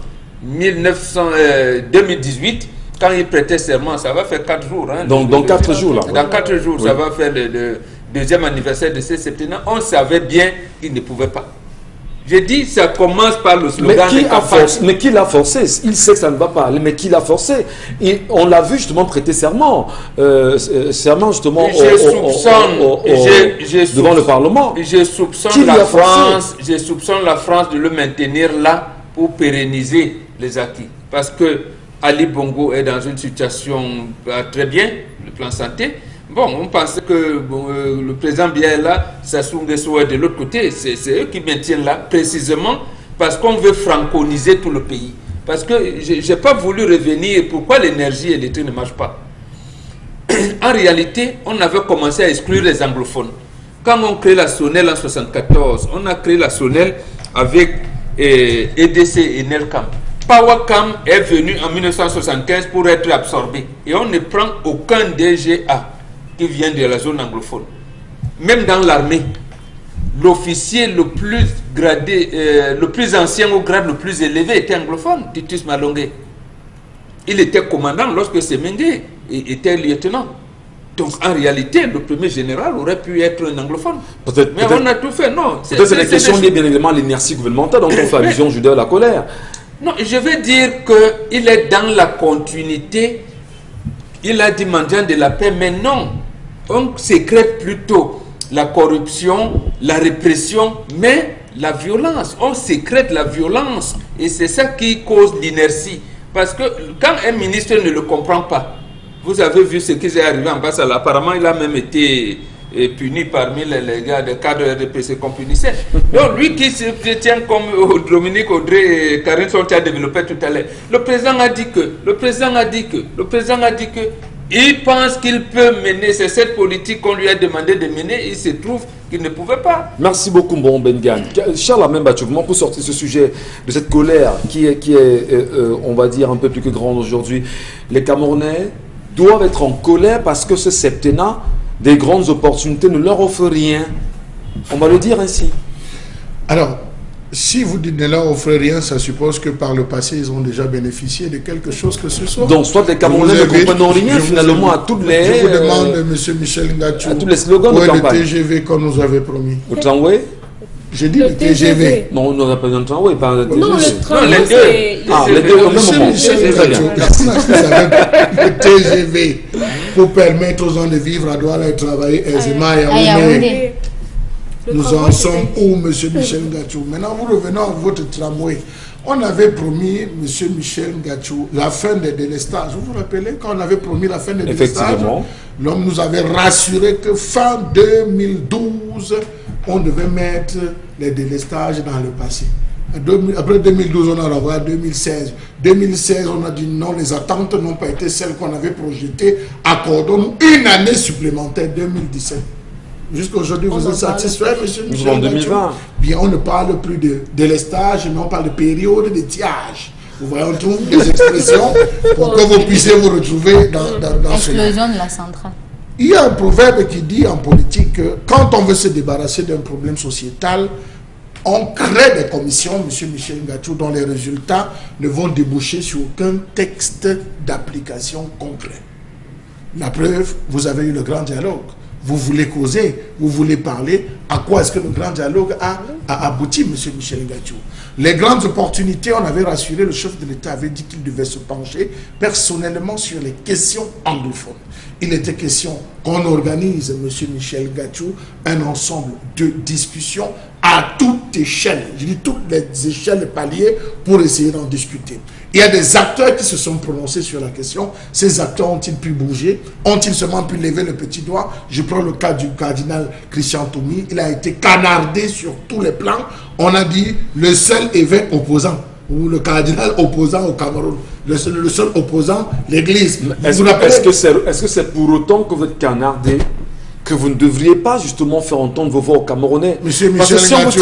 2018, quand il prêtait serment, ça va faire 4 jours. Hein, dans 4 jours, là. Dans 4 jours, oui. Ça va faire le deuxième anniversaire de ce septennat. On savait bien qu'il ne pouvait pas. J'ai dit, ça commence par le slogan. Mais qui l'a forcé? Il sait que ça ne va pas aller, mais qui l'a forcé? Et on l'a vu justement prêter serment. Serment justement devant le Parlement. Je soupçonne la France de le maintenir là pour pérenniser les acquis. Parce que Ali Bongo est dans une situation très bien, le plan santé. Bon, on pensait que le président Biya est là, Sassou Nguesso est de l'autre côté. C'est eux qui maintiennent là, précisément parce qu'on veut franconiser tout le pays. Parce que je n'ai pas voulu revenir pourquoi l'énergie électrique ne marche pas. En réalité, on avait commencé à exclure les anglophones. Quand on crée la SONEL en 1974, on a créé la SONEL avec EDC et NELCAM. PowerCam est venu en 1975 pour être absorbé. Et on ne prend aucun DGA qui vient de la zone anglophone. même dans l'armée, l'officier le plus gradé, le plus ancien au grade le plus élevé était anglophone, Titus Malongué. Il était commandant lorsque Semengue était lieutenant. Donc en réalité, le premier général aurait pu être un anglophone. Mais on a tout fait, non. Peut-être c'est la question liée bien évidemment à l'inertie gouvernementale, donc on fait allusion Judas à la colère. Non, je veux dire qu'il est dans la continuité. Il a dit mendiant de la paix, mais non. On sécrète plutôt la corruption, la répression, mais la violence. On sécrète la violence. Et c'est ça qui cause l'inertie. Parce que quand un ministre ne le comprend pas, vous avez vu ce qui est arrivé en Bassala. Apparemment, il a même été puni parmi les gars des cadres RDPC qu'on punissait. Donc, lui qui se tient comme Dominique Audrey et Karine Son a développé tout à l'heure, le président a dit que il pense qu'il peut mener, c'est cette politique qu'on lui a demandé de mener, il se trouve qu'il ne pouvait pas. Merci beaucoup, Bon Bengan. Charles Amemba, pour sortir ce sujet de cette colère qui est on va dire, un peu plus que grande aujourd'hui. Les Camerounais doivent être en colère parce que ce septennat des grandes opportunités ne leur offre rien. On va le dire ainsi. Alors, si vous dites ne leur offrez rien, ça suppose que par le passé, ils ont déjà bénéficié de quelque chose que ce soit. Donc, soit les Camerounais ne comprennent rien finalement à toutes les... Je vous demande, M. Michel Ngachou, à tous les slogans de campagne. Le TGV qu'on nous avait promis. Le tramway? J'ai dit le TGV. Non, on n'a pas un tramway, pas un TGV. Non, le tramway, les deux. Ah, les deux au même moment. Michel Ngachou, le TGV pour permettre aux gens de vivre à Douala et travailler aisément à Yaoundé. Nous en sommes où, M. Michel Ngachou? Maintenant, vous revenons à votre tramway. On avait promis, M. Michel Ngachou, la fin des délestages. Vous vous rappelez quand on avait promis la fin des délestages? L'homme nous avait rassuré que fin 2012, on devait mettre les délestages dans le passé. Après 2012, on a renvoyé à 2016. 2016, on a dit non, les attentes n'ont pas été celles qu'on avait projetées. Accordons-nous une année supplémentaire, 2017. Jusqu'à aujourd'hui, vous êtes satisfait, monsieur Michel? Nous sommes en 2020. Bien, on ne parle plus de délestage, mais on parle de période de tiage. Vous voyez, on trouve des expressions pour que vous puissiez vous retrouver dans ce... Explosion de la centrale. Il y a un proverbe qui dit en politique que quand on veut se débarrasser d'un problème sociétal, on crée des commissions, M. Michel Ngachou, dont les résultats ne vont déboucher sur aucun texte d'application concret. La preuve, vous avez eu le grand dialogue. Vous voulez causer, vous voulez parler. À quoi est-ce que le grand dialogue a abouti, M. Michel Ngachou? Les grandes opportunités, on avait rassuré, le chef de l'État avait dit qu'il devait se pencher personnellement sur les questions anglophones. Il était question qu'on organise, M. Michel Ngachou, un ensemble de discussions à toute échelle. Je dis toutes les échelles, les paliers, pour essayer d'en discuter. Il y a des acteurs qui se sont prononcés sur la question. Ces acteurs ont-ils pu bouger? Ont-ils seulement pu lever le petit doigt? Je prends le cas du cardinal Christian Toumi. Il a été canardé sur tous les plans. On a dit le seul évêque opposant, ou le cardinal opposant au Cameroun. Le seul opposant, l'Église. Est-ce que c'est pour autant que vous êtes canardé que vous ne devriez pas justement faire entendre vos voix aux Camerounais? Monsieur Michel Ngachou,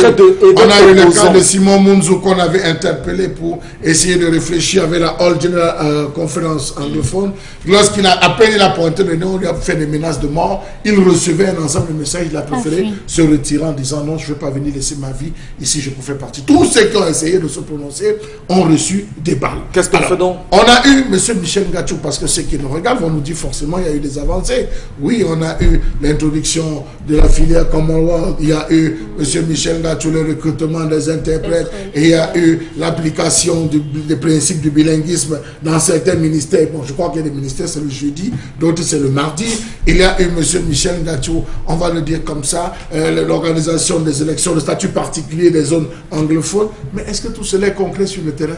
on a eu le cas de Simon Mounzou qu'on avait interpellé pour essayer de réfléchir avec la All General Conference anglophone. Lorsqu'il a à peine pointé le nez, on lui a fait des menaces de mort. Il recevait un ensemble de messages, il a préféré se retirer en disant non, je ne vais pas venir laisser ma vie ici, je peux faire partie. Tous ceux qui ont essayé de se prononcer ont reçu des balles. Qu'est-ce qu'on fait donc? On a eu M. Michel Ngachou, parce que ceux qui nous regardent vont nous dire forcément il y a eu des avancées. Oui, on a eu l'introduction de la filière Commonwealth, il y a eu M. Michel Ngachou, le recrutement des interprètes, et il y a eu l'application des principes du bilinguisme dans certains ministères. Bon, je crois que les ministères c'est le jeudi, d'autres c'est le mardi. Il y a eu M. Michel Ngachou, on va le dire comme ça, l'organisation des élections, le statut particulier des zones anglophones. Mais est-ce que tout cela est concret sur le terrain?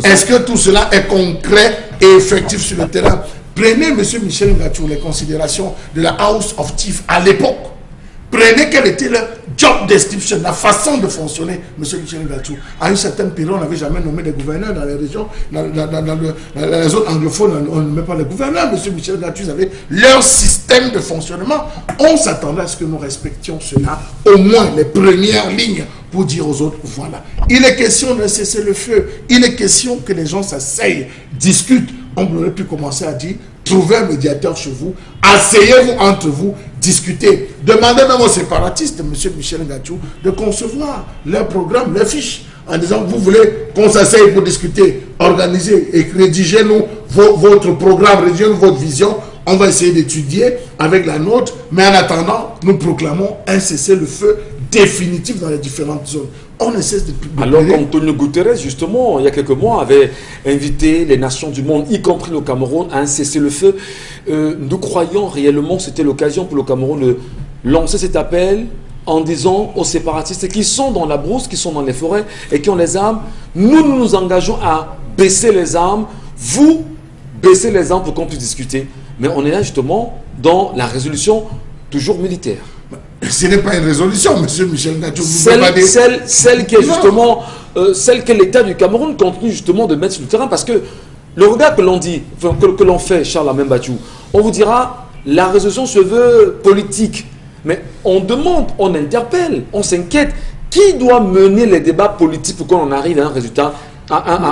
Est-ce que tout cela est concret et effectif sur le terrain? Prenez, M. Michel Ngachou, les considérations de la House of Chiefs à l'époque. Prenez quel était le job description, la façon de fonctionner, M. Michel Ngachou. À une certaine période, on n'avait jamais nommé des gouverneurs dans les régions, dans les zones anglophones, on ne met pas les gouverneurs. M. Michel Ngachou, ils avaient leur système de fonctionnement. On s'attendait à ce que nous respections cela, au moins les premières lignes, pour dire aux autres, voilà. Il est question de cesser le feu. Il est question que les gens s'asseyent, discutent. On aurait pu commencer à dire trouvez un médiateur chez vous, asseyez-vous entre vous, discutez. Demandez même aux séparatistes, M. Michel Ngatou, de concevoir leur programme, leur fiche, en disant vous voulez qu'on s'asseye pour discuter, organiser et rédigez-nous votre programme, rédigez-nous votre vision. On va essayer d'étudier avec la nôtre, mais en attendant, nous proclamons un cessez-le-feu définitif dans les différentes zones. On essaie de... Alors qu'Antonio Guterres, justement, il y a quelques mois, avait invité les nations du monde, y compris le Cameroun, à un cessez-le-feu. Nous croyons réellement que c'était l'occasion pour le Cameroun de lancer cet appel en disant aux séparatistes qui sont dans la brousse, qui sont dans les forêts et qui ont les armes, nous nous engageons à baisser les armes, vous baissez les armes pour qu'on puisse discuter. Mais on est là justement dans la résolution toujours militaire. Ce n'est pas une résolution, M. Michel Ngatou. Celle qui est justement, celle que l'État du Cameroun continue justement de mettre sur le terrain, parce que le regard que l'on dit, enfin, que l'on fait, Charles Amembatou, on vous dira, la résolution se veut politique, mais on demande, on interpelle, on s'inquiète, qui doit mener les débats politiques pour qu'on en arrive à un résultat?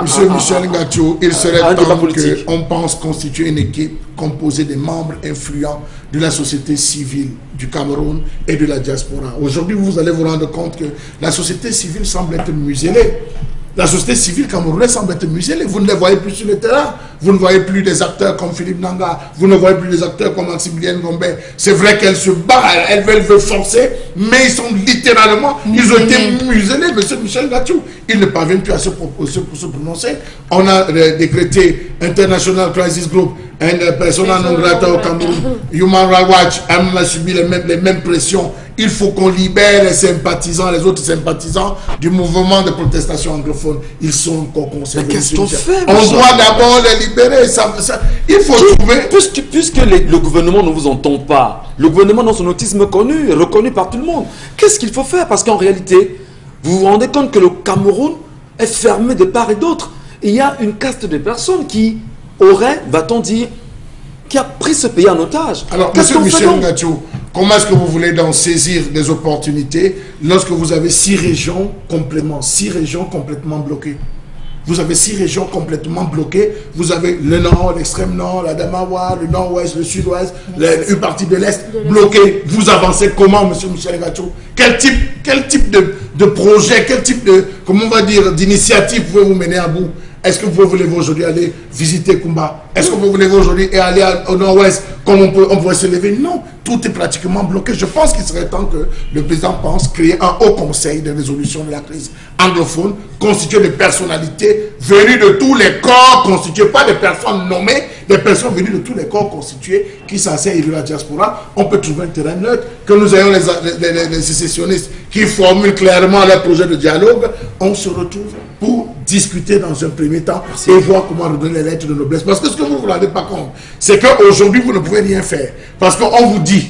Monsieur Michel Ngatou, il serait temps qu'on pense constituer une équipe composée des membres influents de la société civile du Cameroun et de la diaspora. Aujourd'hui, vous allez vous rendre compte que la société civile semble être muselée. La société civile camerounaise semble être muselée. Vous ne les voyez plus sur le terrain. Vous ne voyez plus des acteurs comme Philippe Nanga. Vous ne voyez plus des acteurs comme Maximilien Gombe. C'est vrai qu'elles se battent, elles veulent forcer, mais ils sont littéralement, ils ont été muselés, monsieur Michel Ngatou. Ils ne parviennent plus à se prononcer. On a décrété International Crisis Group, une personne non grata au Cameroun. Human Rights Watch a subi les mêmes pressions. Il faut qu'on libère les sympathisants, les autres sympathisants du mouvement de protestation anglophone. Ils sont encore conservés. Qu'est-ce qu'on fait? On doit d'abord les libérer. Il faut trouver... Puisque le gouvernement ne vous entend pas, le gouvernement dans son autisme connu, reconnu par tout le monde, qu'est-ce qu'il faut faire? Parce qu'en réalité, vous vous rendez compte que le Cameroun est fermé de part et d'autre. Il y a une caste de personnes qui aurait, va-t-on dire, qui a pris ce pays en otage. Alors, monsieur Michel Ngatou, comment est-ce que vous voulez donc saisir des opportunités lorsque vous avez 6 régions complètement bloquées? Vous avez 6 régions complètement bloquées. Vous avez le nord, l'extrême nord, la Damawa, le nord-ouest, le sud-ouest, une partie de l'est bloquée. Vous avancez comment, monsieur Michel Ngatou? Quel type de projet, quel type de, comment on va dire, d'initiative pouvez-vous mener à bout? Est-ce que vous voulez aujourd'hui aller visiter Kumba? Est-ce que vous voulez aujourd'hui aller au nord-ouest comme on pourrait se lever? Non, tout est pratiquement bloqué. Je pense qu'il serait temps que le président pense créer un haut conseil de résolution de la crise anglophone, constitué de personnalités venues de tous les corps constitués, pas des personnes nommées, des personnes venues de tous les corps constitués qui s'asseyent de la diaspora. On peut trouver un terrain neutre, que nous ayons les sécessionnistes qui formulent clairement leur projet de dialogue. On se retrouve pour discuter dans un premier temps et voir comment redonner les lettres de noblesse. Parce que ce que vous ne vous rendez pas compte, c'est qu'aujourd'hui, vous ne pouvez rien faire. Parce qu'on vous dit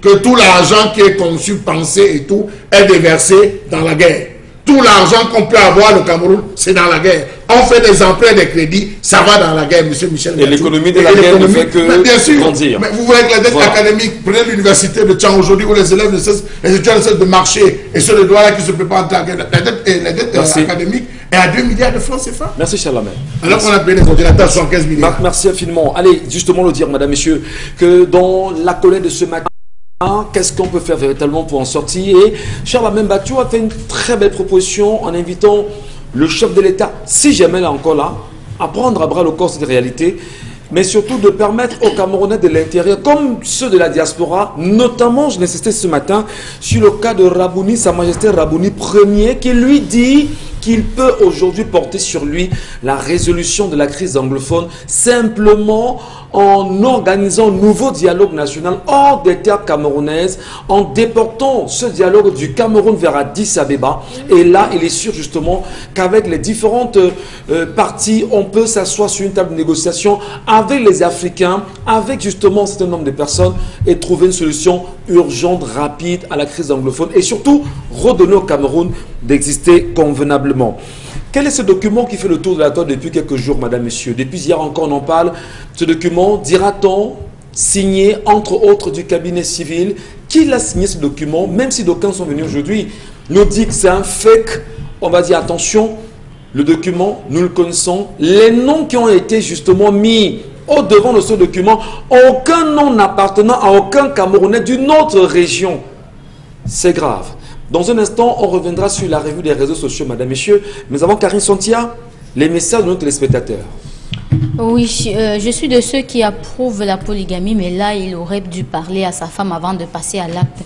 que tout l'argent qui est conçu, pensé et tout, est déversé dans la guerre. Tout l'argent qu'on peut avoir au Cameroun, c'est dans la guerre. On fait des emprunts, des crédits, ça va dans la guerre, monsieur Michel Ngatou. Et l'économie de la guerre ne fait que bien sûr, grandir. Mais vous voyez que la dette académique, prenez l'université de Tchang aujourd'hui, où les élèves les étudiants ne cessent de marcher, et ceux de droit là qui ne se peut pas entrer en guerre. La dette académique est à 2 milliards de francs CFA. Merci, Charlemagne. Alors qu'on a payé les ordinateurs 75 milliards. Merci infiniment. Allez, justement le dire, madame, messieurs, que dans la colère de ce matin, qu'est-ce qu'on peut faire véritablement pour en sortir? Et Charles Amembatou a fait une très belle proposition en invitant le chef de l'État, si jamais il est encore là, à prendre à bras le corps cette réalité, mais surtout de permettre aux Camerounais de l'intérieur, comme ceux de la diaspora, notamment, je l'insistais ce matin, sur le cas de Rabouni, Sa Majesté Rabouni Ier, qui lui dit qu'il peut aujourd'hui porter sur lui la résolution de la crise anglophone simplement en organisant un nouveau dialogue national hors des terres camerounaises, en déportant ce dialogue du Cameroun vers Addis Abeba. Et là, il est sûr justement qu'avec les différentes parties, on peut s'asseoir sur une table de négociation avec les Africains, avec justement un certain nombre de personnes et trouver une solution urgente, rapide à la crise anglophone et surtout redonner au Cameroun d'exister convenablement. Quel est ce document qui fait le tour de la toile depuis quelques jours, madame, messieurs? Depuis hier encore, on en parle. Ce document, dira-t-on, signé entre autres du cabinet civil. Qui l'a signé ce document? Même si d'aucuns sont venus aujourd'hui, nous dit que c'est un fake. On va dire attention, le document, nous le connaissons. Les noms qui ont été justement mis au-devant de ce document aucun nom n'appartenant à aucun Camerounais d'une autre région. C'est grave. Dans un instant, on reviendra sur la revue des réseaux sociaux, madame, messieurs. Mais avant, Karine Sontia, les messages de nos téléspectateurs. Oui, je suis de ceux qui approuvent la polygamie, mais là, il aurait dû parler à sa femme avant de passer à l'acte.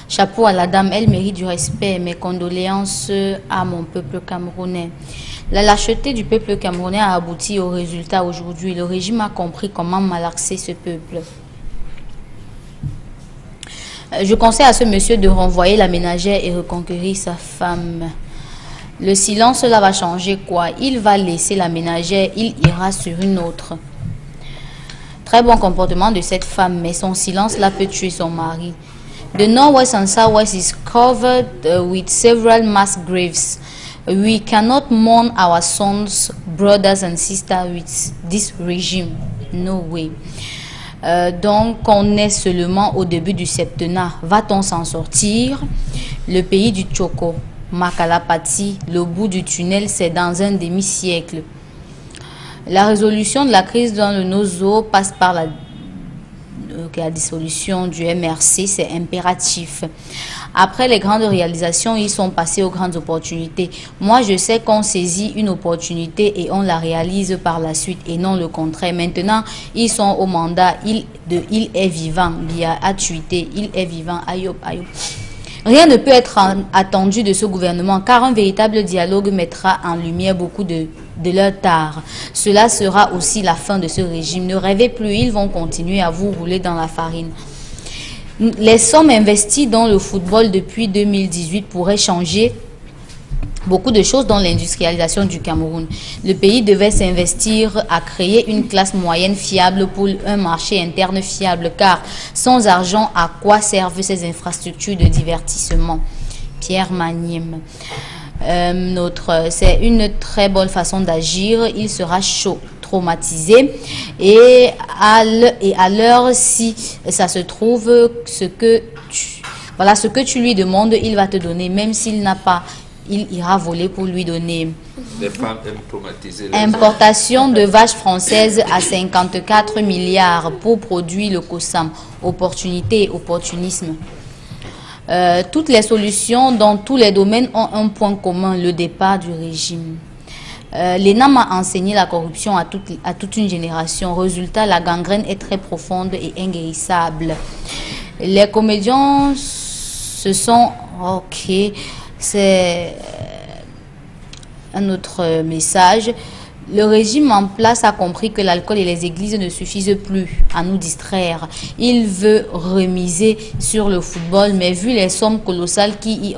Chapeau à la dame, elle mérite du respect. Mes condoléances à mon peuple camerounais. La lâcheté du peuple camerounais a abouti au résultat aujourd'hui. Le régime a compris comment malaxer ce peuple. Je conseille à ce monsieur de renvoyer la ménagère et reconquérir sa femme. Le silence, cela va changer quoi? Il va laisser la ménagère, il ira sur une autre. Très bon comportement de cette femme, mais son silence là peut tuer son mari. The northwest and southwest is covered with several mass graves. We cannot mourn our sons, brothers and sisters with this regime. No way. Donc, on est seulement au début du septennat. Va-t-on s'en sortir? Le pays du Tchoko, Makalapati, le bout du tunnel, c'est dans un demi-siècle. La résolution de la crise dans le Nozo passe par la dissolution du MRC, c'est impératif. Après les grandes réalisations, ils sont passés aux grandes opportunités. Moi, je sais qu'on saisit une opportunité et on la réalise par la suite et non le contraire. Maintenant, ils sont au mandat. Il est vivant. Bia a tweeté, il est vivant. Ayob, ayob. Rien ne peut être attendu de ce gouvernement car un véritable dialogue mettra en lumière beaucoup de leur tard. Cela sera aussi la fin de ce régime. Ne rêvez plus, ils vont continuer à vous rouler dans la farine. Les sommes investies dans le football depuis 2018 pourraient changer beaucoup de choses dans l'industrialisation du Cameroun. Le pays devait s'investir à créer une classe moyenne fiable pour un marché interne fiable, car sans argent, à quoi servent ces infrastructures de divertissement? Pierre Magnim. C'est une très bonne façon d'agir. Il sera chaud, traumatisé, et à l'heure, si ça se trouve, ce que tu lui demandes, il va te donner, même s'il n'a pas. Il ira voler pour lui donner. Les femmes aiment traumatiser. Importation de vaches françaises à 54 milliards pour produire le COSAM. Opportunité et opportunisme. Toutes les solutions dans tous les domaines ont un point commun, le départ du régime. L'ENA m'a enseigné la corruption à toute une génération. Résultat, la gangrène est très profonde et inguérissable. Les comédiens se sont... Ok... C'est un autre message. Le régime en place a compris que l'alcool et les églises ne suffisent plus à nous distraire. Il veut remiser sur le football, mais vu les sommes colossales qui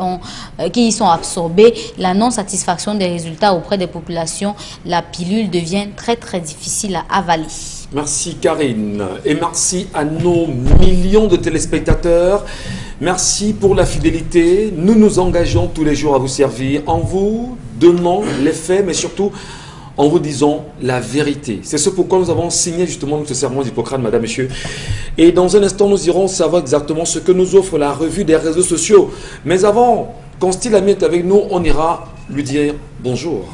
y sont absorbées, la non-satisfaction des résultats auprès des populations, la pilule devient très très difficile à avaler. Merci Karine et merci à nos millions de téléspectateurs. Merci pour la fidélité. Nous nous engageons tous les jours à vous servir en vous donnant les faits, mais surtout en vous disant la vérité. C'est ce pourquoi nous avons signé justement ce serment d'Hippocrate, madame, monsieur. Et dans un instant, nous irons savoir exactement ce que nous offre la revue des réseaux sociaux. Mais avant, quand Style Ami est avec nous, on ira lui dire bonjour.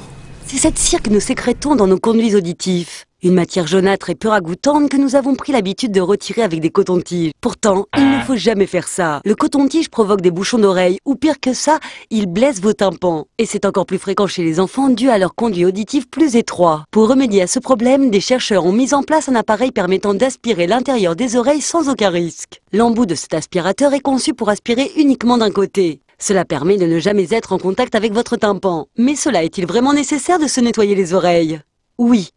C'est cette cire que nous sécrétons dans nos conduits auditifs. Une matière jaunâtre et peu ragoûtante que nous avons pris l'habitude de retirer avec des cotons-tiges. Pourtant, il ne faut jamais faire ça. Le coton-tige provoque des bouchons d'oreilles ou pire que ça, il blesse vos tympans. Et c'est encore plus fréquent chez les enfants dû à leur conduit auditif plus étroit. Pour remédier à ce problème, des chercheurs ont mis en place un appareil permettant d'aspirer l'intérieur des oreilles sans aucun risque. L'embout de cet aspirateur est conçu pour aspirer uniquement d'un côté. Cela permet de ne jamais être en contact avec votre tympan. Mais cela est-il vraiment nécessaire de se nettoyer les oreilles? Oui.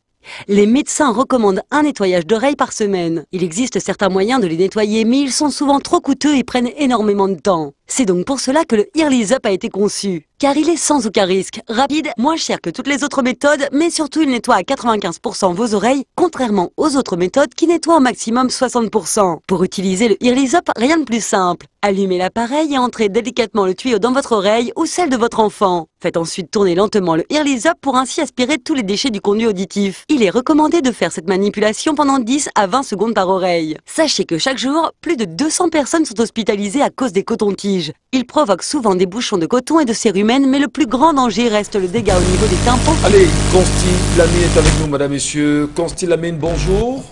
Les médecins recommandent un nettoyage d'oreilles par semaine. Il existe certains moyens de les nettoyer, mais ils sont souvent trop coûteux et prennent énormément de temps. C'est donc pour cela que le Earlys Up a été conçu. Car il est sans aucun risque, rapide, moins cher que toutes les autres méthodes, mais surtout il nettoie à 95% vos oreilles, contrairement aux autres méthodes qui nettoient au maximum 60%. Pour utiliser le Earlys Up, rien de plus simple. Allumez l'appareil et entrez délicatement le tuyau dans votre oreille ou celle de votre enfant. Faites ensuite tourner lentement le Earlys Up pour ainsi aspirer tous les déchets du conduit auditif. Il est recommandé de faire cette manipulation pendant 10 à 20 secondes par oreille. Sachez que chaque jour, plus de 200 personnes sont hospitalisées à cause des cotons-tiges. Ils provoquent souvent des bouchons de coton et de cérumen, mais le plus grand danger reste le dégât au niveau des tympans. Allez, Constille Lamine est avec nous, madame, messieurs. Constille Lamine, bonjour.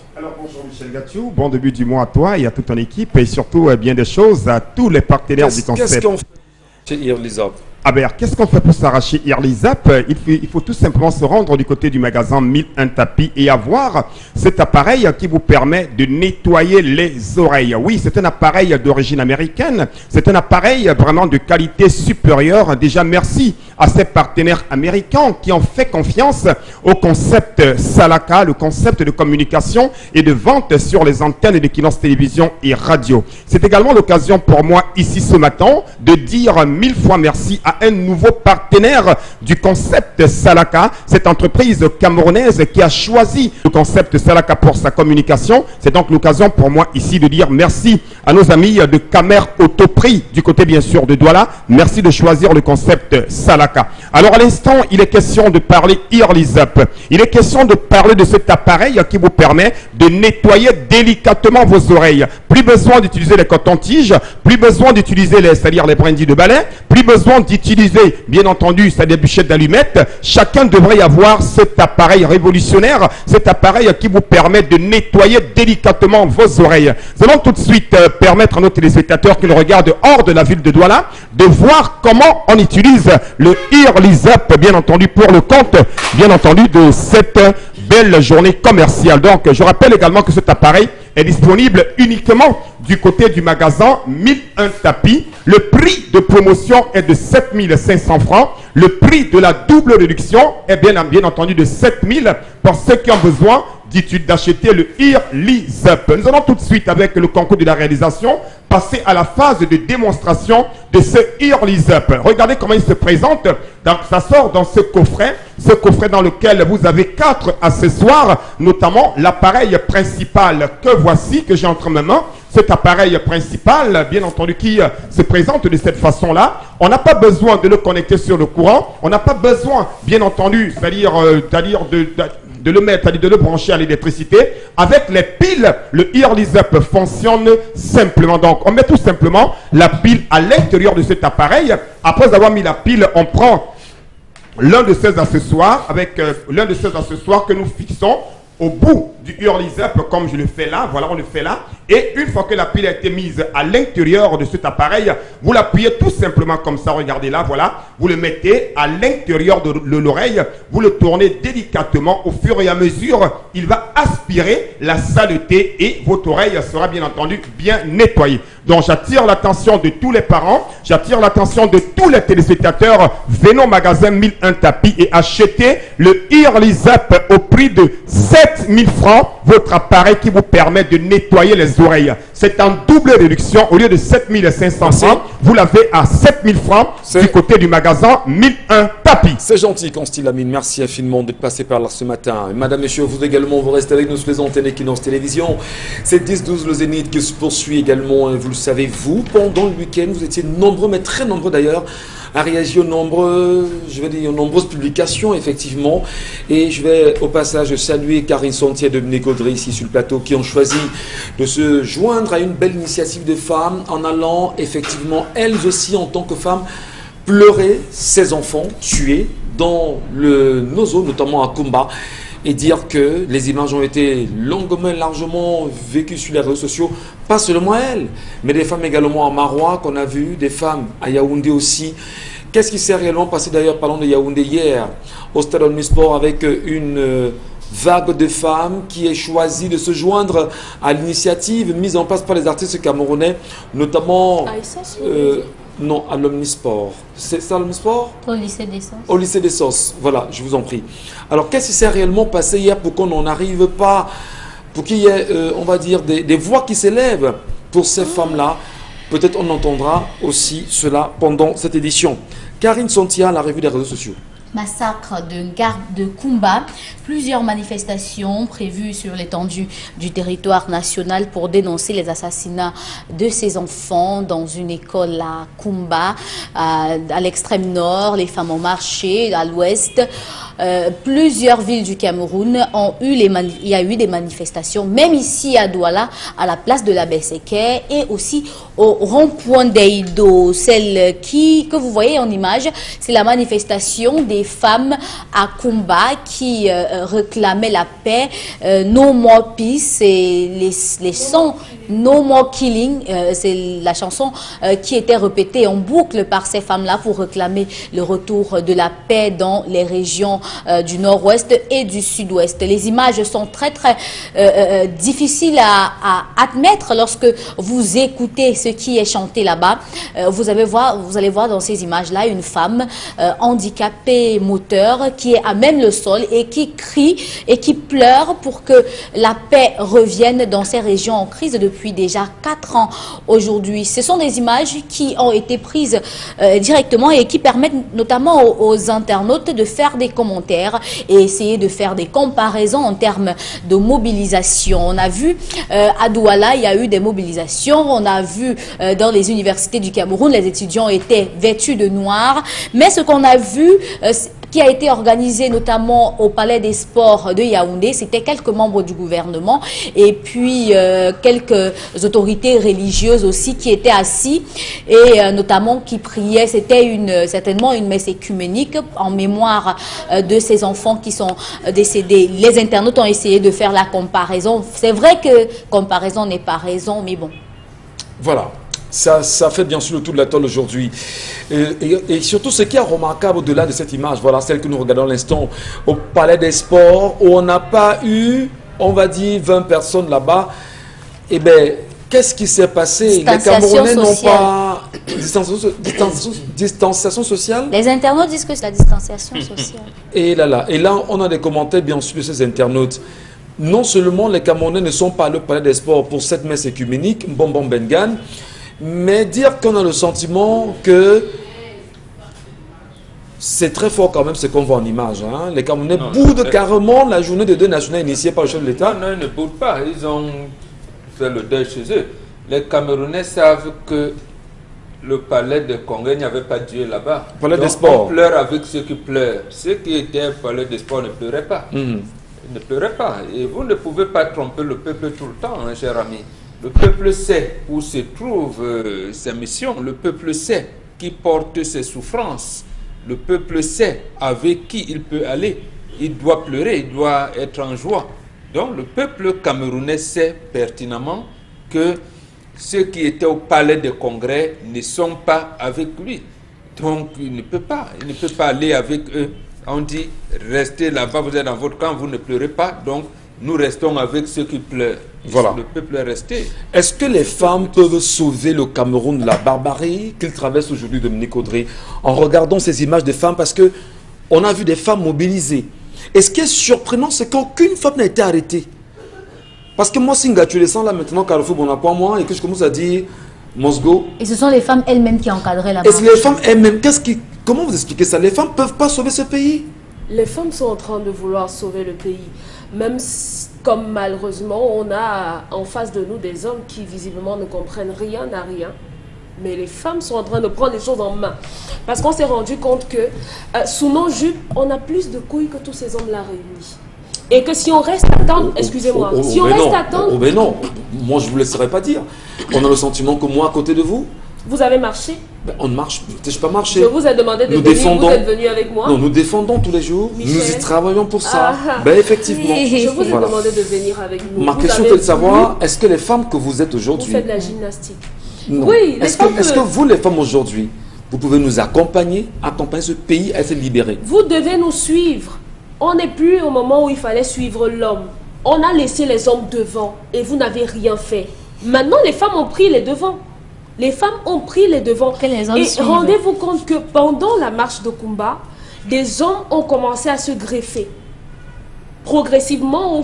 Michel Gathiou, bon début du mois à toi et à toute ton équipe et surtout bien des choses à tous les partenaires du concept. Qu'est-ce qu'on fait chez Irlisap? Ah ben, qu'est-ce qu'on fait pour s'arracher Irlisap? Il faut tout simplement se rendre du côté du magasin 1001 tapis et avoir cet appareil qui vous permet de nettoyer les oreilles. Oui, c'est un appareil d'origine américaine. C'est un appareil vraiment de qualité supérieure. Déjà, merci à ces partenaires américains qui ont fait confiance au concept Salaka, le concept de communication et de vente sur les antennes de Kinos Télévision et Radio. C'est également l'occasion pour moi ici ce matin de dire 1000 fois merci à un nouveau partenaire du concept Salaka, cette entreprise camerounaise qui a choisi le concept Salaka pour sa communication. C'est donc l'occasion pour moi ici de dire merci à nos amis de Camer Autoprix du côté bien sûr de Douala. Merci de choisir le concept Salaka. Alors à l'instant, il est question de parler Irlisap. Il est question de parler de cet appareil qui vous permet de nettoyer délicatement vos oreilles. Plus besoin d'utiliser les cotons-tiges, plus besoin d'utiliser c'est-à-dire les brindilles de balai, plus besoin d'utiliser, bien entendu, c'est-à-dire des bûchettes d'allumettes. Chacun devrait avoir cet appareil révolutionnaire, cet appareil qui vous permet de nettoyer délicatement vos oreilles. Nous allons tout de suite permettre à nos téléspectateurs qui nous regardent hors de la ville de Douala de voir comment on utilise le Irlisap, bien entendu, pour le compte, bien entendu, de cette belle journée commerciale. Donc, je rappelle également que cet appareil est disponible uniquement du côté du magasin 1001 tapis. Le prix de promotion est de 7500 francs. Le prix de la double réduction est bien entendu de 7000 pour ceux qui ont besoin d'acheter le Irlisap. Nous allons tout de suite, avec le concours de la réalisation, passer à la phase de démonstration de ce Irlisap. Regardez comment il se présente. Donc, ça sort dans ce coffret dans lequel vous avez 4 accessoires, notamment l'appareil principal que voici, que j'ai entre mes mains. Cet appareil principal, bien entendu, qui se présente de cette façon-là. On n'a pas besoin de le connecter sur le courant. On n'a pas besoin, bien entendu, c'est-à-dire de le mettre, de le brancher à l'électricité. Avec les piles, le Irlisap fonctionne simplement. Donc, on met tout simplement la pile à l'intérieur de cet appareil. Après avoir mis la pile, on prend l'un de ces accessoires, que nous fixons au bout du Irlisap, comme je le fais là. Voilà, on le fait là. Et une fois que la pile a été mise à l'intérieur de cet appareil, vous l'appuyez tout simplement comme ça. Regardez là, voilà. Vous le mettez à l'intérieur de l'oreille. Vous le tournez délicatement. Au fur et à mesure, il va aspirer la saleté et votre oreille sera bien entendu bien nettoyée. Donc j'attire l'attention de tous les parents, j'attire l'attention de tous les téléspectateurs. Venez au magasin 1001 tapis et achetez le Irlisap au prix de 7000 francs. Votre appareil qui vous permet de nettoyer les oreilles. C'est en double réduction. Au lieu de 7500 francs, vous l'avez à 7000 francs du côté du magasin 1001 tapis. C'est gentil, Constille Amine. Merci infiniment d'être passé par là ce matin. Madame, messieurs, vous également, vous restez avec nous sur les antennes Kinos Télévision. C'est 10-12 le Zénith qui se poursuit également. Vous le savez, vous, pendant le week-end, vous étiez nombreux, mais très nombreux d'ailleurs, à réagir aux nombreuses publications, effectivement. Et je vais au passage saluer Karine Santier et Dominique Audrey ici sur le plateau qui ont choisi de se joindre à une belle initiative de femmes en allant effectivement, elles aussi en tant que femmes, pleurer ces enfants tués dans nos zones, notamment à Kumba, et dire que les images ont été longuement et largement vécues sur les réseaux sociaux, pas seulement elles, mais des femmes également à Marois qu'on a vues, des femmes à Yaoundé aussi. Qu'est-ce qui s'est réellement passé d'ailleurs, parlons de Yaoundé hier, au Stade Omnisport, avec une vague de femmes qui a choisi de se joindre à l'initiative mise en place par les artistes camerounais, notamment... non, à l'Omnisport. C'est ça l'Omnisport? Au lycée des Sens. Au lycée des Sens, voilà, je vous en prie. Alors, qu'est-ce qui s'est réellement passé hier pour qu'on n'en arrive pas, pour qu'il y ait, on va dire, des voix qui s'élèvent pour ces femmes-là? Peut-être on entendra aussi cela pendant cette édition. Karine Santia, la revue des réseaux sociaux. Massacre de gare de Kumba, plusieurs manifestations prévues sur l'étendue du territoire national pour dénoncer les assassinats de ces enfants dans une école à Kumba, à l'extrême nord. Les femmes ont marché à l'ouest. plusieurs villes du Cameroun il y a eu des manifestations, même ici à Douala, à la place de la Besseke et aussi au rond-point d'Eido. Celle que vous voyez en image, c'est la manifestation des femmes à Kumba qui réclamaient la paix, No More Peace, et les sons No More Killing, c'est la chanson qui était répétée en boucle par ces femmes-là pour réclamer le retour de la paix dans les régions du nord-ouest et du sud-ouest. Les images sont très difficiles à admettre lorsque vous écoutez ce qui est chanté là-bas. Vous allez voir dans ces images-là une femme handicapée moteur qui est à même le sol et qui crie et qui pleure pour que la paix revienne dans ces régions en crise depuis déjà 4 ans aujourd'hui. Ce sont des images qui ont été prises directement et qui permettent notamment aux internautes de faire des commentaires et essayer de faire des comparaisons en termes de mobilisation. On a vu à Douala, il y a eu des mobilisations. On a vu dans les universités du Cameroun, les étudiants étaient vêtus de noir. Mais ce qu'on a vu, qui a été organisé notamment au Palais des Sports de Yaoundé, c'était quelques membres du gouvernement et puis quelques autorités religieuses aussi qui étaient assis et notamment qui priaient. C'était certainement une messe écuménique en mémoire de ces enfants qui sont décédés. Les internautes ont essayé de faire la comparaison. C'est vrai que comparaison n'est pas raison, mais bon. Voilà. Ça fait bien sûr le tour de la toile aujourd'hui. Et surtout, ce qui est remarquable au-delà de cette image, voilà, celle que nous regardons à l'instant, au Palais des Sports, où on n'a pas eu, on va dire, 20 personnes là-bas. Eh bien, qu'est-ce qui s'est passé? Les Camerounais n'ont pas... Distanciation sociale? Les internautes disent que c'est la distanciation sociale. Et là, on a des commentaires, bien sûr, de ces internautes. Non seulement les Camerounais ne sont pas allés au Palais des Sports pour cette messe écuménique, Mbom Bengan, mais dire qu'on a le sentiment que c'est très fort quand même ce qu'on voit en image. Hein. Les Camerounais boudent carrément la journée des deuil national initiée par le chef de l'État. Non, ils ne boudent pas. Ils ont fait le deuil chez eux. Les Camerounais savent que le palais de Congrès, il n'y avait pas Dieu là-bas. Palais des Sports. On pleure avec ceux qui pleurent. Ceux qui étaient au Palais des Sports ne pleuraient pas. Ils ne pleuraient pas. Et vous ne pouvez pas tromper le peuple tout le temps, hein, cher ami. Le peuple sait où se trouvent ses missions. Le peuple sait qui porte ses souffrances. Le peuple sait avec qui il peut aller. Il doit pleurer, il doit être en joie. Donc le peuple camerounais sait pertinemment que ceux qui étaient au palais de Congrès ne sont pas avec lui. Donc il ne peut pas aller avec eux. On dit, restez là-bas, vous êtes dans votre camp, vous ne pleurez pas. Donc nous restons avec ceux qui pleurent. Voilà. Le peuple est resté. Est-ce que les femmes peuvent sauver le Cameroun de la barbarie qu'il traverse aujourd'hui, Dominique Audrey, en regardant ces images de femmes? Parce que on a vu des femmes mobilisées. Et ce qui est surprenant, c'est qu'aucune femme n'a été arrêtée. Parce que moi, si tu descends là maintenant, Carrefour, on n'a pas moi, et que je commence à dire Mosgo. Et ce sont les femmes elles-mêmes qui encadraient la marche. Et les femmes elles-mêmes, comment vous expliquez ça? Les femmes ne peuvent pas sauver ce pays? Les femmes sont en train de vouloir sauver le pays. Même comme malheureusement, on a en face de nous des hommes qui visiblement ne comprennent rien à rien. Mais les femmes sont en train de prendre les choses en main. Parce qu'on s'est rendu compte que sous nos jupes, on a plus de couilles que tous ces hommes-là réunis. Et que si on reste à attendre, excusez-moi, si on reste à attendre... mais non, moi je ne vous laisserai pas dire. On a le sentiment que moi, à côté de vous... Vous avez marché? Ben, on marche, je n'ai pas marché. Je vous ai demandé de venir, vous êtes venu avec moi? Non, nous défendons tous les jours, Michel. nous y travaillons pour ça. Ben effectivement. Je vous ai demandé de venir avec nous. Ma question est de savoir, est-ce que les femmes que vous êtes aujourd'hui... Vous faites de la gymnastique? Non. Oui, est-ce que vous, les femmes aujourd'hui, vous pouvez nous accompagner ce pays à se libérer? Vous devez nous suivre. On n'est plus au moment où il fallait suivre l'homme. On a laissé les hommes devant et vous n'avez rien fait. Maintenant, les femmes ont pris les devants. Les femmes ont pris les devants. Et rendez-vous compte que pendant la marche de Kumba, des hommes ont commencé à se greffer. Progressivement,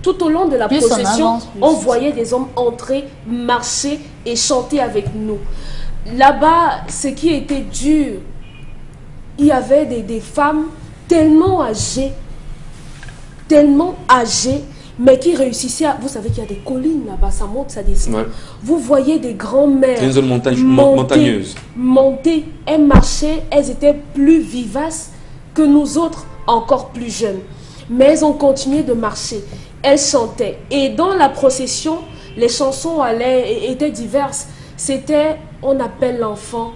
tout au long de la procession, on voyait des hommes entrer, marcher et chanter avec nous. Là-bas, ce qui était dur, il y avait des femmes tellement âgées, mais qui réussissaient à... Vous savez qu'il y a des collines là-bas, ça monte, ça descend. Ouais. Vous voyez des grands-mères une zone montagneuse. Monter, elles marchaient, elles étaient plus vivaces que nous autres encore plus jeunes. Mais elles ont continué de marcher. Elles chantaient. Et dans la procession, les chansons étaient diverses. C'était « On appelle l'enfant »,«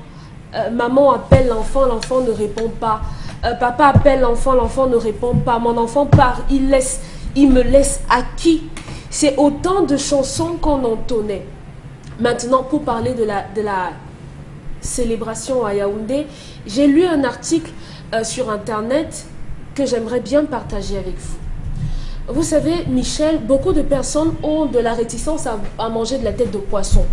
Maman appelle l'enfant, l'enfant ne répond pas »,« Papa appelle l'enfant, l'enfant ne répond pas »,« Mon enfant part, il me laisse à qui ?» C'est autant de chansons qu'on entonnait. Maintenant, pour parler de la célébration à Yaoundé, j'ai lu un article sur Internet que j'aimerais bien partager avec vous. Vous savez, Michel, beaucoup de personnes ont de la réticence à manger de la tête de poisson.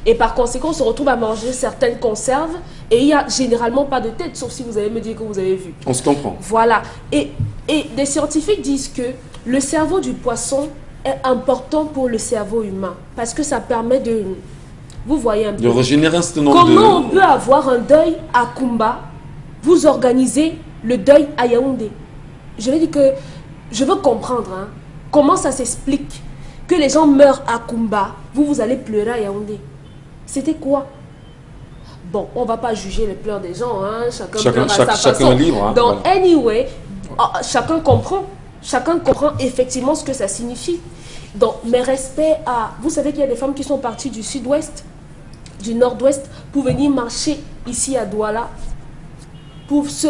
Et par conséquent, on se retrouve à manger certaines conserves et il n'y a généralement pas de tête, sauf si vous allez me dire que vous avez vu. On se comprend. Voilà. Et des scientifiques disent que le cerveau du poisson est important pour le cerveau humain parce que ça permet de... Vous voyez un peu. De régénérer un certain nombre de... Comment on peut avoir un deuil à Kumba, vous organisez le deuil à Yaoundé? Je veux dire que... Je veux comprendre, hein, comment ça s'explique que les gens meurent à Kumba, vous allez pleurer à Yaoundé. C'était quoi? Bon, on ne va pas juger les pleurs des gens, hein, chacun pleure à sa façon. Chacun est libre. Hein, donc, voilà. Anyway, chacun comprend effectivement ce que ça signifie. Donc, mes respects à... Vous savez qu'il y a des femmes qui sont parties du sud-ouest, du nord-ouest, pour venir marcher ici à Douala, pour se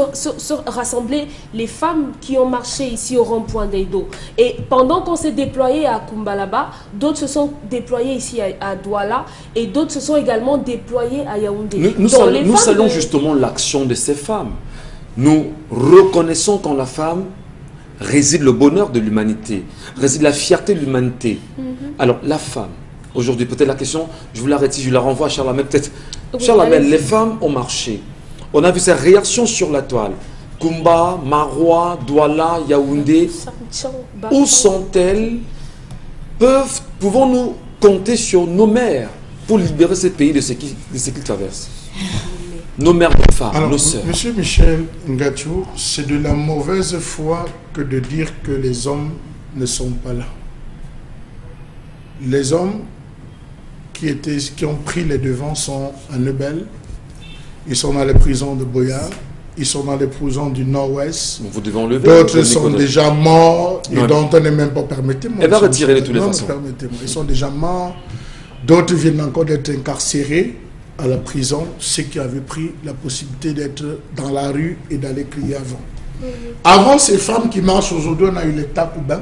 rassembler les femmes qui ont marché ici au rond-point d'Eido. Et pendant qu'on s'est déployé à Kumbalaba, d'autres se sont déployés ici à Douala et d'autres se sont également déployés à Yaoundé. Nous saluons justement l'action de ces femmes. Nous reconnaissons qu'en la femme réside le bonheur de l'humanité, réside la fierté de l'humanité. Alors, la femme, aujourd'hui, peut-être la question, je vous l'arrête, je la renvoie à Charlamel, peut-être. Oui, Charlamel, les femmes ont marché. On a vu ces réactions sur la toile. Kumba, Maroua, Douala, Yaoundé. Où sont-elles? Pouvons-nous compter sur nos mères pour libérer ce pays de ce qu'ils traversent? Nos mères de femmes, alors, nos sœurs. Monsieur Michel Ngatiou, c'est de la mauvaise foi que de dire que les hommes ne sont pas là. Les hommes qui ont pris les devants sont à Nebel. Ils sont dans les prisons de Boyard, ils sont dans les prisons du Nord-Ouest. Vous devez enlever. D'autres sont déjà morts et dont on n'est même pas. Permettez-moi. Elle va retirer de toutes les façons. Permettez-moi. Ils sont déjà morts. D'autres viennent encore d'être incarcérés à la prison, ceux qui avaient pris la possibilité d'être dans la rue et d'aller crier avant. Avant, ces femmes qui marchent aujourd'hui, on a eu les Takouban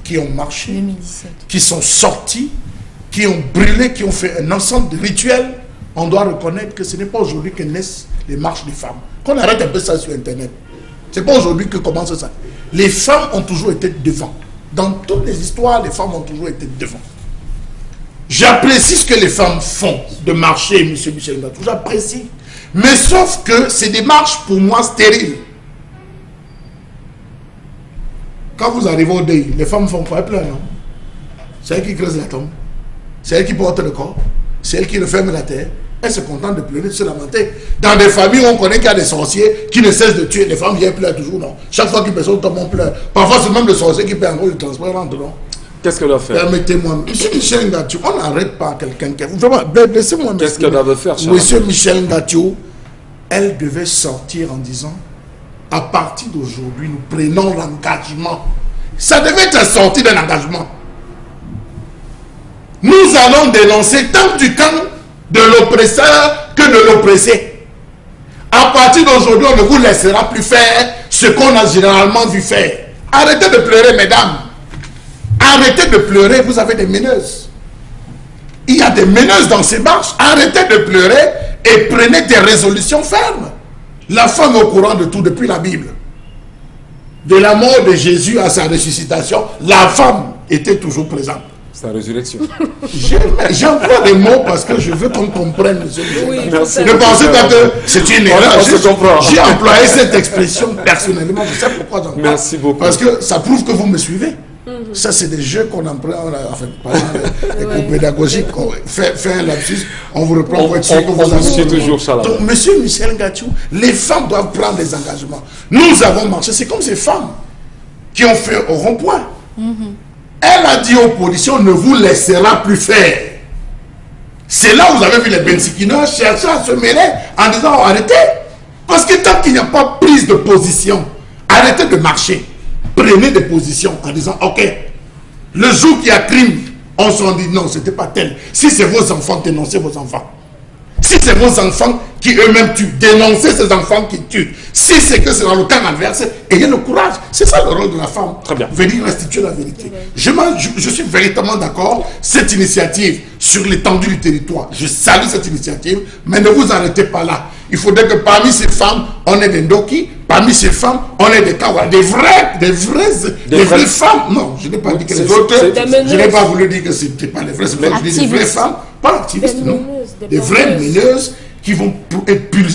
qui ont marché, 2017. qui sont sortis, qui ont brûlé, qui ont fait un ensemble de rituels. On doit reconnaître que ce n'est pas aujourd'hui que naissent les marches des femmes. Qu'on arrête un peu ça sur Internet. Ce n'est pas aujourd'hui que commence ça. Les femmes ont toujours été devant. Dans toutes les histoires, les femmes ont toujours été devant. J'apprécie ce que les femmes font de marcher, M. Michel Ngatiou. J'apprécie. Mais sauf que c'est des marches pour moi stériles. Quand vous arrivez au deuil, les femmes font quoi? Elles pleurent, non? C'est elles qui creusent la tombe. C'est elles qui portent le corps. C'est elles qui referment la terre. Elles se contentent de pleurer, de se lamenter. Dans des familles où on connaît qu'il y a des sorciers qui ne cessent de tuer, les femmes viennent pleurer toujours, non? Chaque fois qu'une personne tombe, on pleure. Parfois, c'est même le sorcier qui paie encore le transport entre, non? Qu'est-ce qu'elle doit faire? Permettez-moi, M. Michel Ngatiou, on n'arrête pas quelqu'un qui... Vraiment, laissez-moi... Qu'est-ce qu'elle doit faire, M. Michel Ngatiou, elle devait sortir en disant, à partir d'aujourd'hui, nous prenons l'engagement. Ça devait être sorti d'un engagement. Nous allons dénoncer tant du camp de l'oppresseur que de l'oppressé. À partir d'aujourd'hui, on ne vous laissera plus faire ce qu'on a généralement vu faire. Arrêtez de pleurer, mesdames. Arrêtez de pleurer, vous avez des meneuses. Il y a des meneuses dans ces marches. Arrêtez de pleurer et prenez des résolutions fermes. La femme est au courant de tout depuis la Bible. De la mort de Jésus à sa ressuscitation, la femme était toujours présente. Sa résurrection. J'emploie des mots parce que je veux qu'on comprenne. Oui, merci. Ne pensez pas que c'est une erreur. On se comprend. J'ai employé cette expression personnellement. Je sais pourquoi j'en parle. Merci beaucoup. Parce que ça prouve que vous me suivez. Ça, c'est des jeux qu'on emploie. Enfin, des cours pédagogiques. On fait un lapsus. On vous reprend. On vous suit toujours, Charles. Donc, monsieur Michel Ngatiou, les femmes doivent prendre des engagements. Nous avons marché. C'est comme ces femmes qui ont fait au rond-point. Elle a dit aux policiers, on ne vous laissera plus faire. C'est là où vous avez vu les Bensikineurs chercher à se mêler en disant, arrêtez. Parce que tant qu'il n'y a pas prise de position à arrêtez de marcher. Prenez des positions en disant, ok, le jour qu'il y a crime, on s'en dit non, ce n'était pas tel. Si c'est vos enfants, dénoncez vos enfants. Si c'est vos enfants qui eux-mêmes tuent, dénoncez ces enfants qui tuent. Si c'est que c'est dans le cas adverse, ayez le courage. C'est ça le rôle de la femme. Très bien. Venir restituer la vérité. Je suis véritablement d'accord. Cette initiative sur l'étendue du territoire, je salue cette initiative, mais ne vous arrêtez pas là. Il faudrait que parmi ces femmes, on ait des Ndoki, parmi ces femmes, on ait des Kawa, des vraies femmes. Non, je n'ai pas dit que les autres, je n'ai pas voulu dire que ce n'était pas les vraies, c'est des vraies femmes, pas activistes, non. Des vraies meneuses qui vont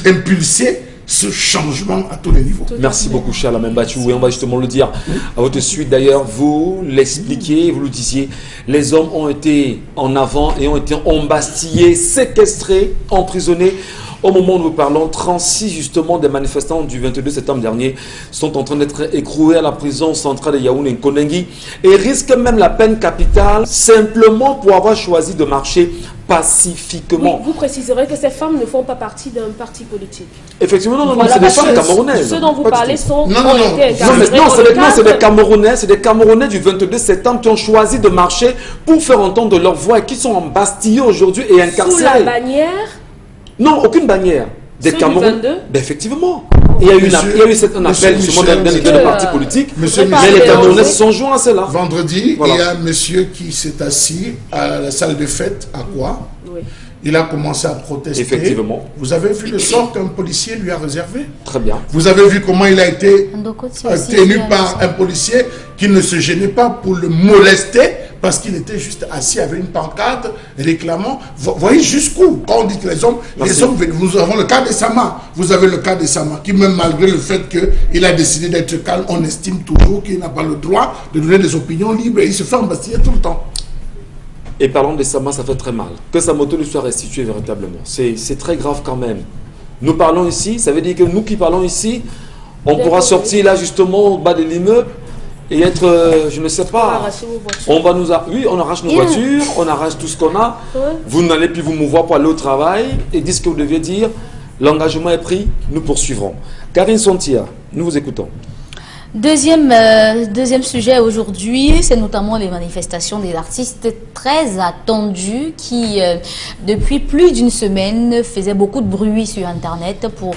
impulser ce changement à tous les niveaux. Merci beaucoup, cher Lamine Bachou. Et on va justement le dire à votre suite. D'ailleurs, vous l'expliquiez, vous le disiez, les hommes ont été en avant et ont été embastillés, séquestrés, emprisonnés. Au moment où nous parlons, 36 justement des manifestants du 22 septembre dernier sont en train d'être écroués à la prison centrale de Yaoundé-Nkondengi et risquent même la peine capitale simplement pour avoir choisi de marcher pacifiquement. Oui, vous préciserez que ces femmes ne font pas partie d'un parti politique. Effectivement, non, Voilà, c'est des femmes camerounaises. Ceux dont vous parlez sont Non, c'est des Camerounais, c'est des Camerounais du 22 septembre qui ont choisi de marcher pour faire entendre leur voix et qui sont embastillés aujourd'hui et incarcérés. Sous la bannière? Non, aucune bannière. Des Camerounais. Ben effectivement. Il y a eu un appel justement d'un parti politique, mais les Camerounais se sont joints à cela. Vendredi, il y a un monsieur qui s'est assis à la salle de fête à quoi? Oui. Il a commencé à protester. Effectivement. Vous avez vu le sort qu'un policier lui a réservé? Très bien. Vous avez vu comment il a été tenu par un policier qui ne se gênait pas pour le molester parce qu'il était juste assis avec une pancarte réclamant. Vous voyez jusqu'où? Quand on dit que les hommes, nous avons le cas de Sama. Vous avez le cas de Sama qui, même malgré le fait qu'il a décidé d'être calme, on estime toujours qu'il n'a pas le droit de donner des opinions libres et il se fait embastiller tout le temps. Et parlant de Sama, ça fait très mal. Que sa moto lui soit restituée véritablement. C'est très grave quand même. Nous parlons ici, ça veut dire que nous qui parlons ici, on pourra sortir là justement au bas de l'immeuble et être, je ne sais pas, on va nous... Oui, on arrache nos voitures, on arrache tout ce qu'on a. Vous n'allez plus vous mouvoir pour aller au travail et dire ce que vous deviez dire. L'engagement est pris, nous poursuivrons. Karine Sontia, nous vous écoutons. Deuxième sujet aujourd'hui, c'est notamment les manifestations des artistes très attendues qui, depuis plus d'une semaine, faisaient beaucoup de bruit sur Internet pour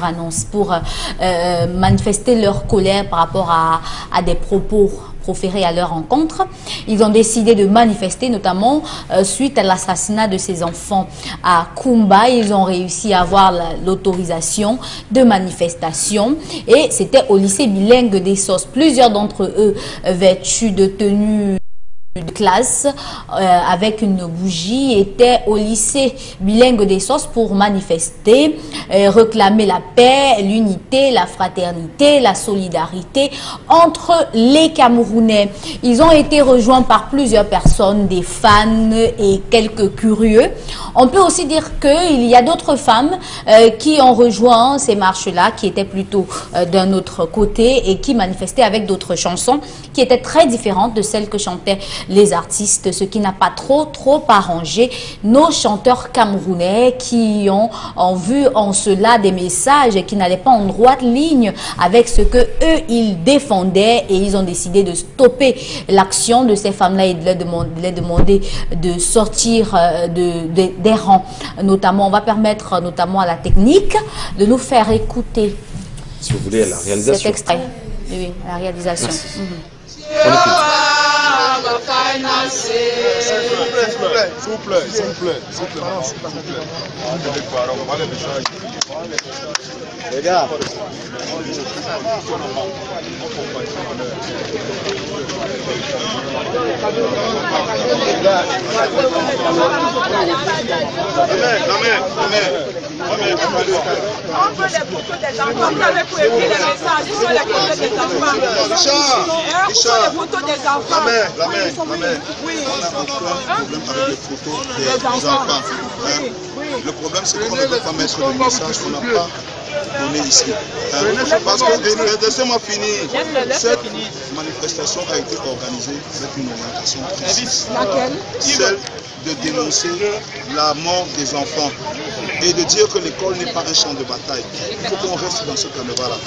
manifester leur colère par rapport à des propos proférés à leur encontre. Ils ont décidé de manifester, notamment suite à l'assassinat de ces enfants à Kumba. Ils ont réussi à avoir l'autorisation de manifestation et c'était au lycée bilingue des Sosses. Plusieurs d'entre eux vêtus de tenues de classe avec une bougie étaient au lycée bilingue des Sosses pour manifester, réclamer la paix, l'unité, la fraternité, la solidarité entre les Camerounais. Ils ont été rejoints par plusieurs personnes, des fans et quelques curieux. On peut aussi dire qu'il y a d'autres femmes qui ont rejoint ces marches-là, qui étaient plutôt d'un autre côté et qui manifestaient avec d'autres chansons qui étaient très différentes de celles que chantaient les artistes, ce qui n'a pas trop arrangé nos chanteurs camerounais qui ont vu en cela des messages qui n'allaient pas en droite ligne avec ce que eux ils défendaient et ils ont décidé de stopper l'action de ces femmes-là et de les demander de sortir des rangs. Notamment, on va permettre notamment à la technique de nous faire écouter, si vous voulez, à la réalisation. Cet extrait. Oui, à la réalisation. On écoute. Les gars. On veut les photos des enfants, vous avez pu écrire les messages, ils sont les photos des enfants. Ils sont les photos des enfants. La mère. Oui. On a aucun problème avec les photos des enfants. Le problème, c'est qu'on ne peut pas mettre le message qu'on n'a pas donné ici. Parce que, laissez-moi finir, cette manifestation a été organisée avec une orientation précise. Laquelle? Celle de dénoncer la mort des enfants. et de dire que l'école n'est pas un champ de bataille. Il faut qu'on reste dans ce canevas-là.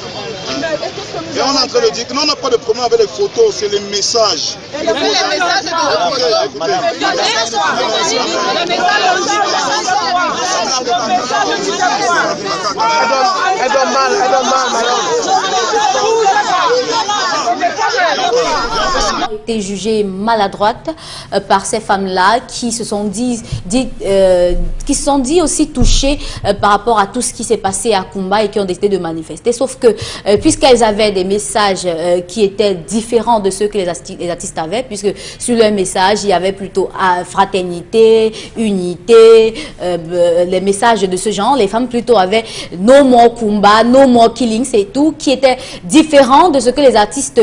Et on est en train de dire que non, on n'a pas de problème avec les photos, c'est les messages. Elle donne mal, été jugée maladroite par ces femmes-là qui se sont dit aussi touchées par rapport à tout ce qui s'est passé à Kumba et qui ont décidé de manifester. Sauf que puisqu'elles avaient des messages qui étaient différents de ceux que les artistes avaient, puisque sur leur message il y avait plutôt fraternité, unité, les messages de ce genre, les femmes plutôt avaient no more Kumba, no more killing, c'est tout, qui était différent de ce que les artistes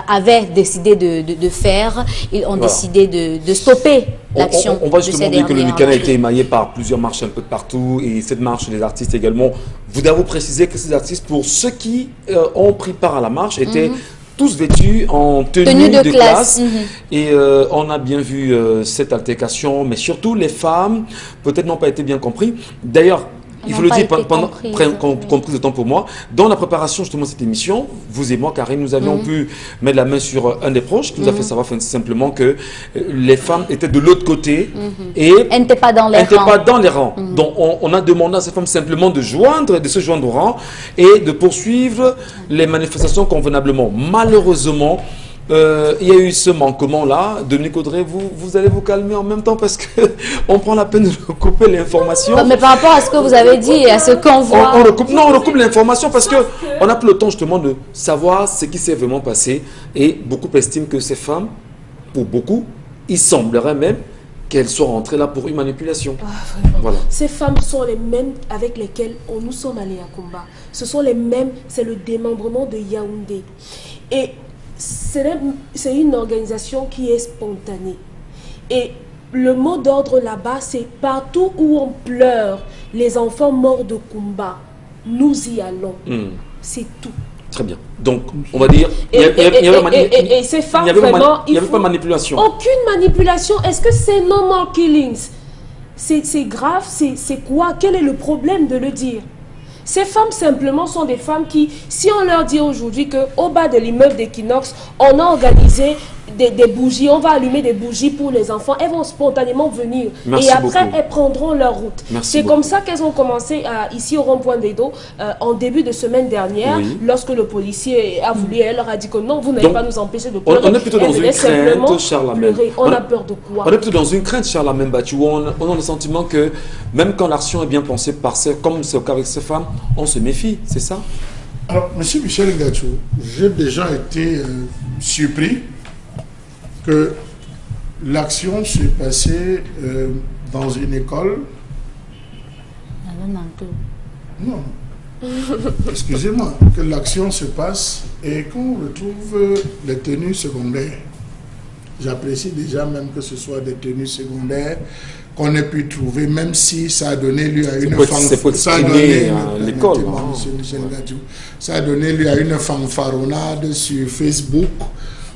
avaient décidé de faire. Ils ont décidé de stopper l'action. On va justement dire que le week-end a été émaillé par plusieurs marches un peu de partout et cette marche des artistes également. Vous devez préciser que ces artistes, pour ceux qui ont pris part à la marche, étaient tous vêtus en tenue de classe. Et on a bien vu cette altercation, mais surtout les femmes, peut-être n'ont pas été bien compris. D'ailleurs, il faut le dire pendant compris de temps pour moi. Dans la préparation justement de cette émission, vous et moi, Karine, nous avions pu mettre la main sur un des proches qui nous a fait savoir simplement que les femmes étaient de l'autre côté et elles n'étaient pas dans les rangs. Donc on a demandé à ces femmes simplement de se joindre au rang et de poursuivre les manifestations convenablement. Malheureusement, il y a eu ce manquement-là. Dominique Audrey, vous allez vous calmer en même temps parce qu'on prend la peine de couper l'information. Mais par rapport à ce que vous avez dit et à ce qu'on voit... On recoupe l'information parce qu'on n'a plus le temps justement de savoir ce qui s'est vraiment passé. Et beaucoup estiment que ces femmes, pour beaucoup, il semblerait même qu'elles soient rentrées là pour une manipulation. Voilà. Ces femmes sont les mêmes avec lesquelles nous sommes allés à Kumba. Ce sont les mêmes, c'est le démembrement de Yaoundé. Et c'est une organisation qui est spontanée. Et le mot d'ordre là-bas, c'est partout où on pleure les enfants morts de Kumba, nous y allons. C'est tout. Très bien. Donc, on va dire... Et ces femmes, vraiment... Il n'y avait pas de manipulation. Aucune manipulation. Est-ce que c'est no more killings? C'est grave, c'est quoi? Quel est le problème de le dire? Ces femmes simplement sont des femmes qui, si on leur dit aujourd'hui qu'au bas de l'immeuble d'Equinox, on a organisé des bougies, on va allumer des bougies pour les enfants, elles vont spontanément venir. Merci et après, beaucoup. Elles prendront leur route. C'est comme ça qu'elles ont commencé ici au rond-point d'Edo en début de semaine dernière, lorsque le policier a voulu, elle leur a dit que non, vous n'allez pas nous empêcher de pleurer. On est plutôt dans une crainte, Charlamagne. On a peur de quoi? On est plutôt dans une crainte, Charlamagne Bathiou, où on a le sentiment que même quand l'action est bien pensée comme c'est le cas avec ces femmes, on se méfie, c'est ça? Alors, M. Michel Ngachou, j'ai déjà été surpris que l'action s'est passée dans une école. Non. Excusez-moi, que l'action se passe et qu'on retrouve les tenues secondaires. J'apprécie déjà même que ce soit des tenues secondaires qu'on ait pu trouver, même si ça a donné lieu à une fanfaronnade sur Facebook,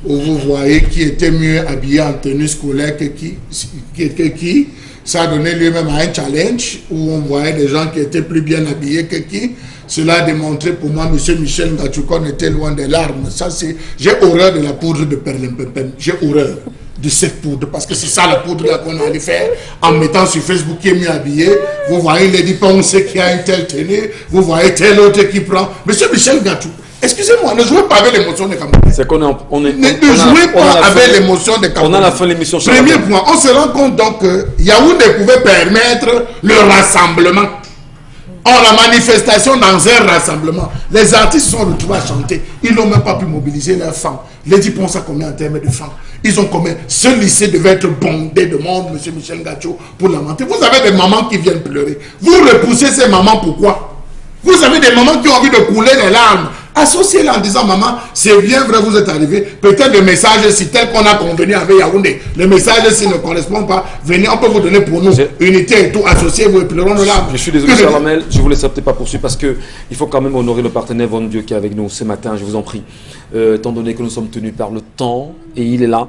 où vous voyez qui était mieux habillé en tenue scolaire que qui. Ça a donné lieu même à un challenge où on voyait des gens qui étaient plus bien habillés que qui. Cela a démontré pour moi, M. Michel Ngachou, qu'on était loin des larmes. J'ai horreur de la poudre de perlimpinpin. J'ai horreur de cette poudre, parce que c'est ça la poudre qu'on allait faire en mettant sur Facebook qui est mieux habillé. Vous voyez, il dit pas, on sait qu'il y a une telle tenue. Vous voyez tel autre qui prend. M. Michel Ngachou, excusez-moi, ne jouez pas avec l'émotion des Camerounais. C'est qu'on est... Ne jouez pas avec l'émotion des Camerounais. On a la fin de l'émission. Premier point, on se rend compte donc que Yaoundé pouvait permettre le rassemblement. Or, la manifestation dans un rassemblement, les artistes sont retrouvés à chanter. Ils n'ont même pas pu mobiliser leurs fans. Les 10 ça combien en termes de fans? Ils ont combien? Ce lycée devait être bondé de monde, M. Michel Ngachou, pour lamenter. Vous avez des mamans qui viennent pleurer. Vous repoussez ces mamans, pourquoi? Vous avez des mamans qui ont envie de couler les larmes. Associez-les en disant, maman, c'est bien vrai, vous êtes arrivé. Peut-être le message, si tel qu'on a convenu avec Yaoundé, le message, s'il ne correspond pas, venez, on peut vous donner pour nous unité et tout, associez-vous et pleurons nos larmes. Je suis désolé, Charlamel, je ne vous laisse peut-être pas poursuivre parce qu'il faut quand même honorer le partenaire Von Dieu qui est avec nous ce matin, je vous en prie. Étant donné que nous sommes tenus par le temps et il est là,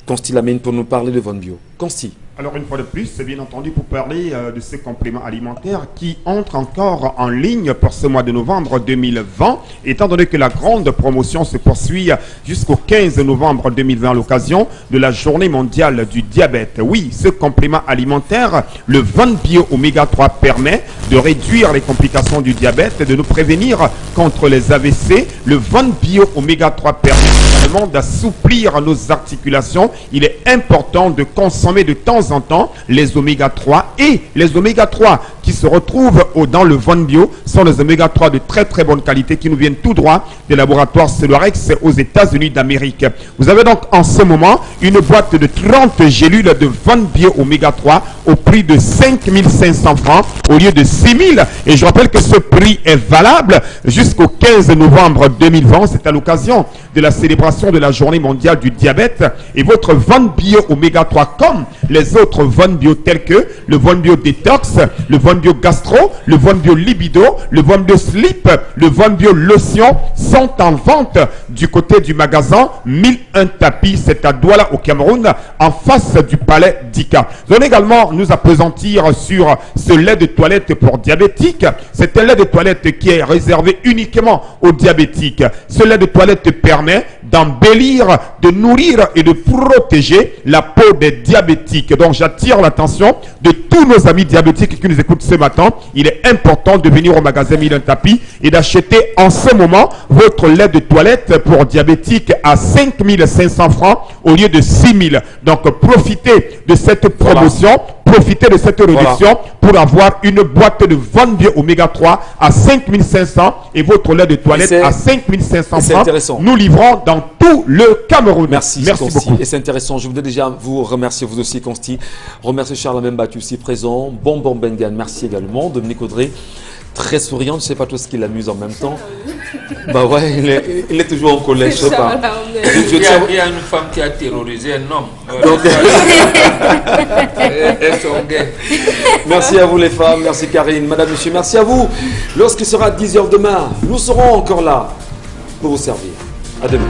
Consti l'amène pour nous parler de Von Bio. Consti. Alors une fois de plus, c'est bien entendu pour parler de ces compléments alimentaires qui entrent encore en ligne pour ce mois de novembre 2020, étant donné que la grande promotion se poursuit jusqu'au 15 novembre 2020 à l'occasion de la journée mondiale du diabète. Oui, ce complément alimentaire, le Van Bio Oméga 3, permet de réduire les complications du diabète et de nous prévenir contre les AVC. Le Van Bio Oméga 3 permet également d'assouplir nos articulations. Il est important de consommer de temps en temps les oméga 3, et les oméga 3 qui se retrouvent dans le Van Bio sont les oméga 3 de très très bonne qualité qui nous viennent tout droit des laboratoires Celorex aux États-Unis d'Amérique. Vous avez donc en ce moment une boîte de 30 gélules de Van Bio Oméga 3 au prix de 5 500 francs au lieu de 6 000. Et je rappelle que ce prix est valable jusqu'au 15 novembre 2020. C'est à l'occasion de la célébration de la journée mondiale du diabète. Et votre Van Bio Oméga 3, comme les autres Van Bio tels que le Van Bio Detox, le Van Bio Gastro, le Van Bio Libido, le Van Bio Sleep, le Van Bio Lotion sont en vente du côté du magasin 1001 Tapis. C'est à Douala au Cameroun, en face du palais d'Ika. Nous allons également nous appesantir sur ce lait de toilette pour diabétiques. C'est un lait de toilette qui est réservé uniquement aux diabétiques. Ce lait de toilette permet d'embellir, de nourrir et de protéger la peau des diabétiques. Donc j'attire l'attention de tous nos amis diabétiques qui nous écoutent ce matin. Il est important de venir au magasin 1001 Tapis et d'acheter en ce moment votre lait de toilette pour diabétiques à 5 500 francs au lieu de 6 000. Donc profitez de cette promotion. Voilà. Profitez de cette réduction pour avoir une boîte de Van Bio Oméga 3 à 5 500 et votre lait de toilette à 5 500 francs. Nous livrons dans tout le Cameroun. Merci beaucoup. Et c'est intéressant. Je voudrais déjà vous remercier, vous aussi, Consti. Remercier Charles Membatu aussi présent. Bonbon Bengan, merci également. Dominique Audrey, très souriant. Je ne sais pas tout ce qui l'amuse en même temps. Bah ouais, il est toujours en colère, je sais pas. Il y a une femme qui a terrorisé un homme. Donc, elles sont gays. Merci à vous les femmes, merci Karine, madame, monsieur, merci à vous. Lorsqu'il sera 10 h demain, nous serons encore là pour vous servir. À demain.